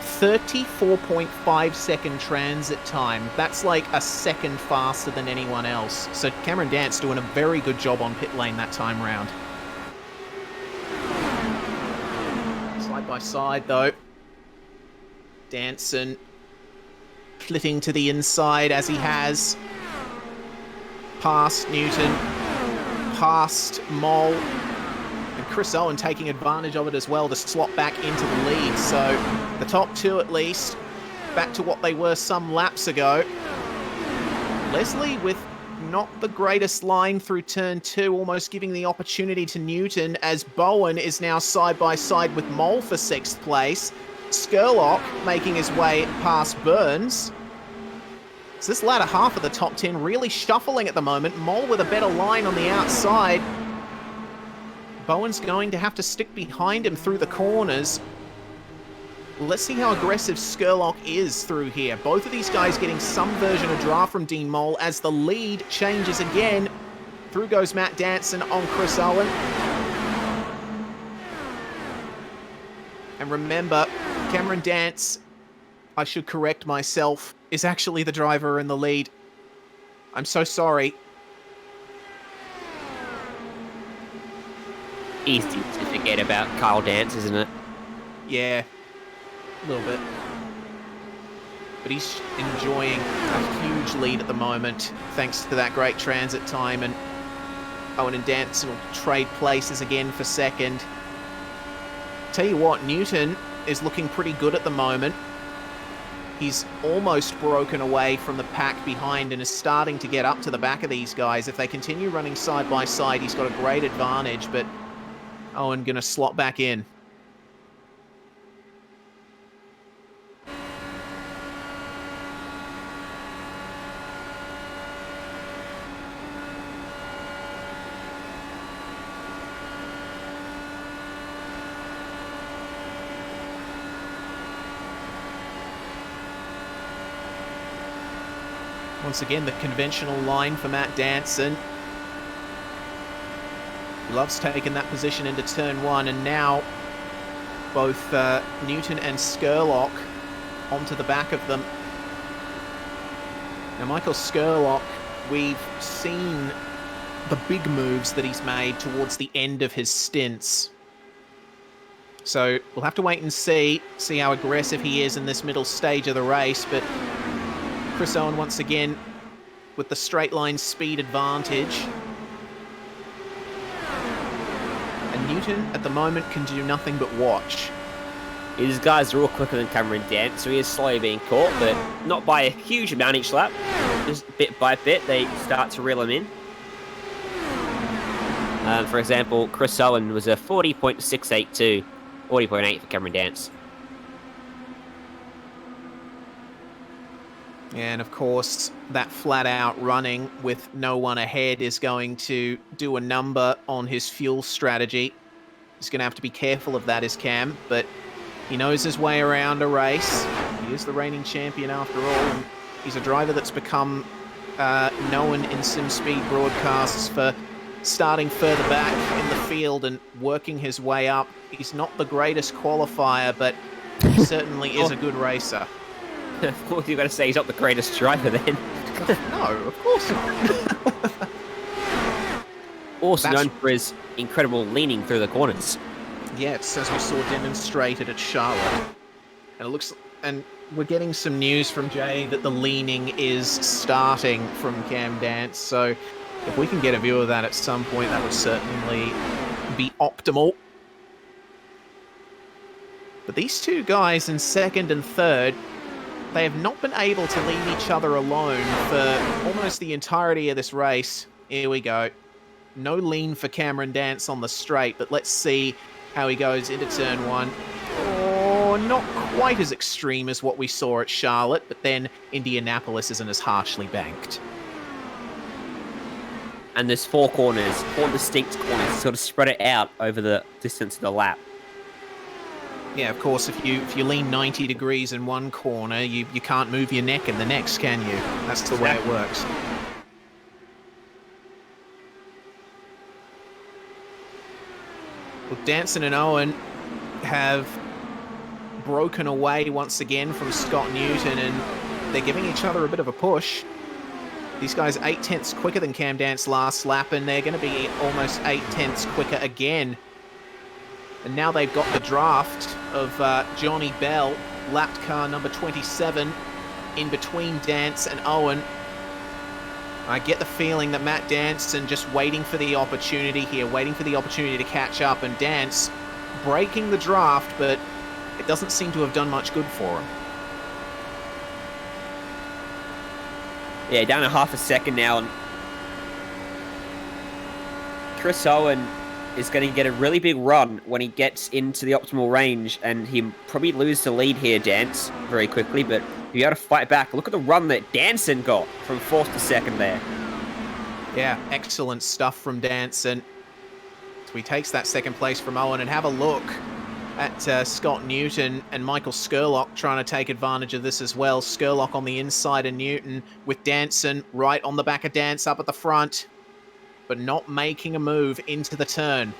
34.5 second transit time. That's like a second faster than anyone else. So Cameron Dance doing a very good job on pit lane that time round. Side by side though. Danson flitting to the inside as he has. Past Newton, past Mole, and Chris Owen taking advantage of it as well to slot back into the lead. So the top 2 at least, back to what they were some laps ago. Leslie with not the greatest line through turn 2, almost giving the opportunity to Newton as Bowen is now side by side with Mole for 6th place. Skurlock making his way past Burns. So this latter half of the top 10 really shuffling at the moment. Mole with a better line on the outside. Bowen's going to have to stick behind him through the corners. Let's see how aggressive Skurlock is through here. Both of these guys getting some version of draft from Dean Mole as the lead changes again. Through goes Matt Danson on Chris Owen. And remember, Cameron Dance, I should correct myself, is actually the driver in the lead. I'm so sorry. Easy to forget about Kyle Dance, isn't it? Yeah, a little bit. But he's enjoying a huge lead at the moment, thanks to that great transit time. And Owen and Danson will trade places again for second. Tell you what, Newton is looking pretty good at the moment. He's almost broken away from the pack behind and is starting to get up to the back of these guys. If they continue running side by side, he's got a great advantage, but Owen going to slot back in. Once again, the conventional line for Matt Danson. He loves taking that position into turn one, and now both Newton and Skurlock onto the back of them. Now, Michael Skurlock, we've seen the big moves that he's made towards the end of his stints. So we'll have to wait and see how aggressive he is in this middle stage of the race, but Chris Owen once again with the straight line speed advantage. And Newton at the moment can do nothing but watch. These guys are all quicker than Cameron Dance, so he is slowly being caught, but not by a huge amount each lap. Just bit by bit, they start to reel him in. For example, Chris Owen was a 40.682, 40.8 for Cameron Dance. And of course, that flat-out running with no one ahead is going to do a number on his fuel strategy. He's going to have to be careful of that, is Cam, but he knows his way around a race. He is the reigning champion after all, and he's a driver that's become known in SimSpeed broadcasts for starting further back in the field and working his way up. He's not the greatest qualifier, but he certainly is a good racer. What you got to say? He's not the greatest driver, then. No, of course not. Also known for his incredible leaning through the corners. Yes, as we saw demonstrated at Charlotte. And it looks, and we're getting some news from Jay that the leaning is starting from Cam Dance. So if we can get a view of that at some point, that would certainly be optimal. But these two guys in second and third, they have not been able to leave each other alone for almost the entirety of this race. Here we go. No lean for Cameron Dance on the straight, but let's see how he goes into turn one. Oh, not quite as extreme as what we saw at Charlotte, but then Indianapolis isn't as harshly banked. And there's four corners, four distinct corners, sort of spread it out over the distance of the lap. Yeah, of course, if you lean 90 degrees in one corner, you can't move your neck in the next, can you? That's the way it works. Well, Danson and Owen have broken away once again from Scott Newton, and they're giving each other a bit of a push. These guys 8/10ths quicker than Cam Dance last lap, and they're going to be almost 8/10ths quicker again. And now they've got the draft of Johnny Bell, lapped car number 27, in between Dance and Owen. I get the feeling that Matt Danson just waiting for the opportunity here, waiting for the opportunity to catch up, and Dance breaking the draft, but it doesn't seem to have done much good for him. Yeah, down to half a second now, and Chris Owen is going to get a really big run when he gets into the optimal range, and he'll probably lose the lead here, Dance, very quickly, but he'll be able to fight back. Look at the run that Danson got from 4th to 2nd there. Yeah, excellent stuff from Danson. So he takes that 2nd place from Owen, and have a look at Scott Newton and Michael Skurlock trying to take advantage of this as well. Skurlock on the inside of Newton with Danson right on the back of Dance up at the front, but not making a move into the turn.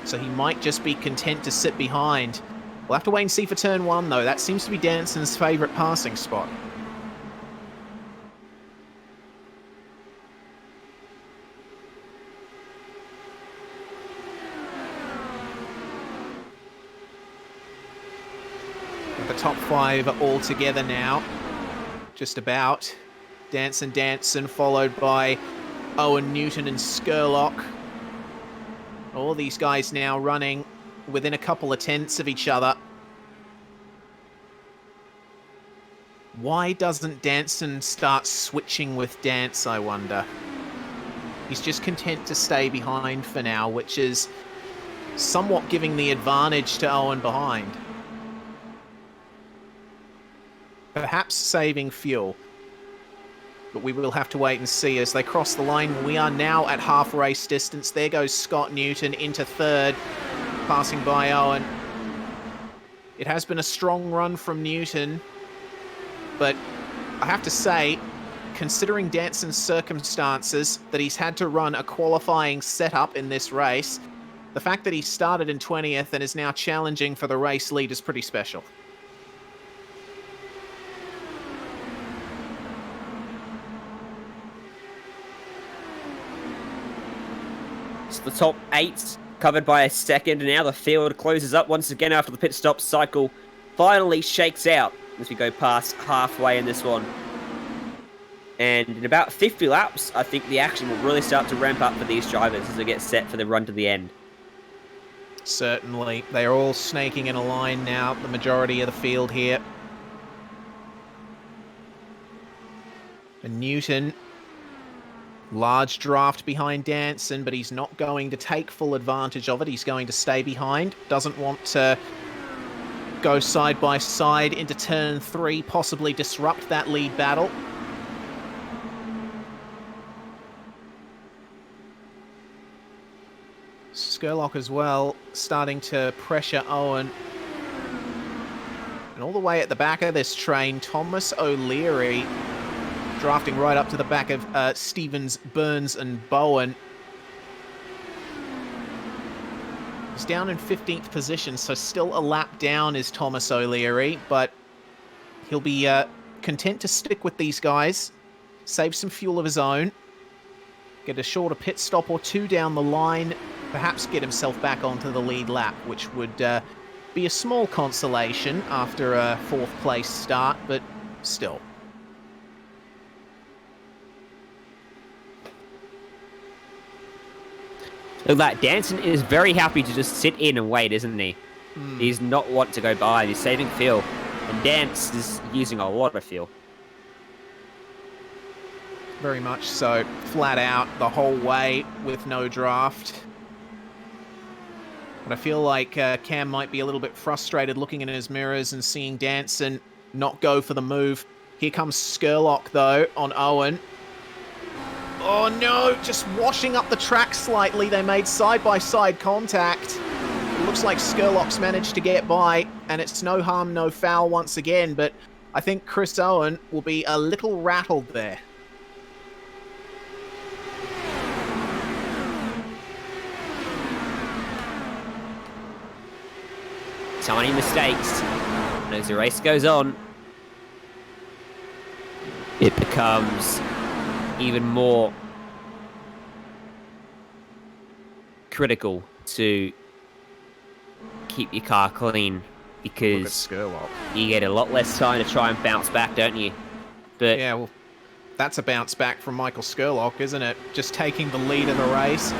So he might just be content to sit behind. We'll have to wait and see for turn 1, though. That seems to be Danson's favourite passing spot. The top 5 are all together now. Just about. Danson, followed by Owen, Newton and Skurlock. All these guys now running within a couple of tenths of each other. Why doesn't Danson start switching with Dance, I wonder? He's just content to stay behind for now, which is somewhat giving the advantage to Owen behind. Perhaps saving fuel. But we will have to wait and see as they cross the line. We are now at half race distance. There goes Scott Newton into 3rd, passing by Owen. It has been a strong run from Newton, but I have to say, considering Danson's circumstances, that he's had to run a qualifying setup in this race, the fact that he started in 20th and is now challenging for the race lead is pretty special. The top 8 covered by a 2nd, and now the field closes up once again after the pit stop cycle finally shakes out as we go past halfway in this one. And in about 50 laps, I think the action will really start to ramp up for these drivers as they get set for the run to the end. Certainly. They are all snaking in a line now, the majority of the field here. And Newton, large draft behind Danson, but he's not going to take full advantage of it. He's going to stay behind. Doesn't want to go side by side into turn 3, possibly disrupt that lead battle. Skurlock as well, starting to pressure Owen. And all the way at the back of this train, Thomas O'Leary drafting right up to the back of Stevens, Burns and Bowen. He's down in 15th position, so still a lap down is Thomas O'Leary, but he'll be content to stick with these guys, save some fuel of his own, get a shorter pit stop or 2 down the line, perhaps get himself back onto the lead lap, which would be a small consolation after a 4th place start, but still. Look at that, Danson is very happy to just sit in and wait, isn't he? He's not want to go by, he's saving fuel. And Dance is using a lot of fuel. Very much so. Flat out the whole way with no draft. But I feel like Cam might be a little bit frustrated looking in his mirrors and seeing Danson not go for the move. Here comes Skurlock, though, on Owen. Oh no, just washing up the track slightly. They made side-by-side contact. It looks like Skurlock's managed to get by, and it's no harm, no foul once again, but I think Chris Owen will be a little rattled there. Tiny mistakes. And as the race goes on, it becomes even more critical to keep your car clean, because you get a lot less time to try and bounce back, don't you? But yeah, well, that's a bounce back from Michael Skurlock, isn't it? Just taking the lead of the race.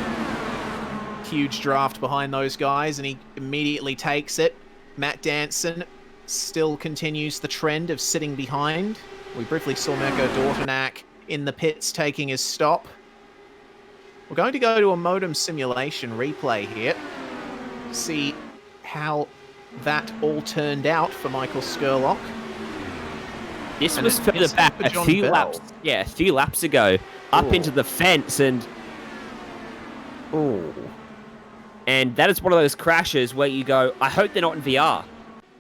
Huge draft behind those guys, and he immediately takes it. Matt Danson still continues the trend of sitting behind. We briefly saw Mirko Dortanak in the pits taking his stop. We're going to go to a modem simulation replay here. See how that all turned out for Michael Skurlock. This And was it further was back for a John few Bell. laps. Yeah, a few laps ago, up Ooh. into the fence, and that is one of those crashes where you go, I hope they're not in VR.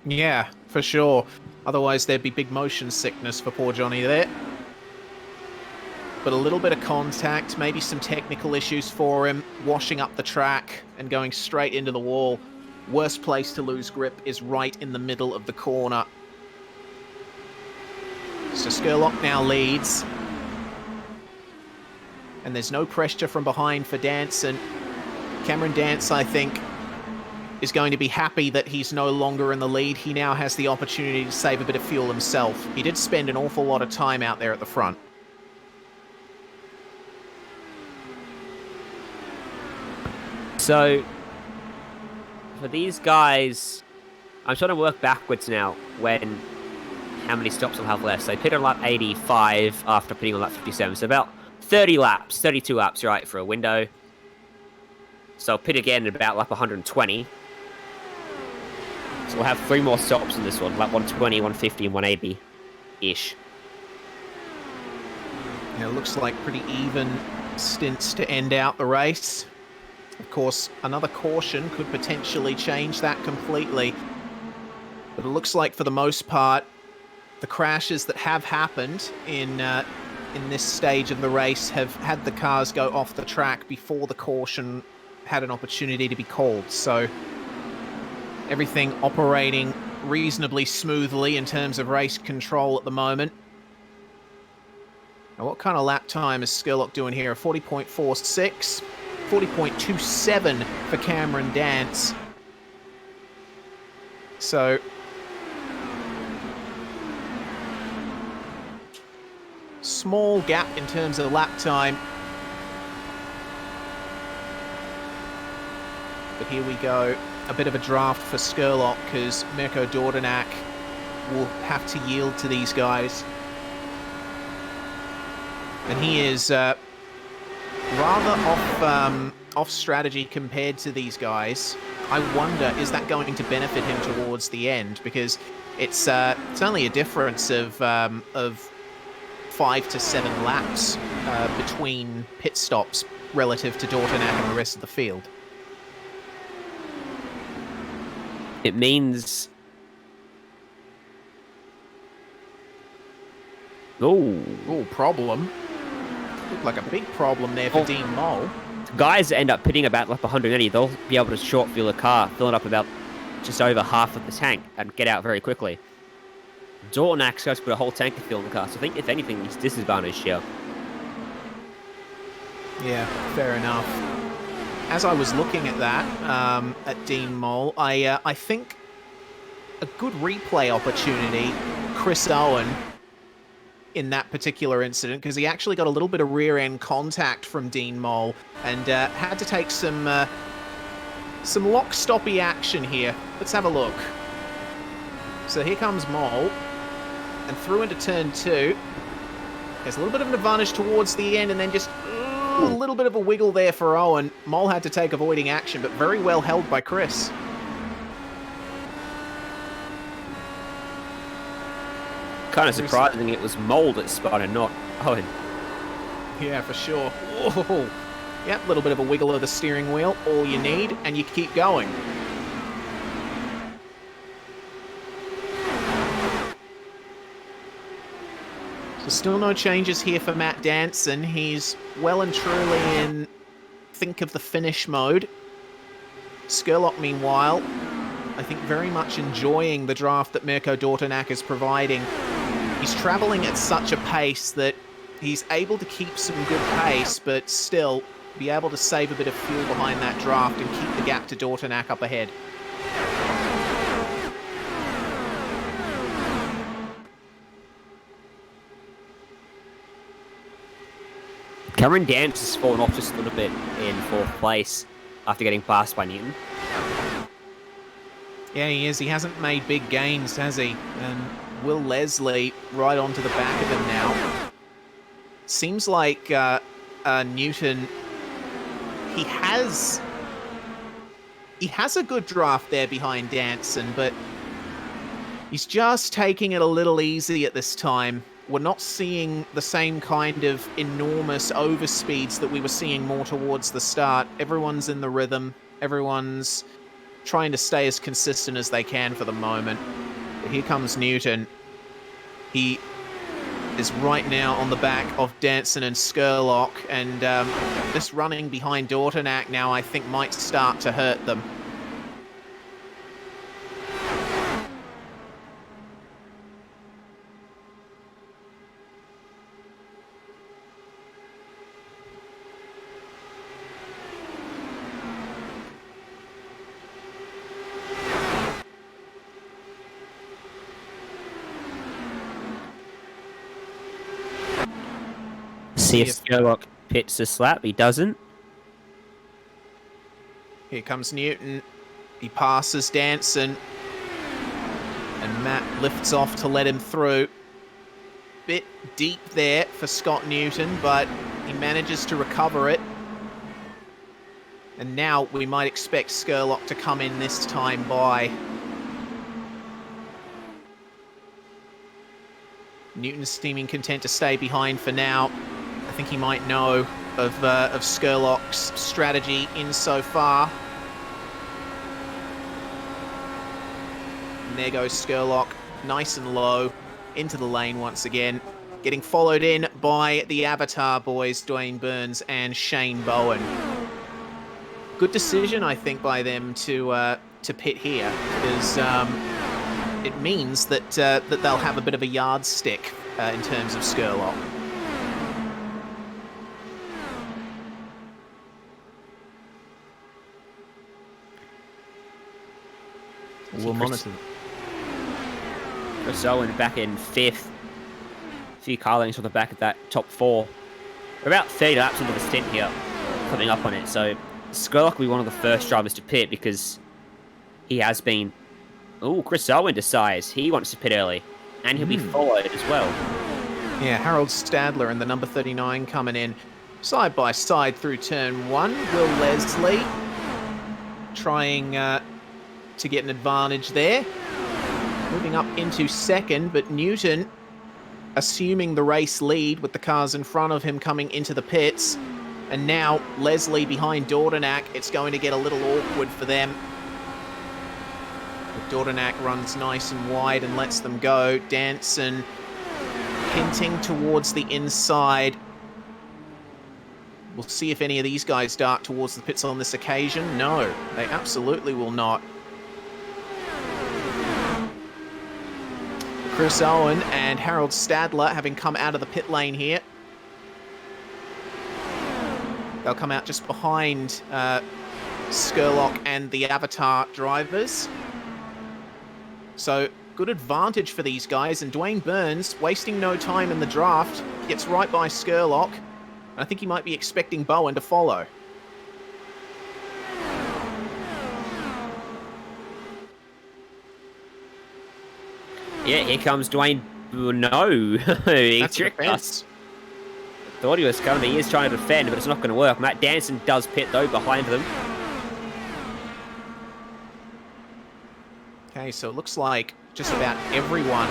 Yeah, for sure. Otherwise, there'd be big motion sickness for poor Johnny there. But a little bit of contact, maybe some technical issues for him, washing up the track and going straight into the wall. Worst place to lose grip is right in the middle of the corner. So Skurlock now leads. And there's no pressure from behind for Dance, and Cameron Dance, I think, is going to be happy that he's no longer in the lead. He now has the opportunity to save a bit of fuel himself. He did spend an awful lot of time out there at the front. So, for these guys, I'm trying to work backwards now how many stops I'll have left. So, pit on lap 85 after pitting on lap 57. So, about 30 laps, 32 laps, right, for a window. So, I'll pit again at about lap 120. So, we'll have 3 more stops in this one, lap 120, 150, and 180-ish. Yeah, it looks like pretty even stints to end out the race. Of course, another caution could potentially change that completely. But it looks like, for the most part, the crashes that have happened in this stage of the race have had the cars go off the track before the caution had an opportunity to be called. So everything operating reasonably smoothly in terms of race control at the moment. Now, what kind of lap time is Skurlock doing here? A 40.46. 40.27 for Cameron Dance. So small gap in terms of lap time. But here we go. A bit of a draft for Skurlock, because Mirko Dordonak will have to yield to these guys. And he is rather off strategy compared to these guys. I wonder, is that going to benefit him towards the end? Because it's only a difference of 5 to 7 laps between pit stops relative to Dordonak and the rest of the field. It means... Oh, problem. Looked like a big problem there for Dean Mole. Guys that end up pitting about lap 180, they'll be able to short fuel a car, fill it up about just over half of the tank, and get out very quickly. Dornak's going to put a whole tank of fuel in the car, so I think, if anything, he's disadvantaged here. Yeah, fair enough. As I was looking at that, at Dean Mole, I think a good replay opportunity, Chris Owen, in that particular incident, because he actually got a little bit of rear-end contact from Dean Mole and had to take some lock-stoppy action here. Let's have a look. So here comes Mole, and through into turn 2. There's a little bit of an advantage towards the end, and then just a little bit of a wiggle there for Owen. Mole had to take avoiding action, but very well held by Chris. Kind of surprising it was Mole that spun and not Owen. Yeah, for sure. Whoa. Yep, a little bit of a wiggle of the steering wheel, all you need, and you keep going. So still no changes here for Matt Danson. He's well and truly in think of the finish mode. Skurlock, meanwhile, I think very much enjoying the draft that Mirko Dordonak is providing. He's travelling at such a pace that he's able to keep some good pace, but still be able to save a bit of fuel behind that draft and keep the gap to Dordonak up ahead. Cameron Dance has fallen off just a little bit in 4th place after getting passed by Newton. Yeah, he is. He hasn't made big gains, has he? And Will Leslie right onto the back of him now. Seems like Newton he has a good draft there behind Danson, but he's just taking it a little easy at this time. We're not seeing the same kind of enormous overspeeds that we were seeing more towards the start. Everyone's in the rhythm. Everyone's trying to stay as consistent as they can for the moment. But here comes Newton. He is right now on the back of Danson and Skurlock, and this running behind Dortonac now I think might start to hurt them. See if Sherlock pits the slap. He doesn't. Here comes Newton. He passes Danson. And Matt lifts off to let him through. Bit deep there for Scott Newton, but he manages to recover it. And now we might expect Skurlock to come in this time by. Newton's seeming content to stay behind for now. I think he might know of Skurlock's strategy insofar. And there goes Skurlock, nice and low, into the lane once again. Getting followed in by the Avatar boys, Dwayne Burns and Shane Bowen. Good decision, I think, by them to pit here, because it means that that they'll have a bit of a yardstick in terms of Skurlock. We'll monitor. Chris Owen back in 5th. A few car lengths on the back of that top 4. We're about 30 laps into the stint here, coming up on it. So Skurlock will be one of the first drivers to pit because he has been. Oh, Chris Owen decides he wants to pit early, and he'll be followed as well. Yeah, Harold Stadler and the number 39 coming in side by side through turn 1. Will Leslie trying to get an advantage there. Moving up into 2nd, but Newton assuming the race lead with the cars in front of him coming into the pits. And now Leslie behind Dordonac. It's going to get a little awkward for them. But Dordonac runs nice and wide and lets them go. Danson hinting towards the inside. We'll see if any of these guys dart towards the pits on this occasion. No, they absolutely will not. Chris Owen and Harold Stadler having come out of the pit lane here. They'll come out just behind Skurlock and the Avatar drivers. So, good advantage for these guys. And Dwayne Burns, wasting no time in the draft, gets right by Skurlock. I think he might be expecting Bowen to follow. Yeah, here comes Dwayne. No, he tricked us. Thought he was coming. He is trying to defend, but it's not going to work. Matt Danson does pit, though, behind them. Okay, so it looks like just about everyone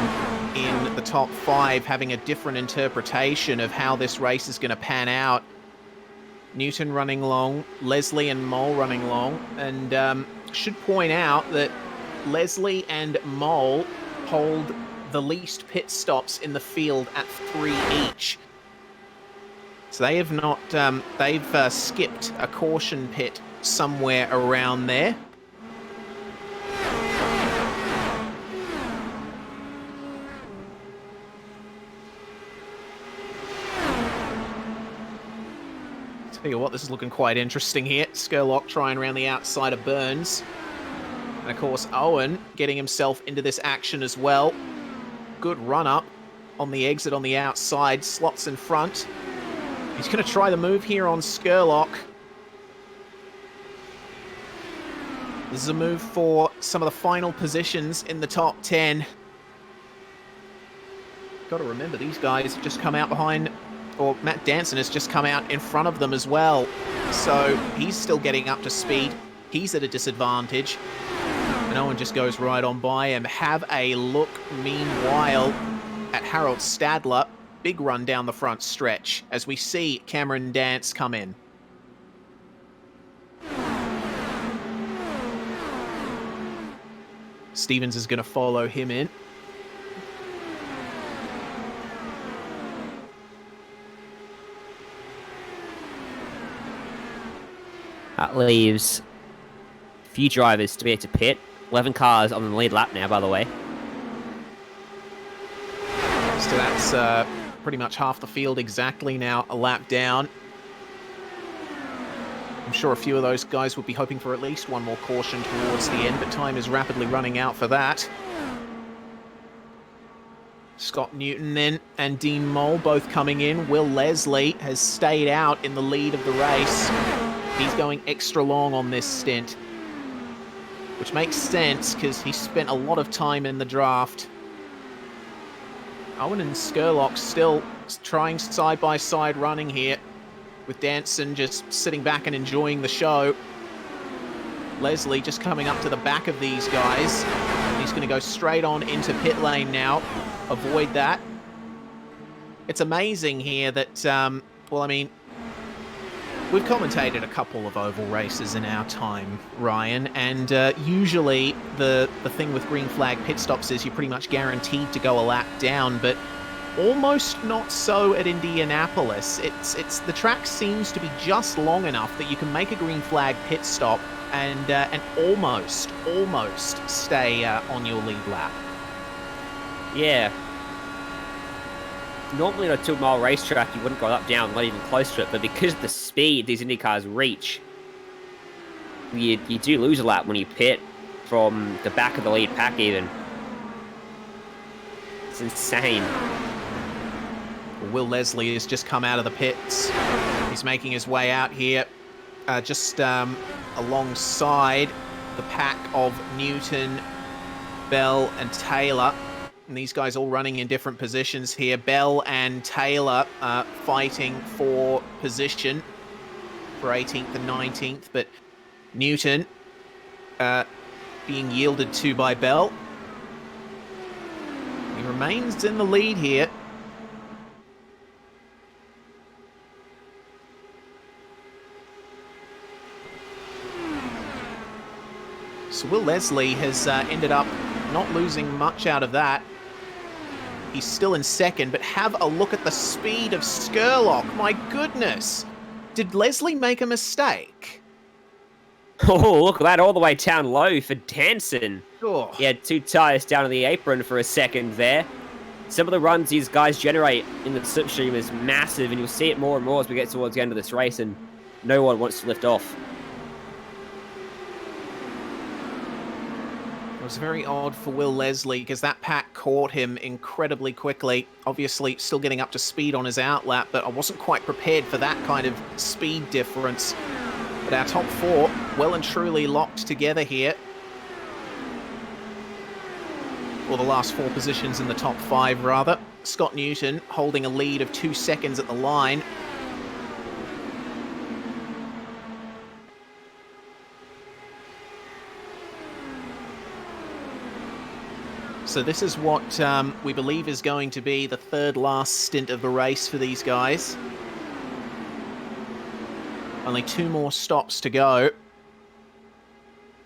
in the top 5 having a different interpretation of how this race is going to pan out. Newton running long, Leslie and Mole running long, and should point out that Leslie and Mole hold the least pit stops in the field at 3 each. So they have not, they've skipped a caution pit somewhere around there. Tell you what, this is looking quite interesting here. Skurlock trying around the outside of Burns. And of course, Owen getting himself into this action as well. Good run up on the exit on the outside, slots in front. He's going to try the move here on Skurlock. This is a move for some of the final positions in the top 10. Got to remember, these guys have just come out behind or Matt Danson has just come out in front of them as well. So he's still getting up to speed. He's at a disadvantage. And Owen just goes right on by him. Have a look, meanwhile, at Harold Stadler. Big run down the front stretch as we see Cameron Dance come in. Stevens is going to follow him in. That leaves a few drivers to be able to pit. 11 cars on the lead lap now, by the way. So that's pretty much half the field exactly now, a lap down. I'm sure a few of those guys would be hoping for at least one more caution towards the end, but time is rapidly running out for that. Scott Newton then and Dean Mole both coming in. Will Leslie has stayed out in the lead of the race. He's going extra long on this stint, which makes sense because he spent a lot of time in the draft. Owen and Skurlock still trying side-by-side running here, with Danson just sitting back and enjoying the show. Leslie just coming up to the back of these guys. He's going to go straight on into pit lane now. Avoid that. It's amazing here that, well, I mean, we've commentated a couple of oval races in our time, Ryan, and usually the thing with green flag pit stops is you're pretty much guaranteed to go a lap down, but almost not so at Indianapolis. It's the track seems to be just long enough that you can make a green flag pit stop and almost stay on your lead lap. Yeah. Normally on a 2-mile racetrack, you wouldn't go up, down, not even close to it, but because of the speed these Indy cars reach, you do lose a lap when you pit from the back of the lead pack even. It's insane. Will Leslie has just come out of the pits. He's making his way out here, just alongside the pack of Newton, Bell, and Taylor. And these guys all running in different positions here. Bell and Taylor fighting for position for 18th and 19th, but Newton being yielded to by Bell. He remains in the lead here. So Will Leslie has ended up not losing much out of that. He's still in second, but have a look at the speed of Skurlock. My goodness. Did Leslie make a mistake? Oh, look at that, all the way down low for Danson. Oh. He had 2 tyres down on the apron for a second there. Some of the runs these guys generate in the slipstream is massive, and you'll see it more and more as we get towards the end of this race, and no one wants to lift off. It was very odd for Will Leslie because that pack caught him incredibly quickly. Obviously, still getting up to speed on his outlap, but I wasn't quite prepared for that kind of speed difference. But our top 4 well and truly locked together here. Or the last 4 positions in the top 5, rather. Scott Newton holding a lead of 2 seconds at the line. So this is what we believe is going to be the 3rd last stint of the race for these guys. Only 2 more stops to go.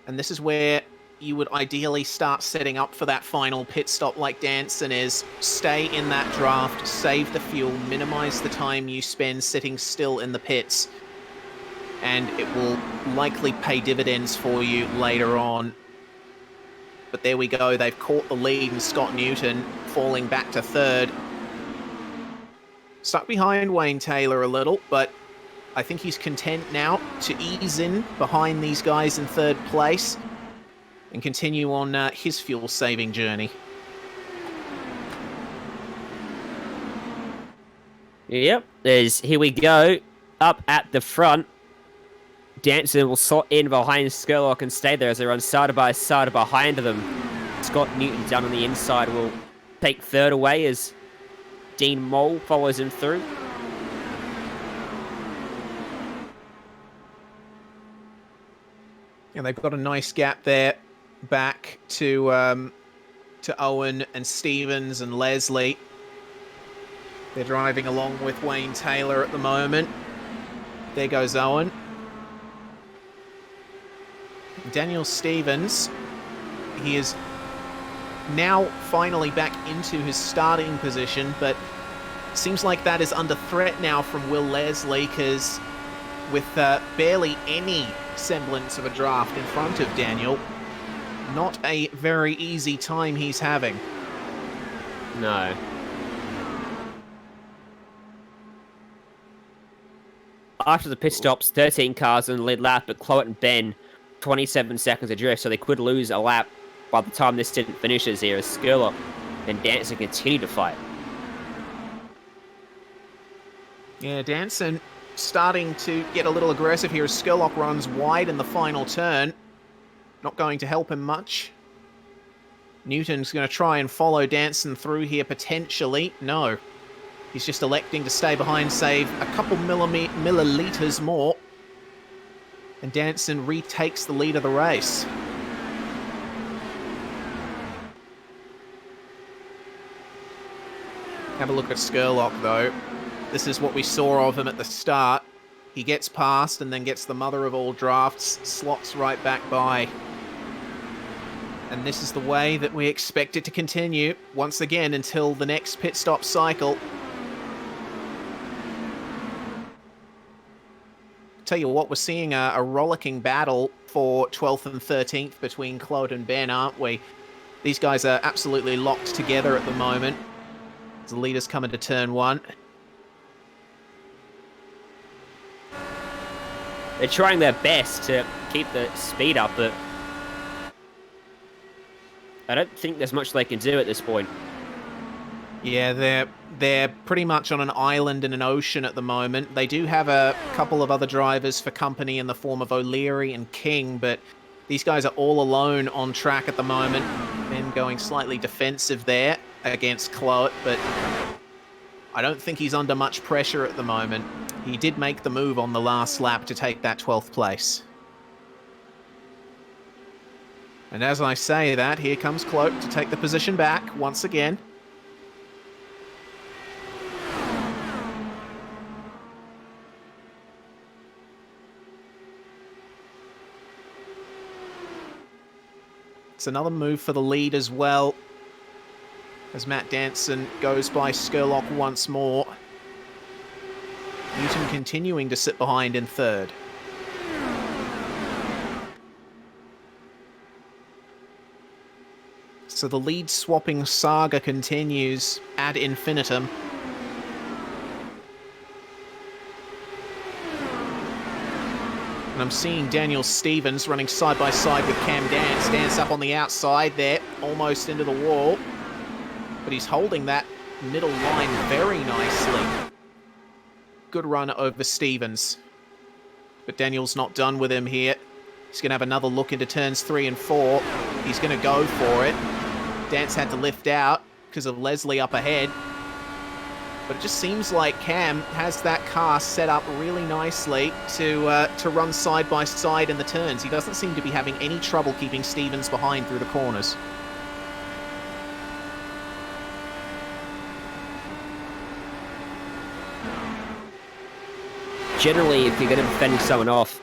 And this is where you would ideally start setting up for that final pit stop like Danson is. Stay in that draft, save the fuel, minimize the time you spend sitting still in the pits. And it will likely pay dividends for you later on. But there we go, they've caught the lead, and Scott Newton falling back to 3rd. Stuck behind Wayne Taylor a little, but I think he's content now to ease in behind these guys in 3rd place and continue on his fuel-saving journey. Yep, here we go, up at the front. Danson will slot in behind Skurlock and stay there as they run side by side behind them. Scott Newton down on the inside will take 3rd away as Dean Mole follows him through. And they've got a nice gap there back to Owen and Stevens and Leslie. They're driving along with Wayne Taylor at the moment. There goes Owen. Daniel Stevens, he is now finally back into his starting position, but seems like that is under threat now from Will Leslie, because with barely any semblance of a draft in front of Daniel, not a very easy time he's having. No. After the pit stops, 13 cars in the lead lap, but Chloe and Ben, 27 seconds adrift, so they could lose a lap by the time this stint finishes here, as Skurlock and Danson continue to fight. Yeah, Danson starting to get a little aggressive here as Skurlock runs wide in the final turn. Not going to help him much. Newton's going to try and follow Danson through here potentially. No. He's just electing to stay behind, save a couple milliliters more. And Danson retakes the lead of the race. Have a look at Skurlock, though. This is what we saw of him at the start. He gets past and then gets the mother of all drafts, slots right back by. And this is the way that we expect it to continue, once again, until the next pit stop cycle. Tell you what, we're seeing a rollicking battle for 12th and 13th between Claude and Ben, aren't we? These guys are absolutely locked together at the moment. As the leaders come into turn one. They're trying their best to keep the speed up, but I don't think there's much they can do at this point. Yeah, they're pretty much on an island in an ocean at the moment. They do have a couple of other drivers for company in the form of O'Leary and King, but these guys are all alone on track at the moment. Ben going slightly defensive there against Cloet, but I don't think he's under much pressure at the moment. He did make the move on the last lap to take that 12th place. And as I say that, here comes Cloak to take the position back once again. It's another move for the lead as well, as Matt Danson goes by Skurlock once more. Newton continuing to sit behind in third. So the lead swapping saga continues ad infinitum. And I'm seeing Daniel Stevens running side by side with Cam Dance. Dance up on the outside there, almost into the wall. But he's holding that middle line very nicely. Good run over Stevens. But Daniel's not done with him here. He's going to have another look into turns 3 and 4. He's going to go for it. Dance had to lift out because of Leslie up ahead. But it just seems like Cam has that car set up really nicely to run side by side in the turns. He doesn't seem to be having any trouble keeping Stevens behind through the corners. Generally, if you're going to be defending someone off,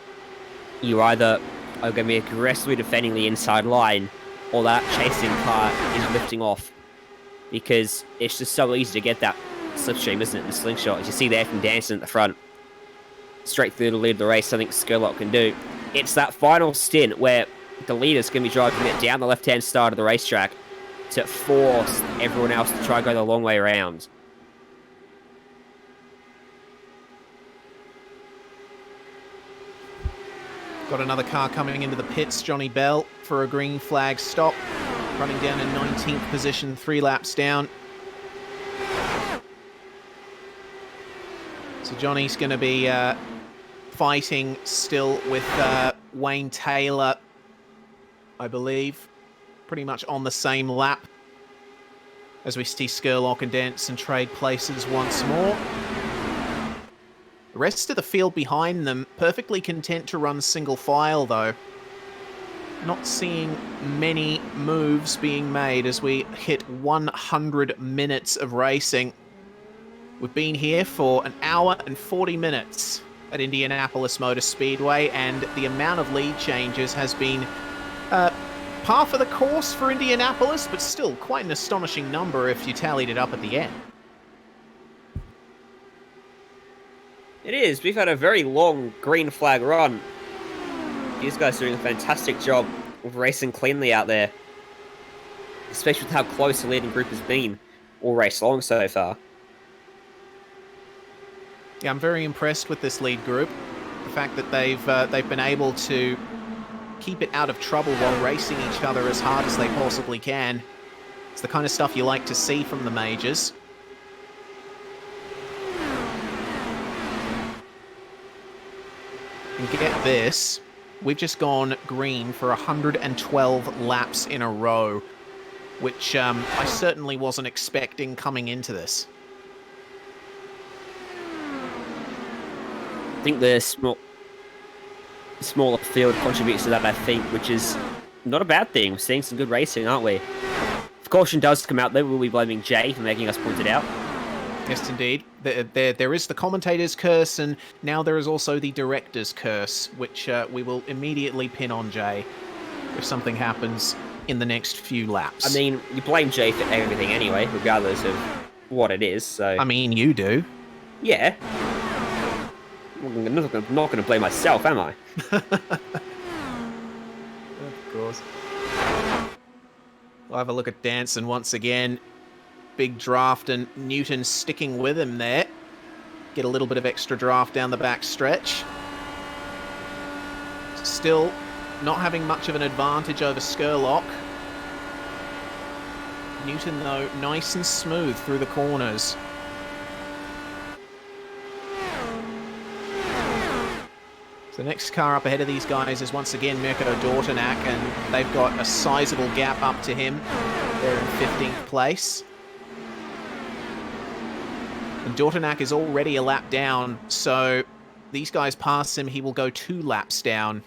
you either are going to be aggressively defending the inside line, or that chasing car is lifting off. Because it's just so easy to get that slipstream, isn't it, in the slingshot? As you see there from Danson at the front. Straight through to lead the race, something Skurlock can do. It's that final stint where the leader's going to be driving it down the left-hand side of the racetrack to force everyone else to try and go the long way around. Got another car coming into the pits, Johnny Bell, for a green flag stop. Running down in 19th position, 3 laps down. So Johnny's going to be fighting still with Wayne Taylor, I believe. Pretty much on the same lap. As we see Skurlock and Danson trade places once more. The rest of the field behind them, perfectly content to run single file, though. not seeing many moves being made as we hit 100 minutes of racing. We've been here for an hour and 40 minutes at Indianapolis Motor Speedway, and the amount of lead changes has been par for the course for Indianapolis, but still quite an astonishing number if you tallied it up at the end. It is. We've had a very long green flag run. These guys are doing a fantastic job of racing cleanly out there, especially with how close the leading group has been all race long so far. Yeah, I'm very impressed with this lead group. The fact that they've been able to keep it out of trouble while racing each other as hard as they possibly can. It's the kind of stuff you like to see from the majors. And get this, we've just gone green for 112 laps in a row, which I certainly wasn't expecting coming into this. I think the smaller field contributes to that, I think, which is not a bad thing. We're seeing some good racing, aren't we? If caution does come out, then we'll be blaming Jay for making us point it out. Yes, indeed. There is the commentator's curse, and now there is also the director's curse, which we will immediately pin on Jay if something happens in the next few laps. I mean, you blame Jay for everything anyway, regardless of what it is, so... I mean, you do. Yeah. I'm not going to blame myself, am I? Of course. We'll have a look at Danson once again. Big draft, and Newton sticking with him there. Get a little bit of extra draft down the back stretch. Still not having much of an advantage over Skurlock. Newton, though, nice and smooth through the corners. So the next car up ahead of these guys is once again Mirko Dortonak, and they've got a sizable gap up to him. They're in 15th place. And Dortonak is already a lap down, so these guys pass him, he will go 2 laps down.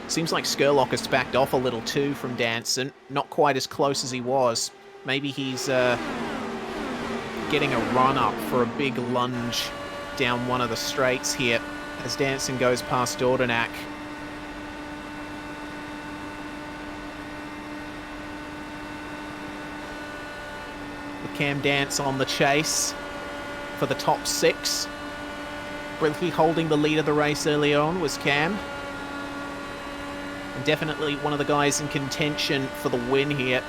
Seems like Skurlock has backed off a little too from Danson. Not quite as close as he was. Maybe he's getting a run-up for a big lunge down one of the straights here as Danson goes past Dortonak. With Cam Dance on the chase for the top 6. Briefly holding the lead of the race early on was Cam. And definitely one of the guys in contention for the win here.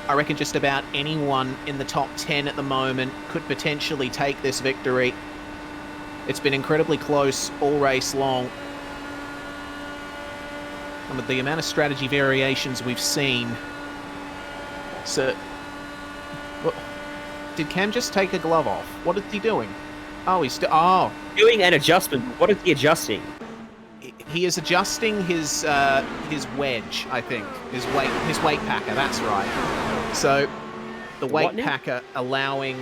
I reckon just about anyone in the top 10 at the moment could potentially take this victory. It's been incredibly close all race long. And with the amount of strategy variations we've seen... So... Did Cam just take a glove off? What is he doing? Oh, he's still... Oh! Doing an adjustment. What is he adjusting? He is adjusting his wedge, I think. His weight packer, that's right. So, the weight packer allowing...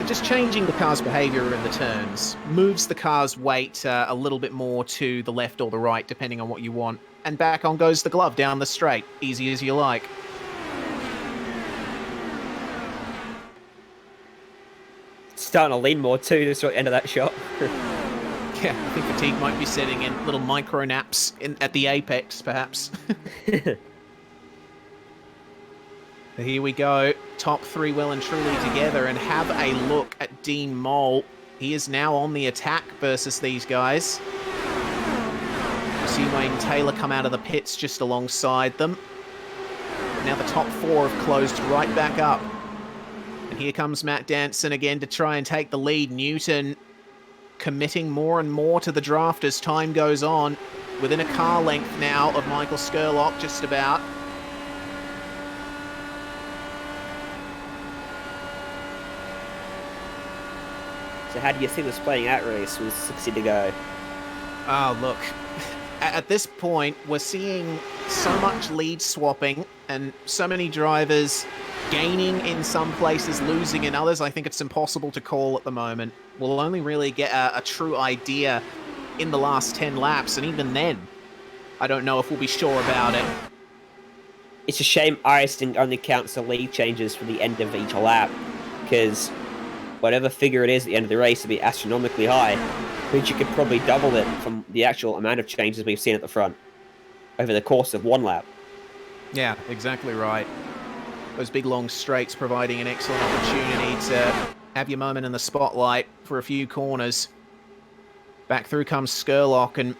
just changing the car's behavior in the turns. Moves the car's weight a little bit more to the left or the right, depending on what you want. And back on goes the glove down the straight. Easy as you like. Starting to lean more too, this end of that shot. Yeah, I think fatigue might be setting in. Little micro naps at the apex, perhaps. Here we go. Top 3 well and truly together, and have a look at Dean Mole. He is now on the attack versus these guys. We see Wayne Taylor come out of the pits just alongside them. Now the top 4 have closed right back up. And here comes Matt Danson again to try and take the lead. Newton committing more and more to the draft as time goes on. Within a car length now of Michael Skurlock, just about. So how do you see this playing out, race with 60 to go? Oh, look. At this point, we're seeing so much lead swapping and so many drivers gaining in some places, losing in others. I think it's impossible to call at the moment. We'll only really get a true idea in the last 10 laps, and even then, I don't know if we'll be sure about it. It's a shame iRacing only counts the lead changes for the end of each lap, because whatever figure it is at the end of the race will be astronomically high, which you could probably double it from the actual amount of changes we've seen at the front over the course of one lap. Yeah, exactly right. Those big long straights providing an excellent opportunity to have your moment in the spotlight for a few corners. Back through comes Skurlock, and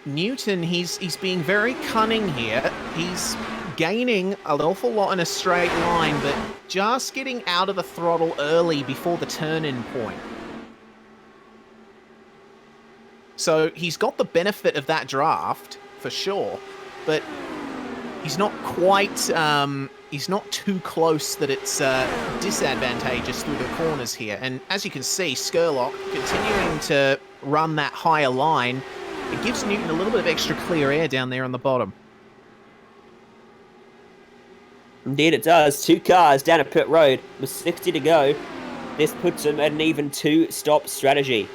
Newton, he's being very cunning here. He's gaining an awful lot in a straight line, but just getting out of the throttle early before the turn-in point. So he's got the benefit of that draft, for sure, but he's not quite, he's not too close that it's disadvantageous through the corners here. And as you can see, Skurlock continuing to run that higher line. It gives Newton a little bit of extra clear air down there on the bottom. Indeed it does. 2 cars down a pit road with 60 to go. This puts him at an even 2-stop strategy.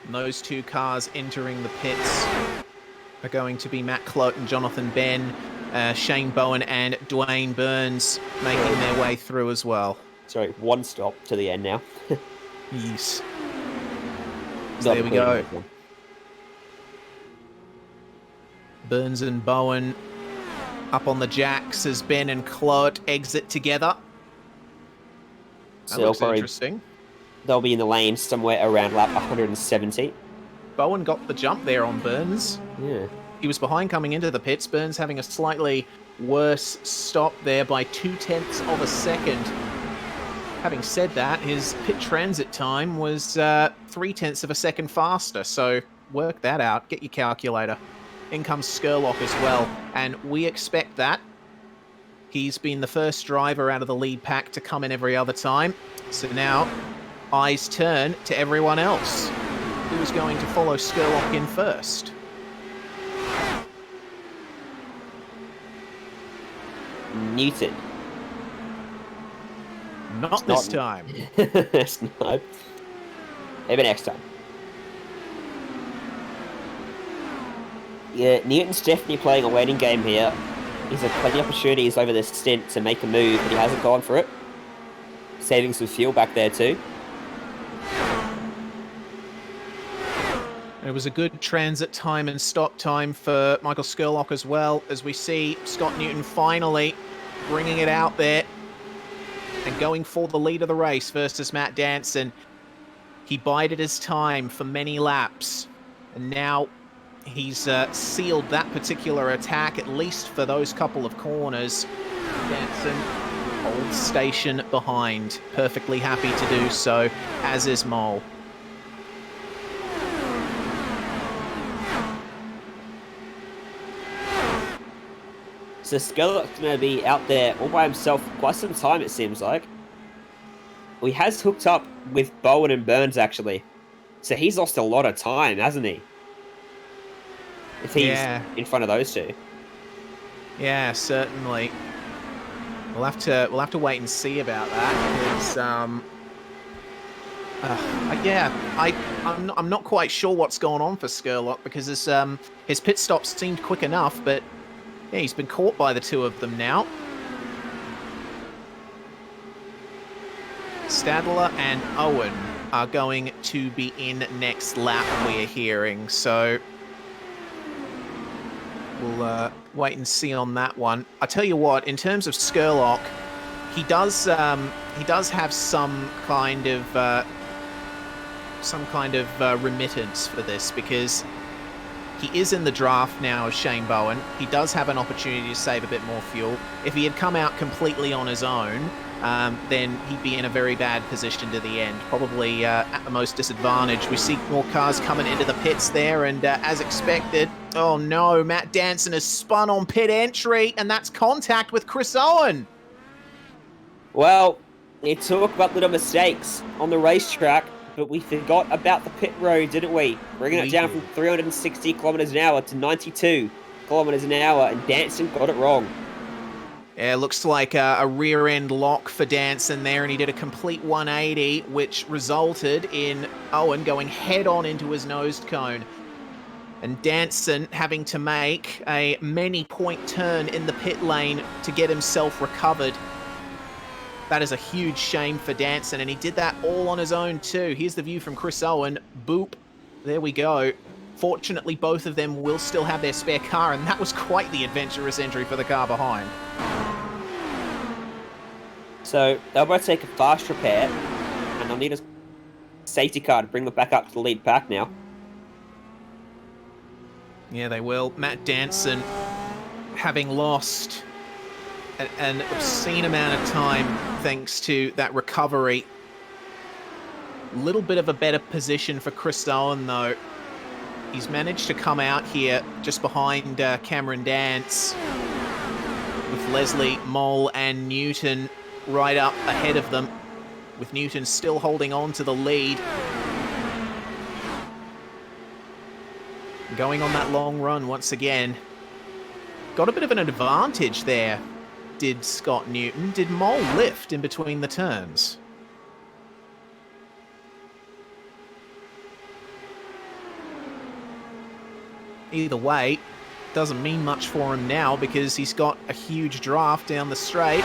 And those 2 cars entering the pits are going to be Matt Clote and Jonathan Ben, Shane Bowen and Dwayne Burns making their way through as well. Sorry, 1 stop to the end now. Yes. So there we go. Burns and Bowen up on the jacks as Ben and Clote exit together. That looks interesting. They'll be in the lane somewhere around lap 170. Bowen got the jump there on Burns. Yeah. He was behind coming into the pits. Burns having a slightly worse stop there by 0.2 of a second. Having said that, his pit transit time was 0.3 of a second faster, so work that out. Get your calculator. In comes Skurlock as well, and we expect that. He's been the first driver out of the lead pack to come in every other time, so now eyes turn to everyone else. Who's going to follow Skurlock in first? Newton. Not this time. It's not. Maybe next time. Yeah, Newton's definitely playing a waiting game here. He's had plenty of opportunities over this stint to make a move, but he hasn't gone for it. Saving some fuel back there too. It was a good transit time and stop time for Michael Skurlock as well, as we see Scott Newton finally bringing it out there and going for the lead of the race versus Matt Danson. He bided his time for many laps, and now he's sealed that particular attack, at least for those couple of corners. Danson holds station behind, perfectly happy to do so, as is Mole. So Skurlock's going to be out there all by himself for quite some time, it seems like. He has hooked up with Bowen and Burns, actually. So he's lost a lot of time, hasn't he? If he's in front of those two. Yeah, certainly. We'll have to wait and see about that, because I'm not quite sure what's going on for Skurlock, because his pit stops seemed quick enough, but yeah, he's been caught by the 2 of them now. Stadler and Owen are going to be in next lap, we're hearing, so we'll wait and see on that one. I tell you what, in terms of Skurlock, he does have some kind of remittance for this, because he is in the draft now of Shane Bowen. He does have an opportunity to save a bit more fuel. If he had come out completely on his own, then he'd be in a very bad position to the end, probably at the most disadvantaged. We see more cars coming into the pits there, and as expected, oh no, Matt Danson has spun on pit entry, and that's contact with Chris Owen. Well, they talk about little mistakes on the racetrack, but we forgot about the pit road, didn't we? Bringing it down from 360 kilometers an hour to 92 kilometers an hour, and Danson got it wrong. Yeah, looks like a rear end lock for Danson there, and he did a complete 180, which resulted in Owen going head on into his nosed cone. And Danson having to make a many-point turn in the pit lane to get himself recovered. That is a huge shame for Danson, and he did that all on his own too. Here's the view from Chris Owen. Boop. There we go. Fortunately, both of them will still have their spare car, and that was quite the adventurous entry for the car behind. So they'll both take a fast repair, and they'll need a safety car to bring them back up to the lead pack now. Yeah, they will. Matt Danson, having lost an obscene amount of time thanks to that recovery. A little bit of a better position for Chris Owen, though. He's managed to come out here just behind Cameron Dance with Leslie, Mole, and Newton right up ahead of them, with Newton still holding on to the lead. Going on that long run once again. Got a bit of an advantage there, did Scott Newton. Did Mole lift in between the turns? Either way, doesn't mean much for him now because he's got a huge draft down the straight.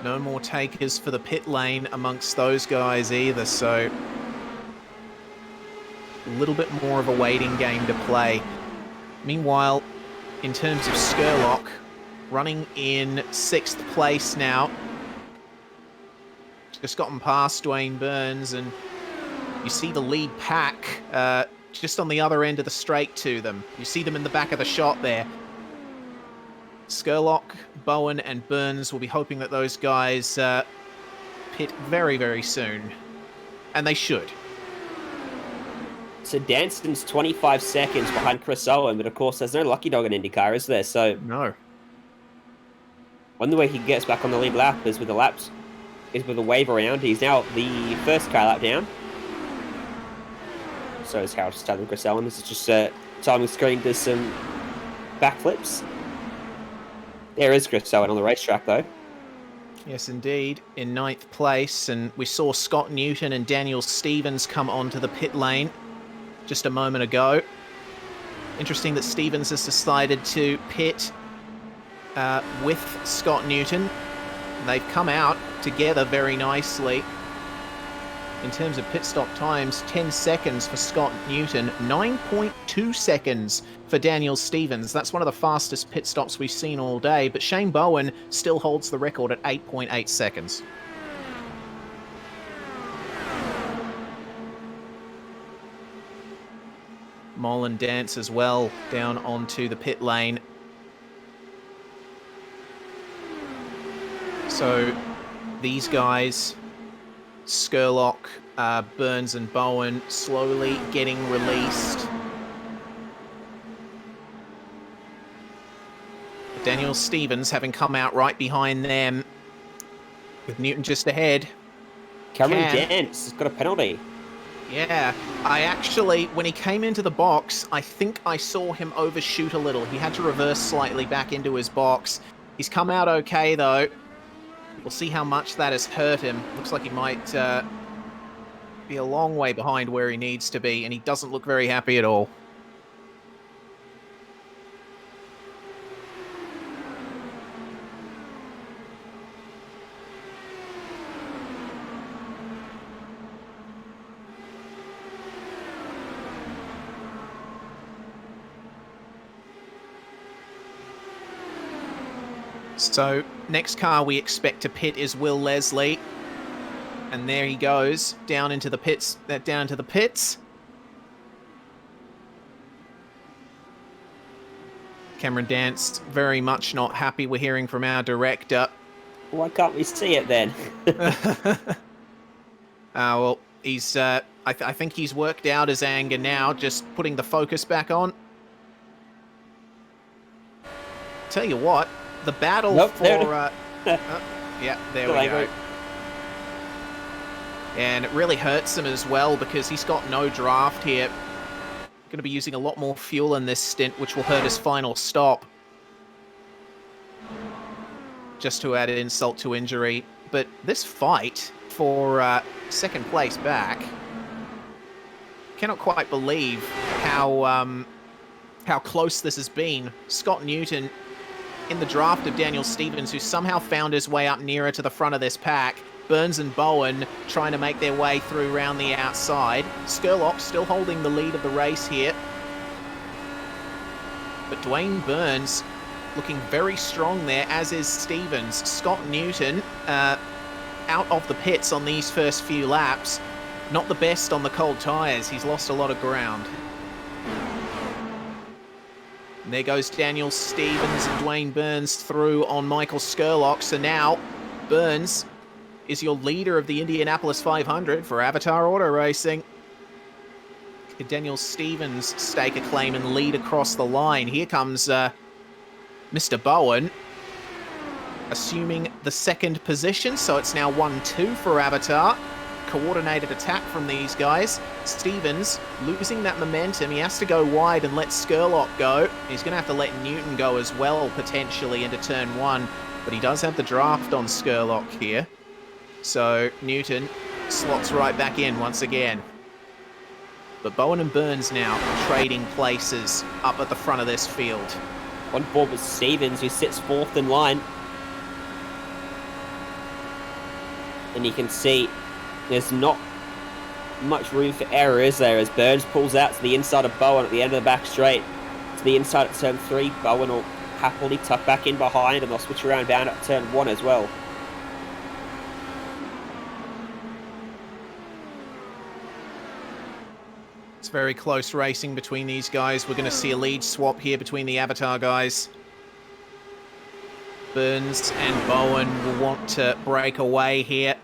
No more takers for the pit lane amongst those guys either, so a little bit more of a waiting game to play. Meanwhile, in terms of Skurlock, running in 6th place now. Just gotten past Dwayne Burns, and you see the lead pack just on the other end of the straight to them. You see them in the back of the shot there. Skurlock, Bowen, and Burns will be hoping that those guys pit very, very soon. And they should. So Danson's 25 seconds behind Chris Owen, but of course there's no lucky dog in IndyCar, is there? So no. One way he gets back on the lead lap is with a wave around. He's now the first car lap down. So is Harold Stud and Chris Owen. This is just timing screen does some backflips. There is Chris Owen on the racetrack, though. Yes, indeed, in 9th place. And we saw Scott Newton and Daniel Stevens come onto the pit lane just a moment ago. Interesting that Stevens has decided to pit with Scott Newton. They've come out together very nicely. In terms of pit stop times, 10 seconds for Scott Newton, 9.2 seconds for Daniel Stevens. That's one of the fastest pit stops we've seen all day, but Shane Bowen still holds the record at 8.8 seconds. Mullen Dance as well down onto the pit lane. So these guys, Skurlock, Burns and Bowen, slowly getting released. Daniel Stevens having come out right behind them, with Newton just ahead. Cameron Dance has got a penalty. Yeah, I actually, when he came into the box, I think I saw him overshoot a little. He had to reverse slightly back into his box. He's come out okay, though. We'll see how much that has hurt him. Looks like he might be a long way behind where he needs to be, and he doesn't look very happy at all. So, next car we expect to pit is Will Leslie. And there he goes, down into the pits. Cameron Dance, very much not happy. We're hearing from our director. Why can't we see it then? Well, he's, I think he's worked out his anger now, just putting the focus back on. Tell you what, the battle for... yeah, there we go. And it really hurts him as well because he's got no draft here. Going to be using a lot more fuel in this stint, which will hurt his final stop. Just to add insult to injury. But this fight for second place back, cannot quite believe how close this has been. Scott Newton in the draft of Daniel Stevens, who somehow found his way up nearer to the front of this pack. Burns and Bowen trying to make their way through around the outside. Skurlock still holding the lead of the race here. But Dwayne Burns looking very strong there, as is Stevens. Scott Newton out of the pits on these first few laps. Not the best on the cold tyres. He's lost a lot of ground. And there goes Daniel Stevens and Dwayne Burns through on Michael Skurlock. So now Burns is your leader of the Indianapolis 500 for Avatar Auto Racing. Could Daniel Stevens stake a claim and lead across the line? Here comes Mr. Bowen, assuming the second position. So it's now 1-2 for Avatar. Coordinated attack from these guys. Stevens losing that momentum. He has to go wide and let Skurlock go. He's going to have to let Newton go as well, potentially, into turn 1. But he does have the draft on Skurlock here. So Newton slots right back in once again. But Bowen and Burns now trading places up at the front of this field. On board with Stevens, who sits fourth in line. And you can see there's not much room for error, is there? As Burns pulls out to the inside of Bowen at the end of the back straight. To the inside at turn 3, Bowen will happily tuck back in behind, and they'll switch around down at turn 1 as well. It's very close racing between these guys. We're going to see a lead swap here between the Avatar guys. Burns and Bowen will want to break away here.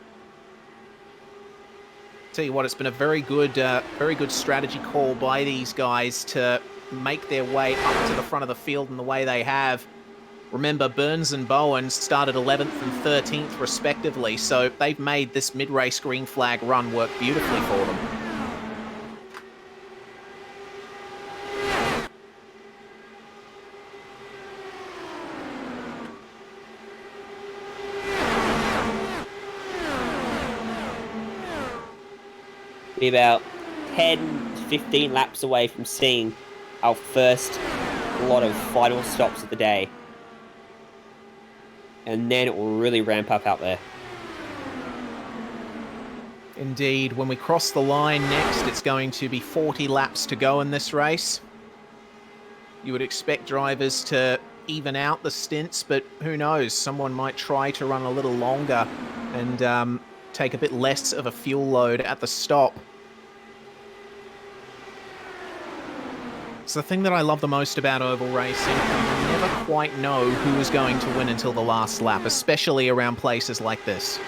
Tell you what, it's been a very good strategy call by these guys to make their way up to the front of the field in the way they have. Remember, Burns and Bowen started 11th and 13th respectively, so they've made this mid-race green flag run work beautifully for them. Be about 10 to 15 laps away from seeing our first lot of final stops of the day. And then it will really ramp up out there. Indeed, when we cross the line next, it's going to be 40 laps to go in this race. You would expect drivers to even out the stints, but who knows? Someone might try to run a little longer and take a bit less of a fuel load at the stop. It's the thing that I love the most about oval racing. You never quite know who is going to win until the last lap, especially around places like this.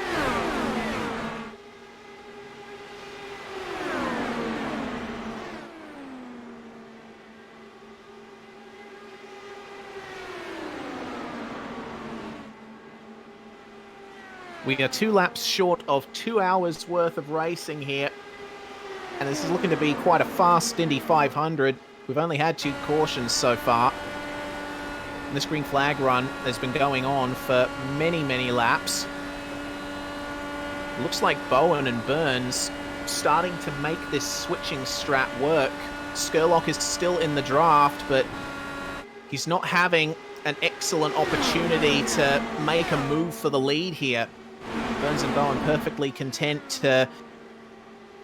We are 2 laps short of 2 hours worth of racing here. And this is looking to be quite a fast Indy 500. We've only had 2 cautions so far. And this green flag run has been going on for many, many laps. It looks like Bowen and Burns starting to make this switching strat work. Skurlock is still in the draft, but he's not having an excellent opportunity to make a move for the lead here. Burns and Bowen perfectly content to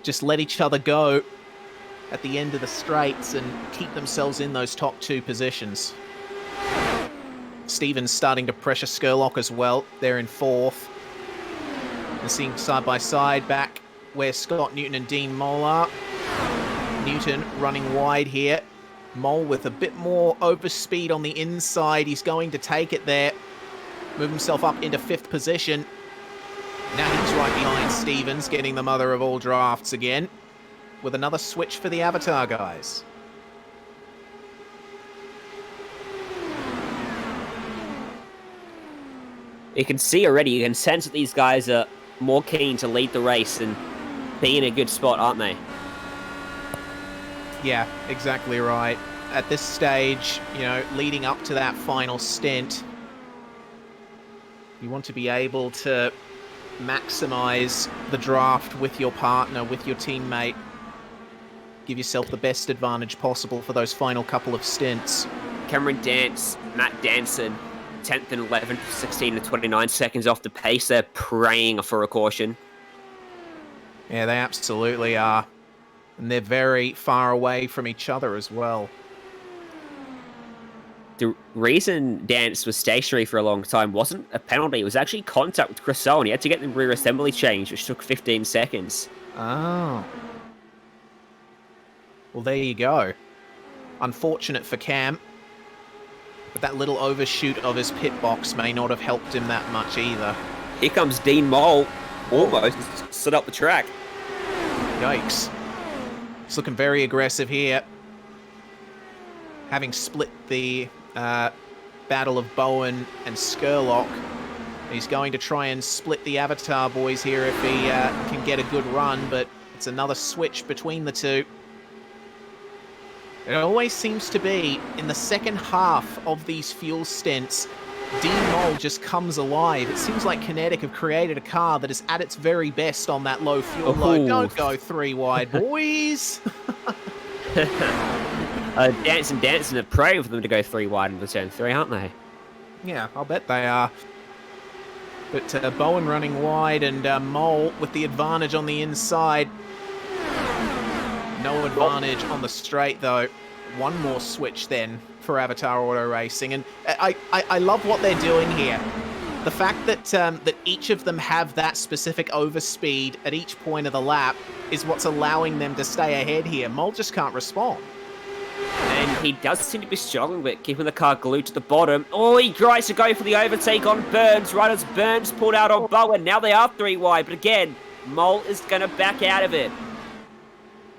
just let each other go at the end of the straights and keep themselves in those top 2 positions. Stevens starting to pressure Skurlock as well. They're in 4th. And seeing side by side back where Scott Newton and Dean Mole are. Newton running wide here. Mole with a bit more overspeed on the inside. He's going to take it there. Move himself up into 5th position. Now he's right behind Stevens, getting the mother of all drafts again, with another switch for the Avatar guys. You can see already, you can sense that these guys are more keen to lead the race than be in a good spot, aren't they? Yeah, exactly right. At this stage, you know, leading up to that final stint, you want to be able to maximize the draft with your partner, with your teammate. Give yourself the best advantage possible for those final couple of stints. Cameron Dance, Matt Danson, 10th and 11th, 16 and 29 seconds off the pace. They're praying for a caution. Yeah, they absolutely are. And they're very far away from each other as well. The reason Dance was stationary for a long time wasn't a penalty. It was actually contact with Cressel, and he had to get the rear assembly change, which took 15 seconds. Oh. Well, there you go. Unfortunate for Cam. But that little overshoot of his pit box may not have helped him that much either. Here comes Dean Mole, almost set up the track. Yikes. He's looking very aggressive here. Having split the battle of Bowen and Skurlock, he's going to try and split the Avatar boys here if he can get a good run, but it's another switch between the two. It always seems to be, in the second half of these fuel stints, Dean Mole just comes alive. It seems like Kinetic have created a car that is at its very best on that low fuel load. Don't go 3 wide, boys! Dancing are praying for them to go 3 wide in the turn 3, aren't they? Yeah, I'll bet they are. But Bowen running wide and Mole with the advantage on the inside. No advantage on the straight, though. One more switch then for Avatar Auto Racing. And I love what they're doing here. The fact that that each of them have that specific overspeed at each point of the lap is what's allowing them to stay ahead here. Mole just can't respond. And he does seem to be struggling with keeping the car glued to the bottom. Oh, he tries to go for the overtake on Burns, right as Burns pulled out on Bowen. Now they are 3 wide, but again, Mole is going to back out of it.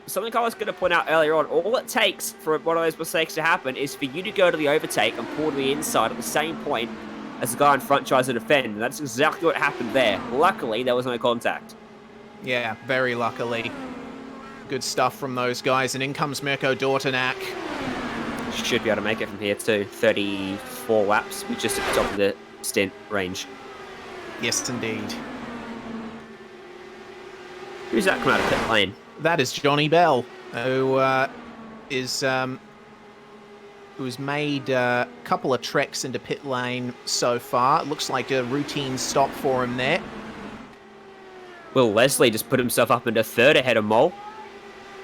Something I was going to point out earlier on, all it takes for one of those mistakes to happen is for you to go to the overtake and pull to the inside at the same point as the guy in front tries to defend. And that's exactly what happened there. Luckily, there was no contact. Yeah, very luckily. Good stuff from those guys. And in comes Mirko Dortanak. Should be able to make it from here too. 34 laps, we're just at the top of the stint range. Yes, indeed. Who's that coming out of pit lane? That is Johnny Bell, who's made a couple of treks into pit lane so far. It looks like a routine stop for him there. Will Leslie just put himself up into 3rd ahead of Mole.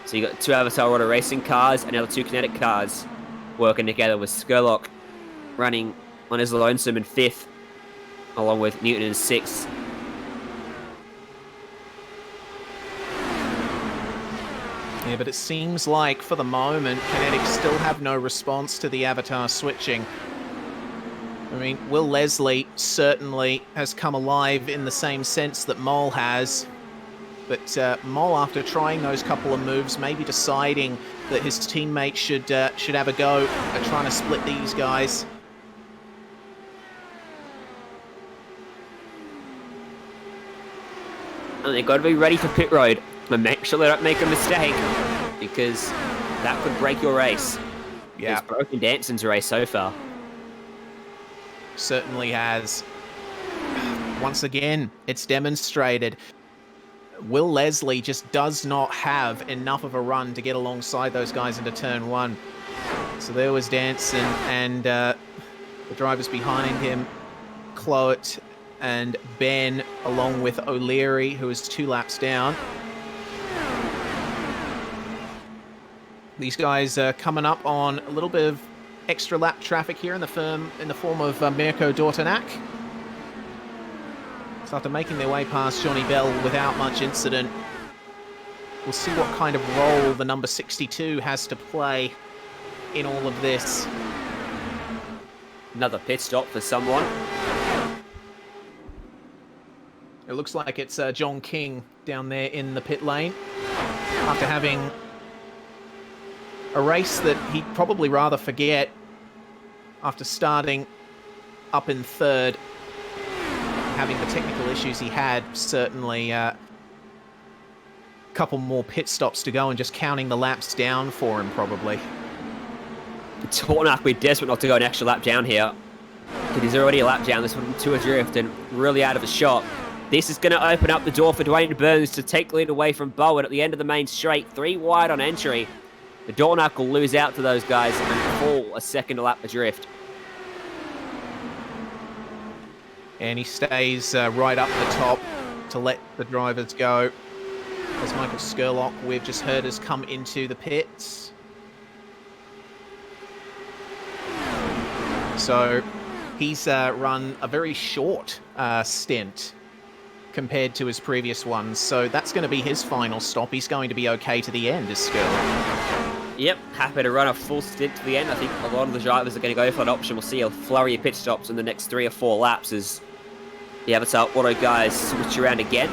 So you got 2 Avatar Auto Racing cars and another 2 Kinetic cars working together with Skurlock running on his lonesome in 5th, along with Newton in 6th. Yeah, but it seems like, for the moment, Kinetic still have no response to the Avatar switching. I mean, Will Leslie certainly has come alive in the same sense that Mole has. But Mole, after trying those couple of moves, maybe deciding that his teammate should have a go at trying to split these guys. And they've got to be ready for pit road. But make sure they don't make a mistake, because that could break your race. Yeah. It's broken Danson's race so far. Certainly has. Once again, it's demonstrated. Will Leslie just does not have enough of a run to get alongside those guys into turn 1. So there was Danson and the drivers behind him, Cloet and Ben, along with O'Leary, who is 2 laps down. These guys are coming up on a little bit of extra lap traffic here in the form of Mirko Dortanak. So after making their way past Johnny Bell without much incident, we'll see what kind of role the number 62 has to play in all of this. Another pit stop for someone. It looks like it's John King down there in the pit lane after having a race that he'd probably rather forget after starting up in 3rd. Having the technical issues he had certainly couple more pit stops to go and just counting the laps down for him, probably. Dornack will be desperate not to go an extra lap down here. Because he's already a lap down, this one to adrift and really out of a shot. This is going to open up the door for Dwayne Burns to take lead away from Bowen at the end of the main straight. 3 wide on entry. The Dornack will lose out to those guys and fall a second lap adrift. And he stays right up the top to let the drivers go. As Michael Skurlock, we've just heard, has come into the pits. So he's run a very short stint compared to his previous ones. So that's going to be his final stop. He's going to be okay to the end, is Skurlock. Yep, happy to run a full stint to the end. I think a lot of the drivers are going to go for that option. We'll see a flurry of pit stops in the next 3 or 4 laps as the Avatar Auto guys switch around again.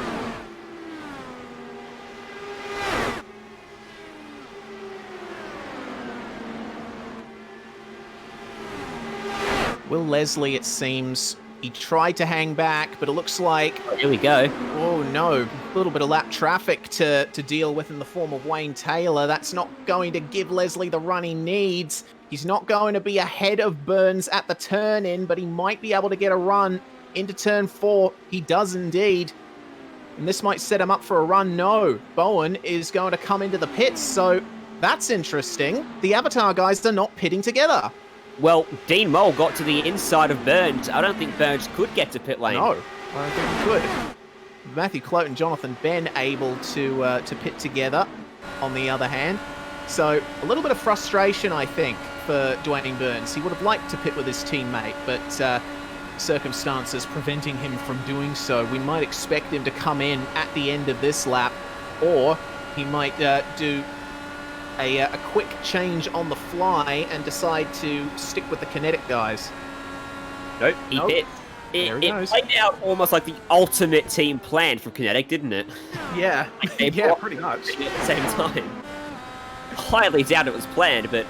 Will Leslie, it seems, he tried to hang back, but it looks like... Oh, here we go. Oh, no. A little bit of lap traffic to deal with in the form of Wayne Taylor. That's not going to give Leslie the run he needs. He's not going to be ahead of Burns at the turn-in, but he might be able to get a run into turn 4. He does indeed. And this might set him up for a run. No, Bowen is going to come into the pits, so that's interesting. The Avatar guys are not pitting together. Well, Dean Mole got to the inside of Burns. I don't think Burns could get to pit lane. No, I don't think he could. Matthew Clote and Jonathan Ben able to pit together, on the other hand. So a little bit of frustration, I think, for Dwayne Burns. He would have liked to pit with his teammate, but circumstances preventing him from doing so. We might expect him to come in at the end of this lap, or he might do a quick change on the fly and decide to stick with the kinetic guys. Nope, he hit. It played out almost like the ultimate team plan from Kinetic, didn't it? Yeah, Like yeah, pretty much. At the same time. Highly doubt it was planned, but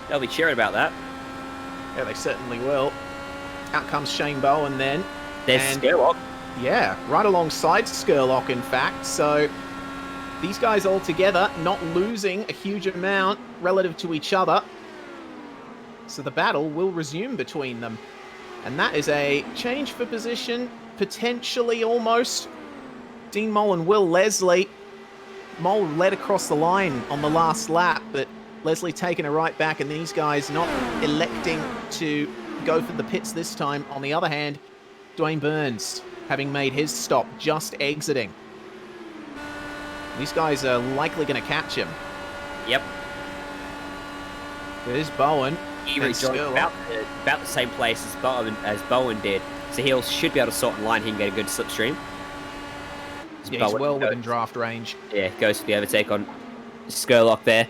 they'll be cheering about that. Yeah, they certainly will. Out comes Shane Bowen then. There's Skurlock. Yeah, right alongside Skurlock, in fact. So these guys all together, not losing a huge amount relative to each other. So the battle will resume between them. And that is a change for position, potentially almost. Dean Mole and Will Leslie. Mole led across the line on the last lap, but Leslie taking it right back, and these guys not electing to go for the pits this time. On the other hand, Dwayne Burns, having made his stop, just exiting. These guys are likely going to catch him. Yep. There's Bowen. He rejoined about the same place as Bowen did, so he should be able to sort in line. He can get a good slipstream. Yeah, he's well within draft range. Yeah, goes for the overtake on Skurlock there.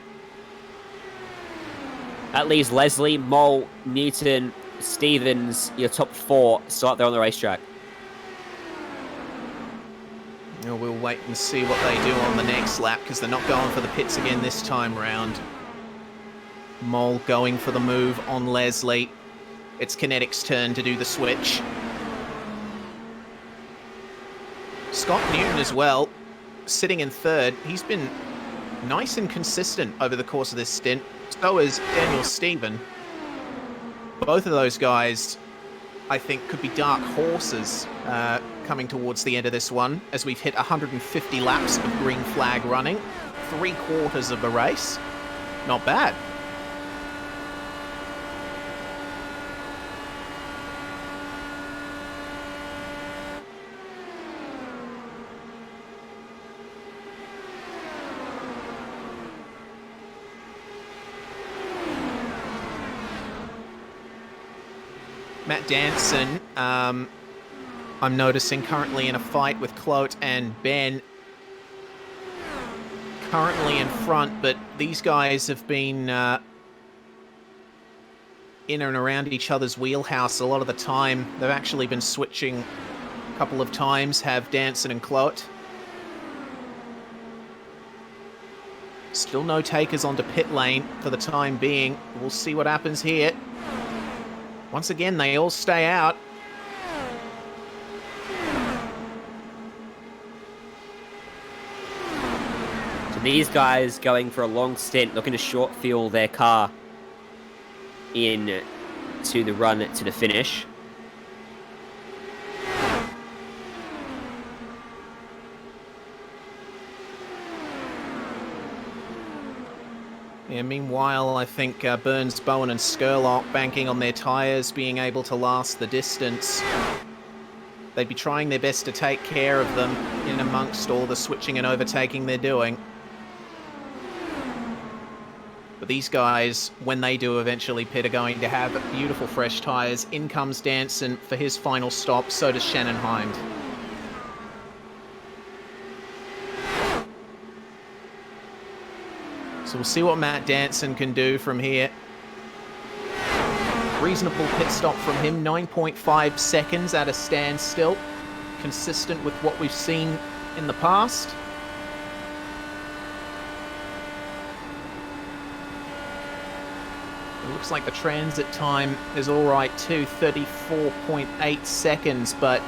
That leaves Leslie, Mole, Newton, Stevens, your top 4 still out there on the racetrack. We'll wait and see what they do on the next lap, because they're not going for the pits again this time round. Mole going for the move on Leslie. It's Kinetic's turn to do the switch. Scott Newton as well, sitting in 3rd. He's been nice and consistent over the course of this stint. So is Daniel Stephen. Both of those guys, I think, could be dark horses coming towards the end of this one, as we've hit 150 laps of green flag running. 3/4 of the race. Not bad. Matt Danson, I'm noticing, currently in a fight with Clote and Ben. Currently in front, but these guys have been in and around each other's wheelhouse a lot of the time. They've actually been switching a couple of times, have Danson and Clote. Still no takers onto pit lane for the time being. We'll see what happens here. Once again, they all stay out. These guys going for a long stint, looking to short fuel their car in to the run to the finish. Yeah, meanwhile, I think Burns, Bowen and Skurlock banking on their tyres, being able to last the distance. They'd be trying their best to take care of them in amongst all the switching and overtaking they're doing. But these guys, when they do eventually pit, are going to have beautiful fresh tyres. In comes Danson for his final stop, so does Shannon Hind. So we'll see what Matt Danson can do from here. Reasonable pit stop from him, 9.5 seconds at a standstill. Consistent with what we've seen in the past. It looks like the transit time is all right too, 34.8 seconds, but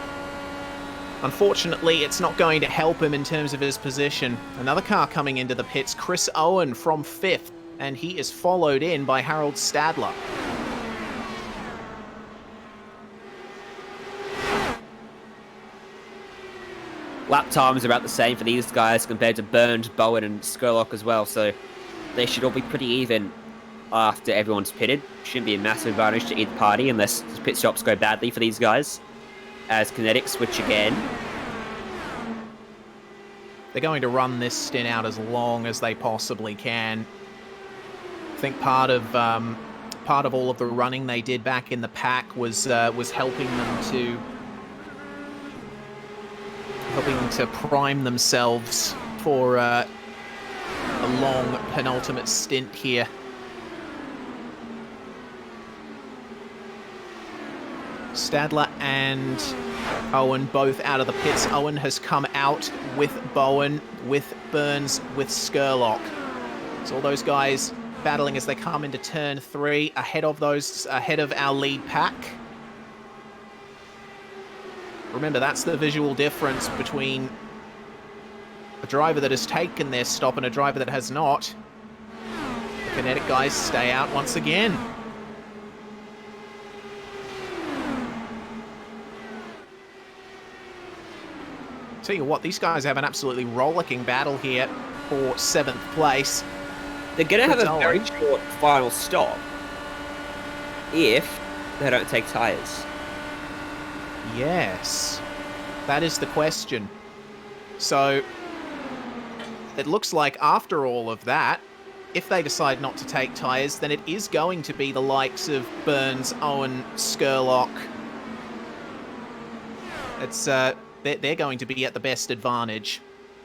unfortunately it's not going to help him in terms of his position. Another car coming into the pits, Chris Owen from 5th, and he is followed in by Harold Stadler. Lap times are about the same for these guys compared to Burns, Bowen and Skurlock as well, so they should all be pretty even after everyone's pitted. Shouldn't be a massive advantage to either party unless pit stops go badly for these guys. As Kinetics switch again. They're going to run this stint out as long as they possibly can. I think part of all of the running they did back in the pack was helping them to prime themselves for a long penultimate stint here. Stadler and Owen both out of the pits. Owen has come out with Bowen, with Burns, with Skurlock. So all those guys battling as they come into turn 3, ahead of our lead pack. Remember, that's the visual difference between a driver that has taken their stop and a driver that has not. The Kinetic guys stay out once again. Tell you what, these guys have an absolutely rollicking battle here for 7th place. They're going to have a very short final stop if they don't take tyres. Yes, that is the question. So it looks like after all of that, if they decide not to take tyres, then it is going to be the likes of Burns, Owen, Skurlock. It's they're going to be at the best advantage,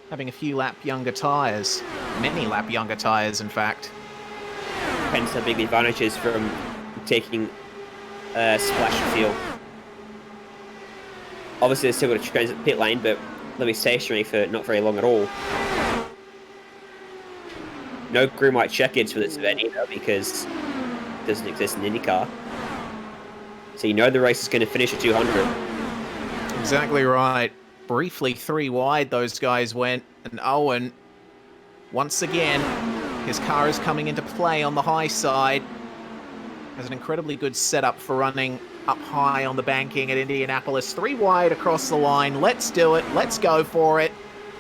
having a few lap younger tyres. Many lap younger tyres, in fact. Depends how big the advantage is from taking splash of fuel. Obviously, they're still got to transit the pit lane, but they'll be stationary for not very long at all. No green white check-ins for this event either, because it doesn't exist in IndyCar. So you know the race is going to finish at 200. Exactly right. Briefly 3 wide those guys went, and Owen, once again, his car is coming into play on the high side. Has an incredibly good setup for running up high on the banking at Indianapolis. 3 wide across the line. Let's do it. Let's go for it.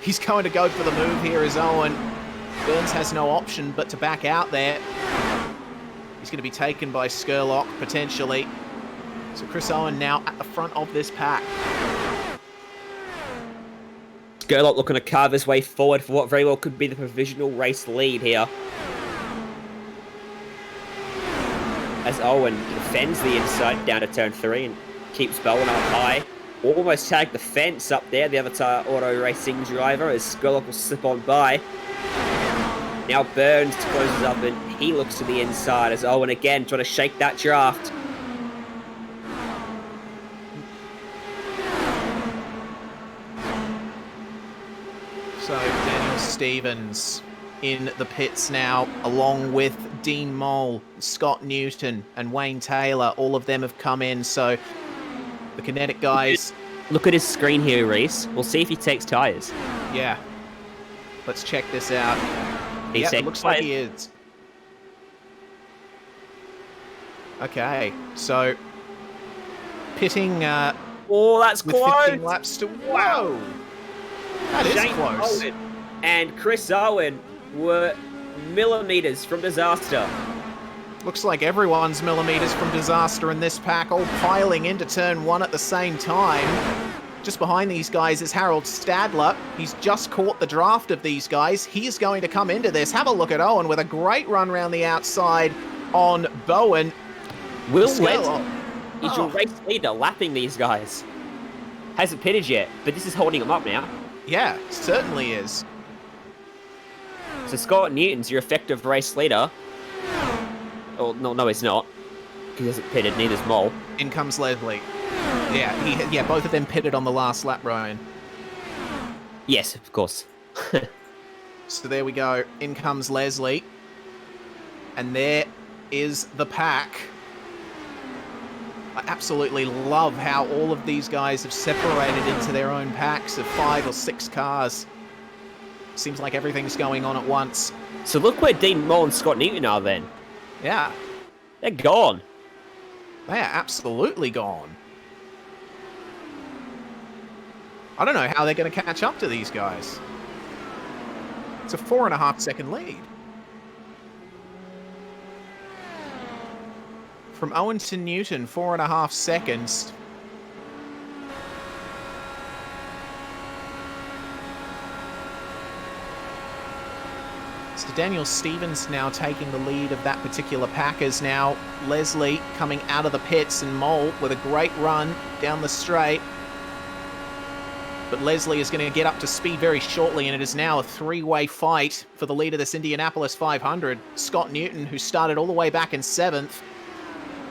He's going to go for the move here as Owen. Burns has no option but to back out there. He's going to be taken by Skurlock, potentially. So Chris Owen now at the front of this pack. Skurlock looking to carve his way forward for what very well could be the provisional race lead here. As Owen defends the inside down to turn 3 and keeps Bowen up high. Almost tagged the fence up there, the Avatar Auto Racing driver, as Skurlock will slip on by. Now Burns closes up and he looks to the inside as Owen again trying to shake that draft. So Daniel Stevens in the pits now, along with Dean Mole, Scott Newton, and Wayne Taylor. All of them have come in, so the Kinetic guys... Look at his screen here, Reese. We'll see if he takes tyres. Yeah. Let's check this out. He's Yep, it second looks like place. he is. Okay, so pitting Oh, that's with close. 15 laps to... Whoa! That is Shane close. Owen and Chris Owen were millimeters from disaster. Looks like everyone's millimeters from disaster in this pack, all piling into turn 1 at the same time. Just behind these guys is Harold Stadler. He's just caught the draft of these guys. He's going to come into this. Have a look at Owen with a great run around the outside on Bowen. Will Skerlock. Wed is your race leader lapping these guys. Hasn't pitted yet, but this is holding him up now. Yeah, certainly is. So Scott Newton's your effective race leader. Oh, no, he's not. He hasn't pitted, neither's Mole. In comes Leslie. Yeah, both of them pitted on the last lap, Ryan. Yes, of course. So there we go. In comes Leslie. And there is the pack. I absolutely love how all of these guys have separated into their own packs of 5 or 6 cars. Seems like everything's going on at once. So look where Dean Mole and Scott Newton are then. Yeah, They're gone. they are absolutely gone. I don't know how they're going to catch up to these guys. It's a 4.5-second lead. From Owen to Newton, 4.5 seconds. So Daniel Stevens now taking the lead of that particular pack as now Leslie coming out of the pits and Mole with a great run down the straight. But Leslie is going to get up to speed very shortly, and it is now a 3-way fight for the lead of this Indianapolis 500. Scott Newton, who started all the way back in 7th,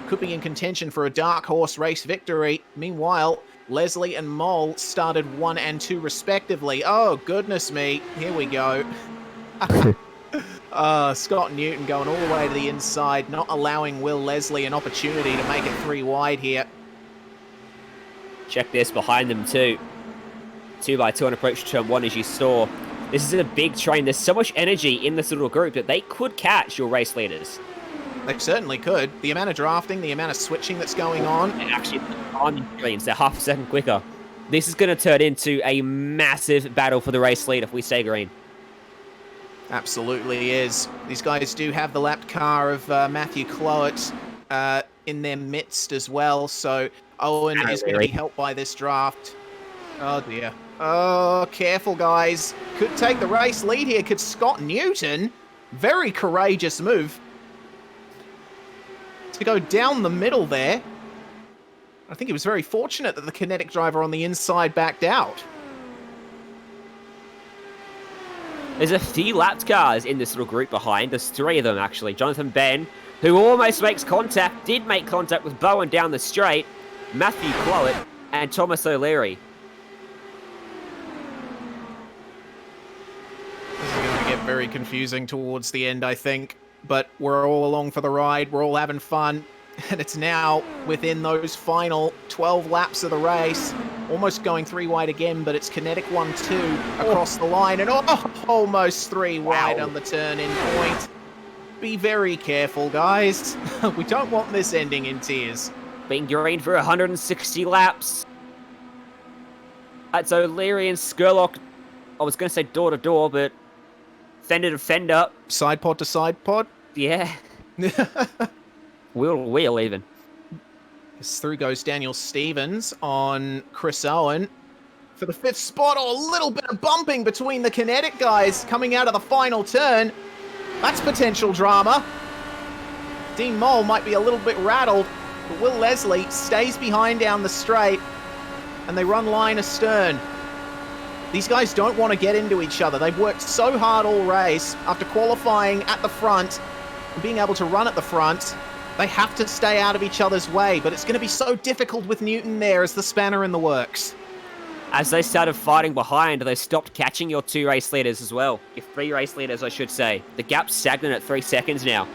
could be in contention for a dark horse race victory. Meanwhile, Leslie and Mole started 1 and 2 respectively. Oh, goodness me. Here we go. Scott Newton going all the way to the inside, not allowing Will Leslie an opportunity to make it 3 wide here. Check this behind them too. 2x2 on approach to turn 1 as you saw. This is a big train. There's so much energy in this little group that they could catch your race leaders. They certainly could. The amount of drafting, the amount of switching that's going on. And actually, the timing screens, they're half a second quicker. This is going to turn into a massive battle for the race lead if we stay green. Absolutely is. These guys do have the lapped car of Matthew Clowett in their midst as well, so Owen is going to be helped by this draft. Oh dear. Oh, careful guys. Could take the race lead here. Could Scott Newton? Very courageous move to go down the middle there. I think he was very fortunate that the kinetic driver on the inside backed out. There's a few lapped cars in this little group behind. There's 3 of them, actually. Jonathan Ben, who almost makes contact, did make contact with Bowen down the straight. Matthew Clowett and Thomas O'Leary. This is going to get very confusing towards the end, I think. But we're all along for the ride. We're all having fun. And it's now within those final 12 laps of the race. Almost going 3 wide again, but it's kinetic 1-2 across the line. And almost 3 wide on the turn-in point. Be very careful, guys. We don't want this ending in tears. Being green for 160 laps. That's O'Leary and Skurlock. I was going to say door to door, but fender to fender. Side pod to side pod? Yeah. Wheel to wheel, even. Through goes Daniel Stevens on Chris Owen for the 5th spot. Oh, a little bit of bumping between the kinetic guys coming out of the final turn. That's potential drama. Dean Mole might be a little bit rattled, but Will Leslie stays behind down the straight, and they run line astern. These guys don't want to get into each other. They've worked so hard all race after qualifying at the front and being able to run at the front. They have to stay out of each other's way, but it's going to be so difficult with Newton there as the spanner in the works. As they started fighting behind, they stopped catching your 2 race leaders as well. Your 3 race leaders, I should say. The gap's stagnant at 3 seconds now.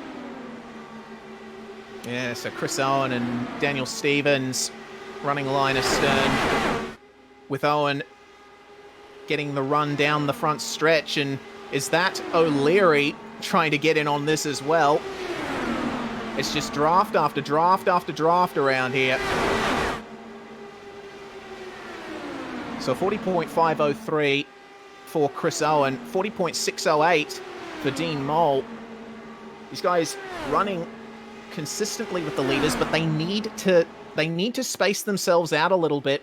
Yeah, so Chris Owen and Daniel Stevens running line astern with Owen getting the run down the front stretch. And is that O'Leary trying to get in on this as well? It's just draft after draft after draft around here. So 40.503 for Chris Owen, 40.608 for Dean Mole. These guys running consistently with the leaders, but they need to space themselves out a little bit.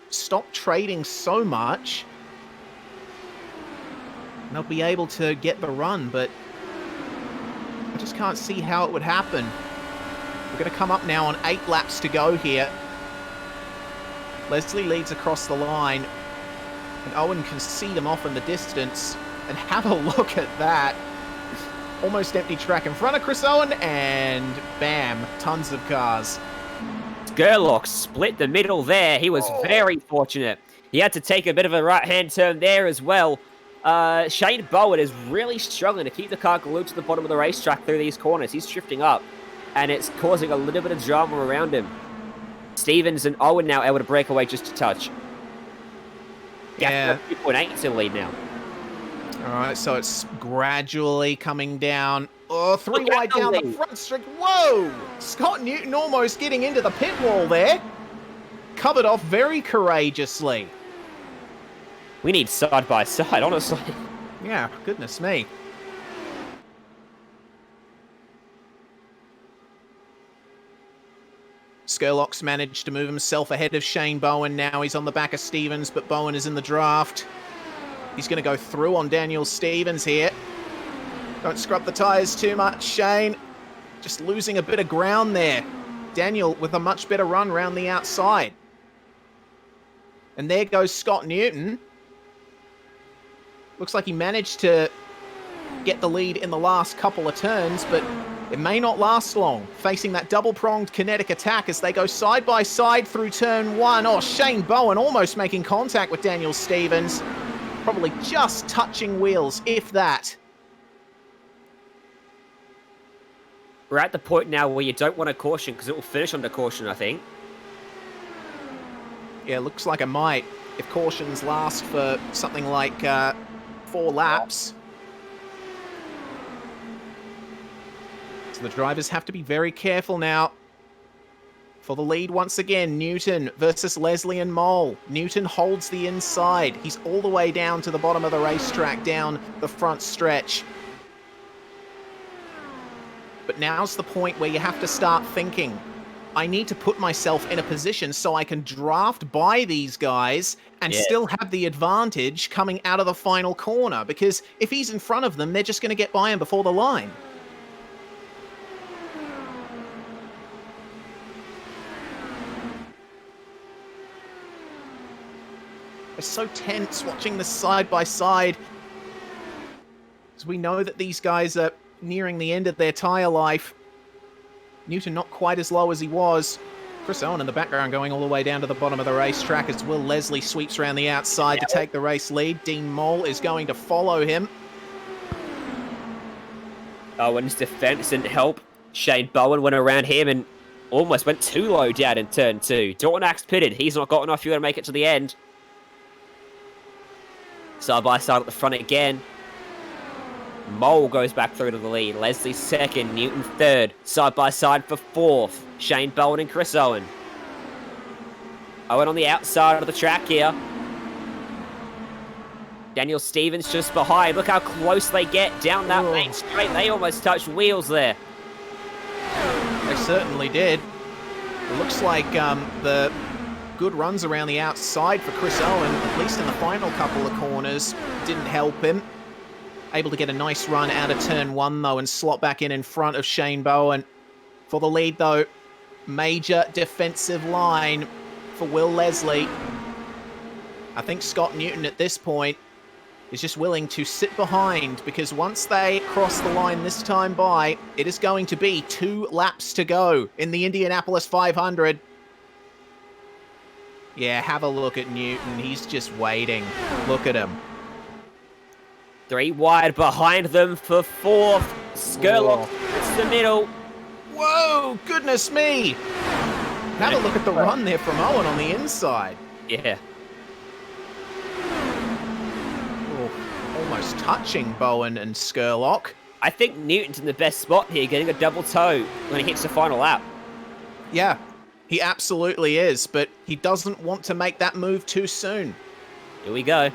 Stop trading so much. And they'll be able to get the run, but I just can't see how it would happen. We're going to come up now on 8 laps to go here. Leslie leads across the line, and Owen can see them off in the distance. And have a look at that. Almost empty track in front of Chris Owen, and bam, tons of cars. Gerlock split the middle there. He was very fortunate. He had to take a bit of a right-hand turn there as well. Shane Bowen is really struggling to keep the car glued to the bottom of the racetrack through these corners. He's drifting up, and it's causing a little bit of drama around him. Stevens and Owen now able to break away just a touch. Yeah. 2.8 to lead now. All right, so it's gradually coming down. Oh, 3 wide down the front stretch. Whoa! Scott Newton almost getting into the pit wall there. Covered off very courageously. We need side by side, honestly. Yeah, goodness me. Skurlock's managed to move himself ahead of Shane Bowen. Now he's on the back of Stevens, but Bowen is in the draft. He's going to go through on Daniel Stevens here. Don't scrub the tyres too much, Shane. Just losing a bit of ground there. Daniel with a much better run round the outside. And there goes Scott Newton. Looks like he managed to get the lead in the last couple of turns, but it may not last long. Facing that double-pronged kinetic attack as they go side by side through turn 1. Oh, Shane Bowen almost making contact with Daniel Stevens. Probably just touching wheels, if that. We're at the point now where you don't want a caution because it will finish under caution, I think. Yeah, looks like it might. If cautions last for something like 4 laps. So the drivers have to be very careful now. For the lead once again, Newton versus Leslie and Mole. Newton holds the inside. He's all the way down to the bottom of the racetrack, down the front stretch. But now's the point where you have to start thinking, I need to put myself in a position so I can draft by these guys and still have the advantage coming out of the final corner. Because if he's in front of them, they're just going to get by him before the line. It's so tense watching this side by side. Because we know that these guys are nearing the end of their tyre life. Newton not quite as low as he was. Chris Owen in the background going all the way down to the bottom of the racetrack as Will Leslie sweeps around the outside to take the race lead. Dean Mole is going to follow him. Owen's defense didn't help. Shane Bowen went around him and almost went too low down in turn 2. Dornax pitted. He's not got enough fuel to make it to the end. Side by side at the front again. Mole goes back through to the lead. Leslie second, Newton third. Side by side for fourth. Shane Bowen and Chris Owen. Owen on the outside of the track here. Daniel Stevens just behind. Look how close they get down that main straight. They almost touched wheels there. They certainly did. It looks like the good runs around the outside for Chris Owen, at least in the final couple of corners, didn't help him. Able to get a nice run out of turn 1, though, and slot back in front of Shane Bowen. For the lead, though, major defensive line for Will Leslie. I think Scott Newton at this point is just willing to sit behind, because once they cross the line this time by, it is going to be 2 laps to go in the Indianapolis 500. Yeah, have a look at Newton. He's just waiting. Look at him. 3 wide behind them for 4th. Skurlock, it's the middle. Whoa, goodness me. Have a look at the run there from Owen on the inside. Yeah. almost touching Bowen and Skurlock. I think Newton's in the best spot here, getting a double toe when he hits the final lap. Yeah, he absolutely is, but he doesn't want to make that move too soon. Here we go.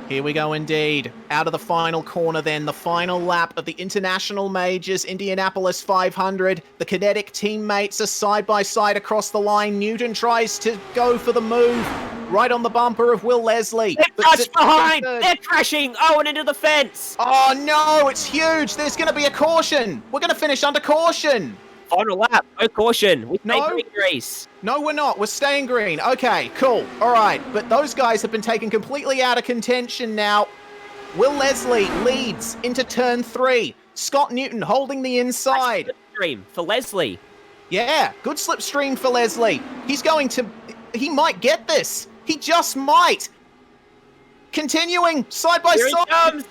Here we go indeed. Out of the final corner then, the final lap of the International Majors, Indianapolis 500. The Kinetic teammates are side by side across the line. Newton tries to go for the move right on the bumper of Will Leslie. They're touched behind! They're crashing! Owen into the fence! Oh no, it's huge! There's going to be a caution! We're going to finish under caution! Final lap, no caution. We No. green race. No, we're not. We're staying green. Okay, cool. All right. But those guys have been taken completely out of contention now. Will Leslie leads into turn 3. Scott Newton holding the inside. Slipstream for Leslie. Yeah, good slipstream for Leslie. He might get this. He just might. Continuing side by Here he side. comes.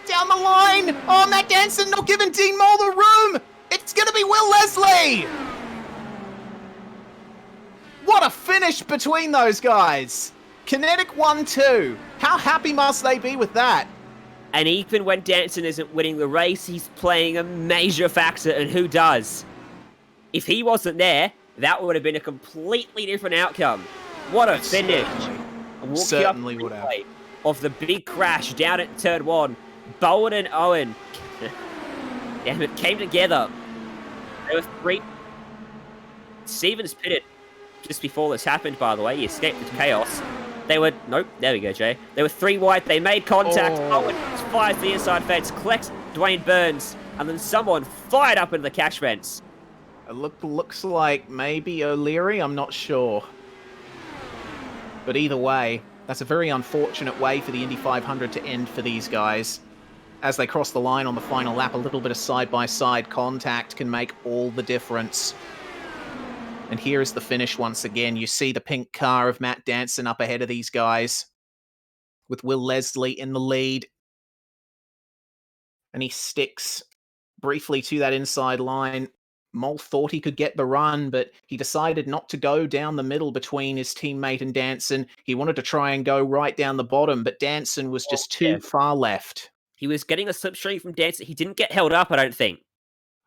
Down the line. Oh, Matt Danson not giving Dean Mole the room. It's going to be Will Leslie! What a finish between those guys! Kinetic 1-2. How happy must they be with that? And even when Danson isn't winning the race, he's playing a major factor, and who does? If he wasn't there, that would have been a completely different outcome. What a finish! And we'll Certainly would have. Of the big crash down at turn 1. Bowen and Owen. Damn it, came together. There were 3. Stevens pitted just before this happened, by the way. He escaped the chaos. They were... Nope, there we go, Jay. They were 3 wide. They made contact. Oh. Owen fires the inside fence, collects Dwayne Burns, and then someone fired up into the cash fence. It looks like maybe O'Leary, I'm not sure. But either way, that's a very unfortunate way for the Indy 500 to end for these guys. As they cross the line on the final lap, a little bit of side-by-side contact can make all the difference. And here is the finish once again. You see the pink car of Matt Danson up ahead of these guys, with Will Leslie in the lead. And he sticks briefly to that inside line. Mole thought he could get the run, but he decided not to go down the middle between his teammate and Danson. He wanted to try and go right down the bottom, but Danson was just too far left. He was getting a slipstream from Danson. He didn't get held up, I don't think.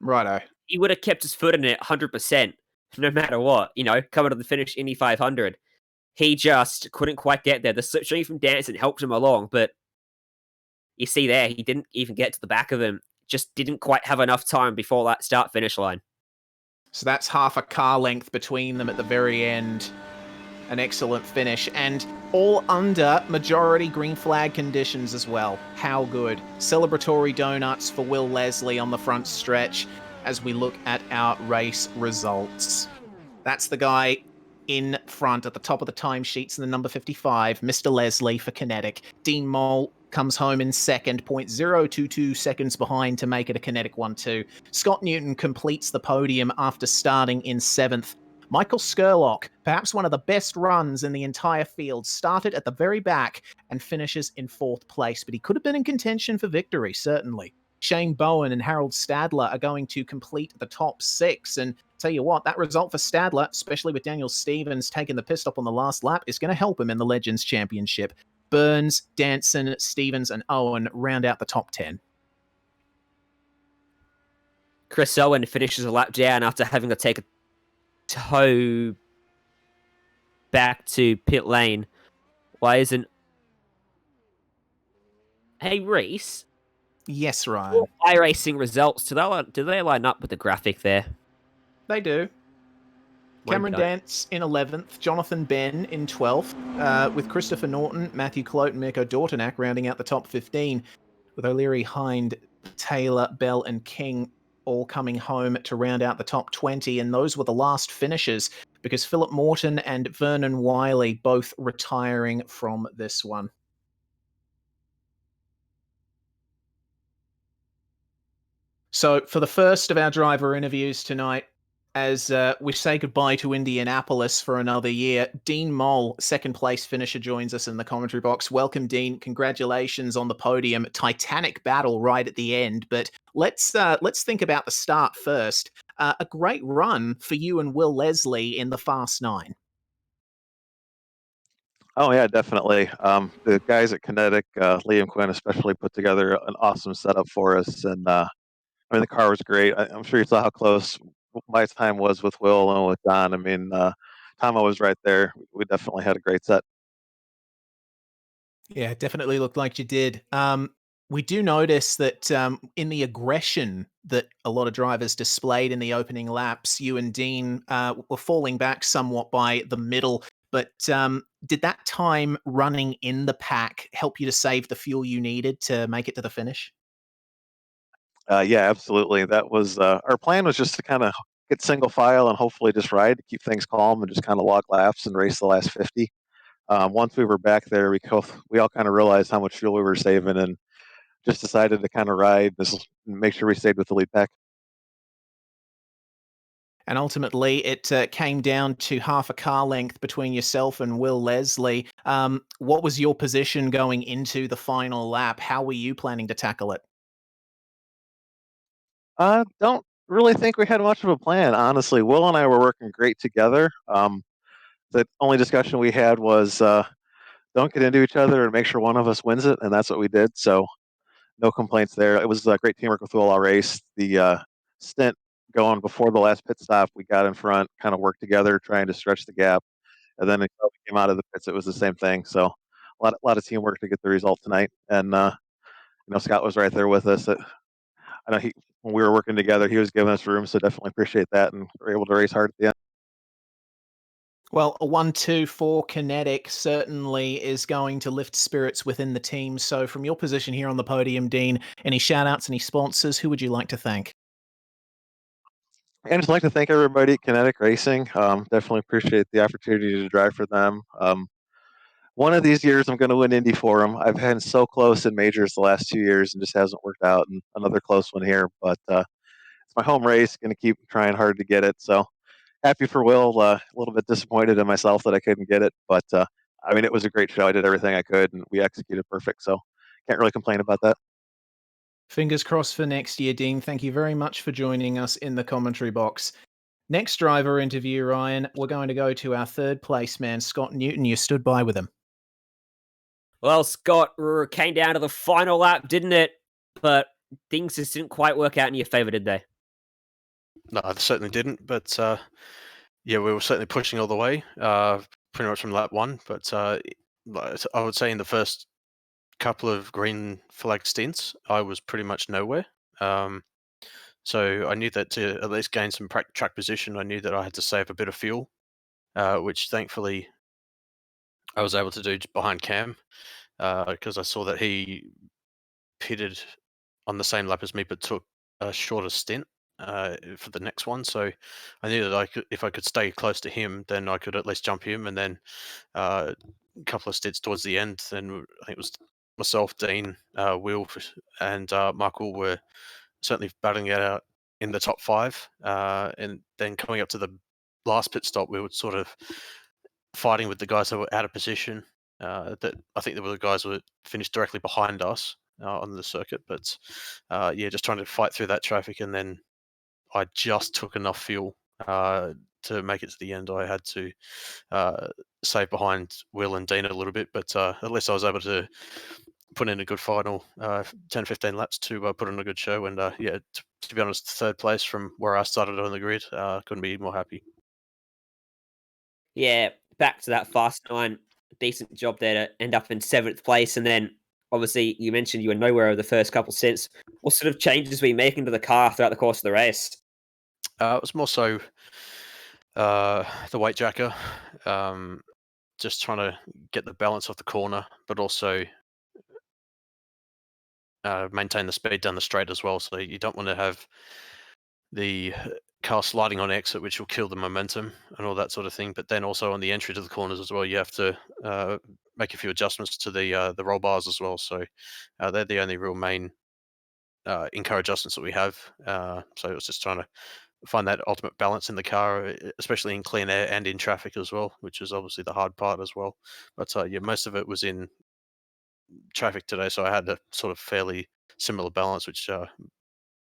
Righto. He would have kept his foot in it 100%, no matter what, coming to the finish Indy 500. He just couldn't quite get there. The slipstream from Danson helped him along, but you see there, he didn't even get to the back of him. Just didn't quite have enough time before that start-finish line. So that's half a car length between them at the very end. An excellent finish, and all under majority green flag conditions as well. How good. Celebratory donuts for Will Leslie on the front stretch as we look at our race results. That's the guy in front at the top of the timesheets in the number 55, Mr. Leslie for Kinetic. Dean Mole comes home in second, 0.022 seconds behind to make it a Kinetic 1-2. Scott Newton completes the podium after starting in 7th. Michael Skurlock, perhaps one of the best runs in the entire field, started at the very back and finishes in 4th place, but he could have been in contention for victory, certainly. Shane Bowen and Harold Stadler are going to complete the top 6, and tell you what, that result for Stadler, especially with Daniel Stevens taking the pit stop on the last lap, is going to help him in the Legends Championship. Burns, Danson, Stevens, and Owen round out the top 10. Chris Owen finishes a lap down after having to take a toe back to pit lane. Why isn't... Hey, Reese? Yes, Ryan. iRacing results, do they line up with the graphic there? They do. Cameron Dance in 11th, Jonathan Ben in 12th, with Christopher Norton, Matthew Clote, and Mirko Dortanac rounding out the top 15, with O'Leary, Hind, Taylor, Bell, and King all coming home to round out the top 20, and those were the last finishes, because Philip Morton and Vernon Wiley both retiring from this one. So, for the first of our driver interviews tonight, as we say goodbye to Indianapolis for another year, Dean Mole, second place finisher, joins us in the commentary box. Welcome, Dean. Congratulations on the podium. Titanic battle right at the end, but let's think about the start first. A great run for you and Will Leslie in the Fast 9. Oh yeah, definitely. The guys at Kinetic, Liam Quinn especially, put together an awesome setup for us, and I mean the car was great. I'm sure you saw how close my time was with Will and with Don. I mean, Tomo was right there. We definitely had a great set. Yeah, definitely looked like you did. We do notice that in the aggression that a lot of drivers displayed in the opening laps, you and Dean were falling back somewhat by the middle. But did that time running in the pack help you to save the fuel you needed to make it to the finish? Yeah, absolutely. That was our plan was just to kind of get single file and hopefully just ride to keep things calm and just kind of log laps and race the last 50. Once we were back there, we all kind of realized how much fuel we were saving and just decided to kind of ride this, make sure we stayed with the lead pack. And ultimately, it came down to half a car length between yourself and Will Leslie. What was your position going into the final lap? How were you planning to tackle it? Don't really think we had much of a plan, honestly. Will and I were working great together. The only discussion we had was don't get into each other and make sure one of us wins it, and that's what we did. So no complaints there. It was great teamwork with Will all race. The stint going before the last pit stop, we got in front, kind of worked together, trying to stretch the gap, and then until we came out of the pits, it was the same thing. So a lot of teamwork to get the result tonight, and Scott was right there with us. I know when we were working together, he was giving us room, so definitely appreciate that, and we're able to race hard at the end. Well, a 1-2-4 kinetic certainly is going to lift spirits within the team. So, from your position here on the podium, Dean, any shout outs, any sponsors? Who would you like to thank? And just like to thank everybody at Kinetic Racing. Definitely appreciate the opportunity to drive for them. One of these years, I'm going to win Indy for them. I've been so close in majors the last 2 years and just hasn't worked out. And another close one here, but it's my home race. Going to keep trying hard to get it. So happy for Will. A little bit disappointed in myself that I couldn't get it, but I mean, it was a great show. I did everything I could, and we executed perfect. So can't really complain about that. Fingers crossed for next year, Dean. Thank you very much for joining us in the commentary box. Next driver interview, Ryan, we're going to go to our third place man, Scott Newton. You stood by with him. Well, Scott, came down to the final lap, didn't it? But things just didn't quite work out in your favour, did they? No, they certainly didn't. But yeah, we were certainly pushing all the way, pretty much from lap one. But I would say in the first couple of green flag stints, I was pretty much nowhere. Um, so I knew that to at least gain some track position, I knew that I had to save a bit of fuel, which thankfully I was able to do behind Cam because I saw that he pitted on the same lap as me, but took a shorter stint for the next one. So I knew that if I could stay close to him, then I could at least jump him. And then a couple of stints towards the end, then I think it was myself, Dean, Will, and Michael were certainly battling it out in the top five. And then coming up to the last pit stop, we were sort of fighting with the guys that were out of position. That I think there were the guys who were finished directly behind us on the circuit, but yeah, just trying to fight through that traffic, and then I just took enough fuel to make it to the end. I had to save behind Will and Dean a little bit, but at least I was able to put in a good final 10, 15 laps to put on a good show. And yeah, to be honest, third place from where I started on the grid, couldn't be more happy. Yeah, back to that Fast 9. Decent job there to end up in 7th place. And then, obviously, you mentioned you were nowhere over the first couple stints. What sort of changes were you making to the car throughout the course of the race? It was more so the weight jacker, um, just trying to get the balance of the corner, but also maintain the speed down the straight as well. So you don't want to have the car sliding on exit, which will kill the momentum and all that sort of thing. But then also on the entry to the corners as well, you have to make a few adjustments to the roll bars as well. So they're the only real main in-car adjustments that we have. So it was just trying to find that ultimate balance in the car, especially in clean air and in traffic as well, which is obviously the hard part as well. But yeah, most of it was in traffic today, so I had a sort of fairly similar balance, which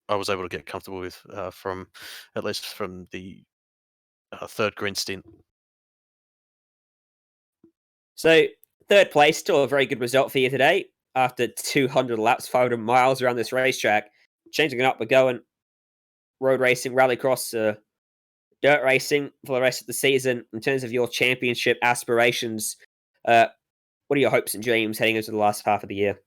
I was able to get comfortable with from at least from the third green stint. So, third place, still a very good result for you today. After 200 laps, 500 miles around this racetrack. Changing it up, we're going road racing, rallycross, dirt racing for the rest of the season. In terms of your championship aspirations, what are your hopes and dreams heading into the last half of the year?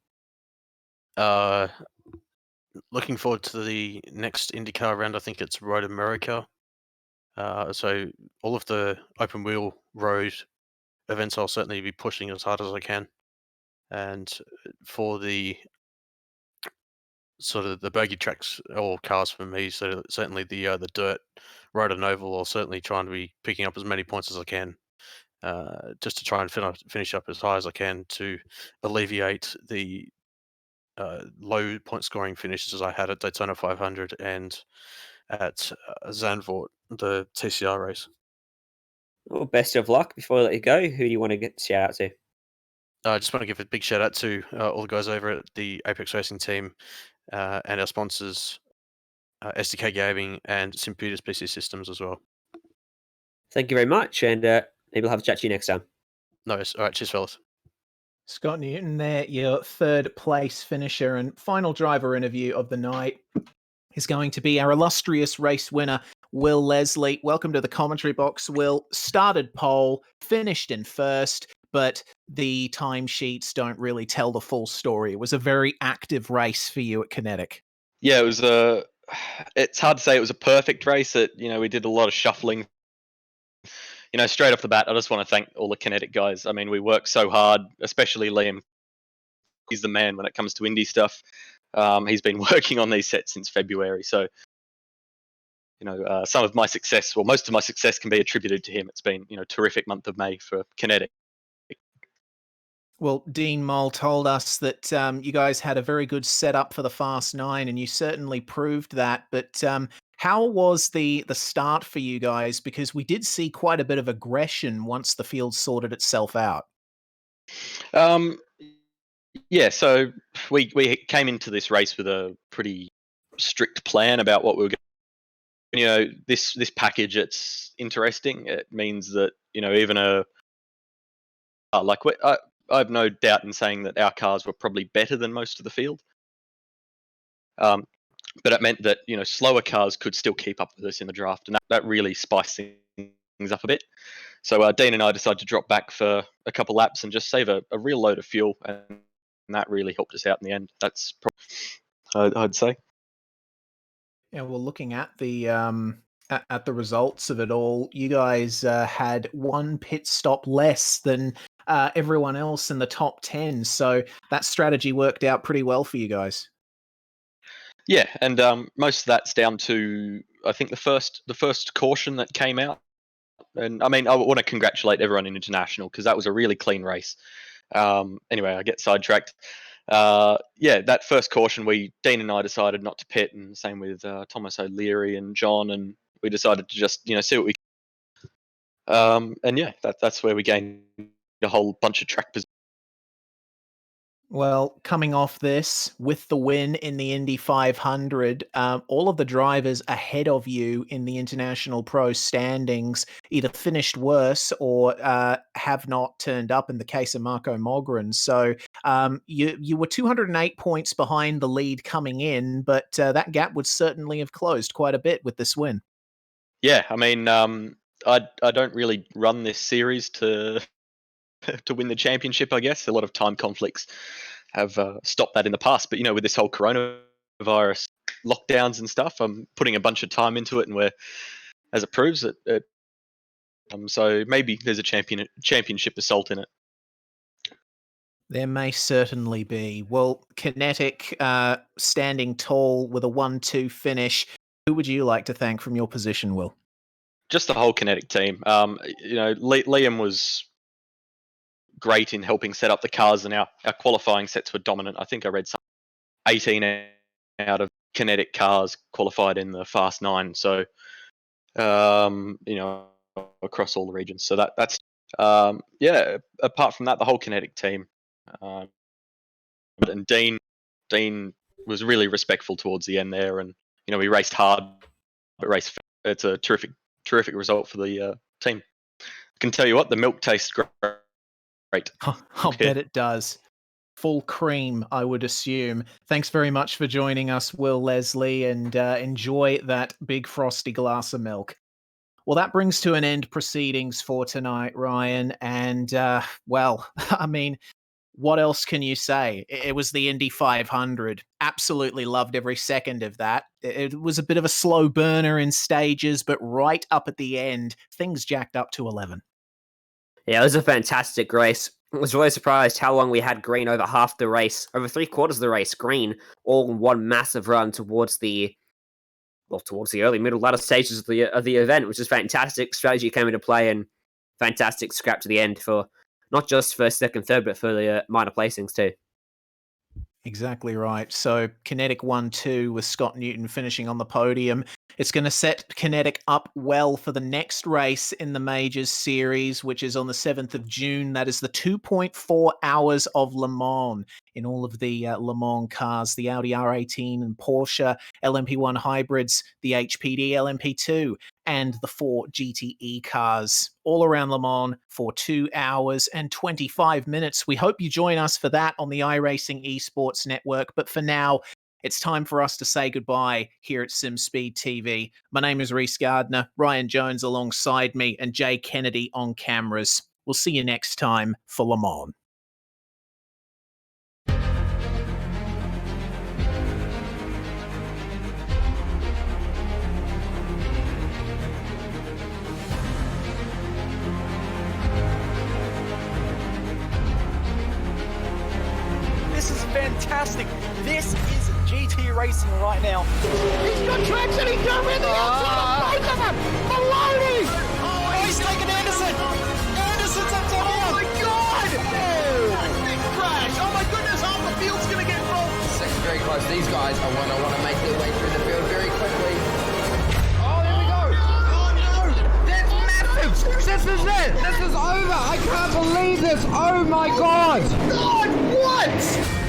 Looking forward to the next IndyCar round. I think it's Road America. So all of the open wheel road events, I'll certainly be pushing as hard as I can. And for the sort of the bogey tracks or cars for me, so certainly the dirt road and oval, I'll certainly try and be picking up as many points as I can, just to try and finish up as high as I can to alleviate the low point scoring finishes I had at Daytona 500 and at Zandvoort, the TCR race. Well, best of luck. Before I let you go, who do you want to get shout out to? I just want to give a big shout out to all the guys over at the Apex Racing team and our sponsors, SDK Gaming and St. Peter's PC Systems as well. Thank you very much, and maybe we'll have a chat to you next time. Nice. All right, cheers, fellas. Scott Newton there, your third place finisher and final driver interview of the night is going to be our illustrious race winner, Will Leslie. Welcome to the commentary box, Will. Started pole, finished in first, but the timesheets don't really tell the full story. It was a very active race for you at Kinetic. Yeah, it was it's hard to say it was a perfect race. We did a lot of shuffling. Straight off the bat, I just want to thank all the Kinetic guys. I mean, we worked so hard, especially Liam. He's the man when it comes to Indy stuff. He's been working on these sets since February. So, some of my success, well, most of my success can be attributed to him. It's been, terrific month of May for Kinetic. Well, Dean Moll told us that you guys had a very good setup for the Fast 9, and you certainly proved that. But how was the start for you guys? Because we did see quite a bit of aggression once the field sorted itself out. Yeah, so we came into this race with a pretty strict plan about what we were going. This package, it's interesting. It means that even I have no doubt in saying that our cars were probably better than most of the field. But it meant that slower cars could still keep up with us in the draft, and that really spiced things up a bit. So Dean and I decided to drop back for a couple laps and just save a real load of fuel, and that really helped us out in the end. That's probably, I'd say. Yeah, well, looking at the results of it all, you guys had one pit stop less than everyone else in the top 10. So that strategy worked out pretty well for you guys. Yeah, and most of that's down to, I think, the first caution that came out. And I mean, I want to congratulate everyone in International because that was a really clean race. Anyway, I get sidetracked. Yeah, that first caution, Dean and I decided not to pit, and same with Thomas O'Leary and John, and we decided to just see what we. And yeah, that's where we gained a whole bunch of track position. Well, coming off this with the win in the Indy 500, all of the drivers ahead of you in the International Pro standings either finished worse or have not turned up in the case of Marco Mogren. So you were 208 points behind the lead coming in, but that gap would certainly have closed quite a bit with this win. Yeah, I mean, I don't really run this series to win the championship. I guess a lot of time conflicts have stopped that in the past. But with this whole coronavirus lockdowns and stuff, I'm putting a bunch of time into it, and as it proves, so maybe there's a championship assault in it. There may certainly be. Well, Kinetic standing tall with a 1-2 finish. Who would you like to thank from your position, Will? Just the whole Kinetic team. Liam was great in helping set up the cars, and our qualifying sets were dominant. I think I read 18 out of Kinetic cars qualified in the Fast 9. So, across all the regions. So that's yeah. Apart from that, the whole Kinetic team, and Dean was really respectful towards the end there, and we raced hard, but raced. It's a terrific result for the team. I can tell you what, the milk tastes great. I'll bet it does. Full cream, I would assume. Thanks very much for joining us, Will, Leslie, and enjoy that big frosty glass of milk. Well, that brings to an end proceedings for tonight, Ryan. And, well, I mean, what else can you say? It was the Indy 500. Absolutely loved every second of that. It was a bit of a slow burner in stages, but right up at the end, things jacked up to 11. Yeah, it was a fantastic race. I was really surprised how long we had green over half the race, over 3/4 of the race, green, all in one massive run towards the early, middle, latter stages of the event, which is fantastic. Strategy came into play and fantastic scrap to the end for not just first, second, third, but for the minor placings too. Exactly right. So Kinetic 1-2 with Scott Newton finishing on the podium. It's going to set Kinetic up well for the next race in the Majors series, which is on the 7th of June. That is the 2.4 hours of Le Mans in all of the Le Mans cars, the Audi R18 and Porsche LMP1 hybrids, the HPD LMP2, and the 4 GTE cars, all around Le Mans for 2 hours and 25 minutes. We hope you join us for that on the iRacing Esports Network. But for now, it's time for us to say goodbye here at SimSpeed TV. My name is Reese Gardner, Ryan Jones alongside me, and Jay Kennedy on cameras. We'll see you next time for Le Mans. This is fantastic. This is GT racing right now. He's got traction, he's got rid of the outside of both of them! Maloney! Oh, he's taking Anderson. Anderson's up top. Oh my god! Big crash! Oh my goodness, half the field's gonna get rolled! Second very close. These guys are want to make their way through the field very quickly. Oh, there we go! Oh no! That's massive! This is it! This is over! I can't believe this! Oh my god! God, what?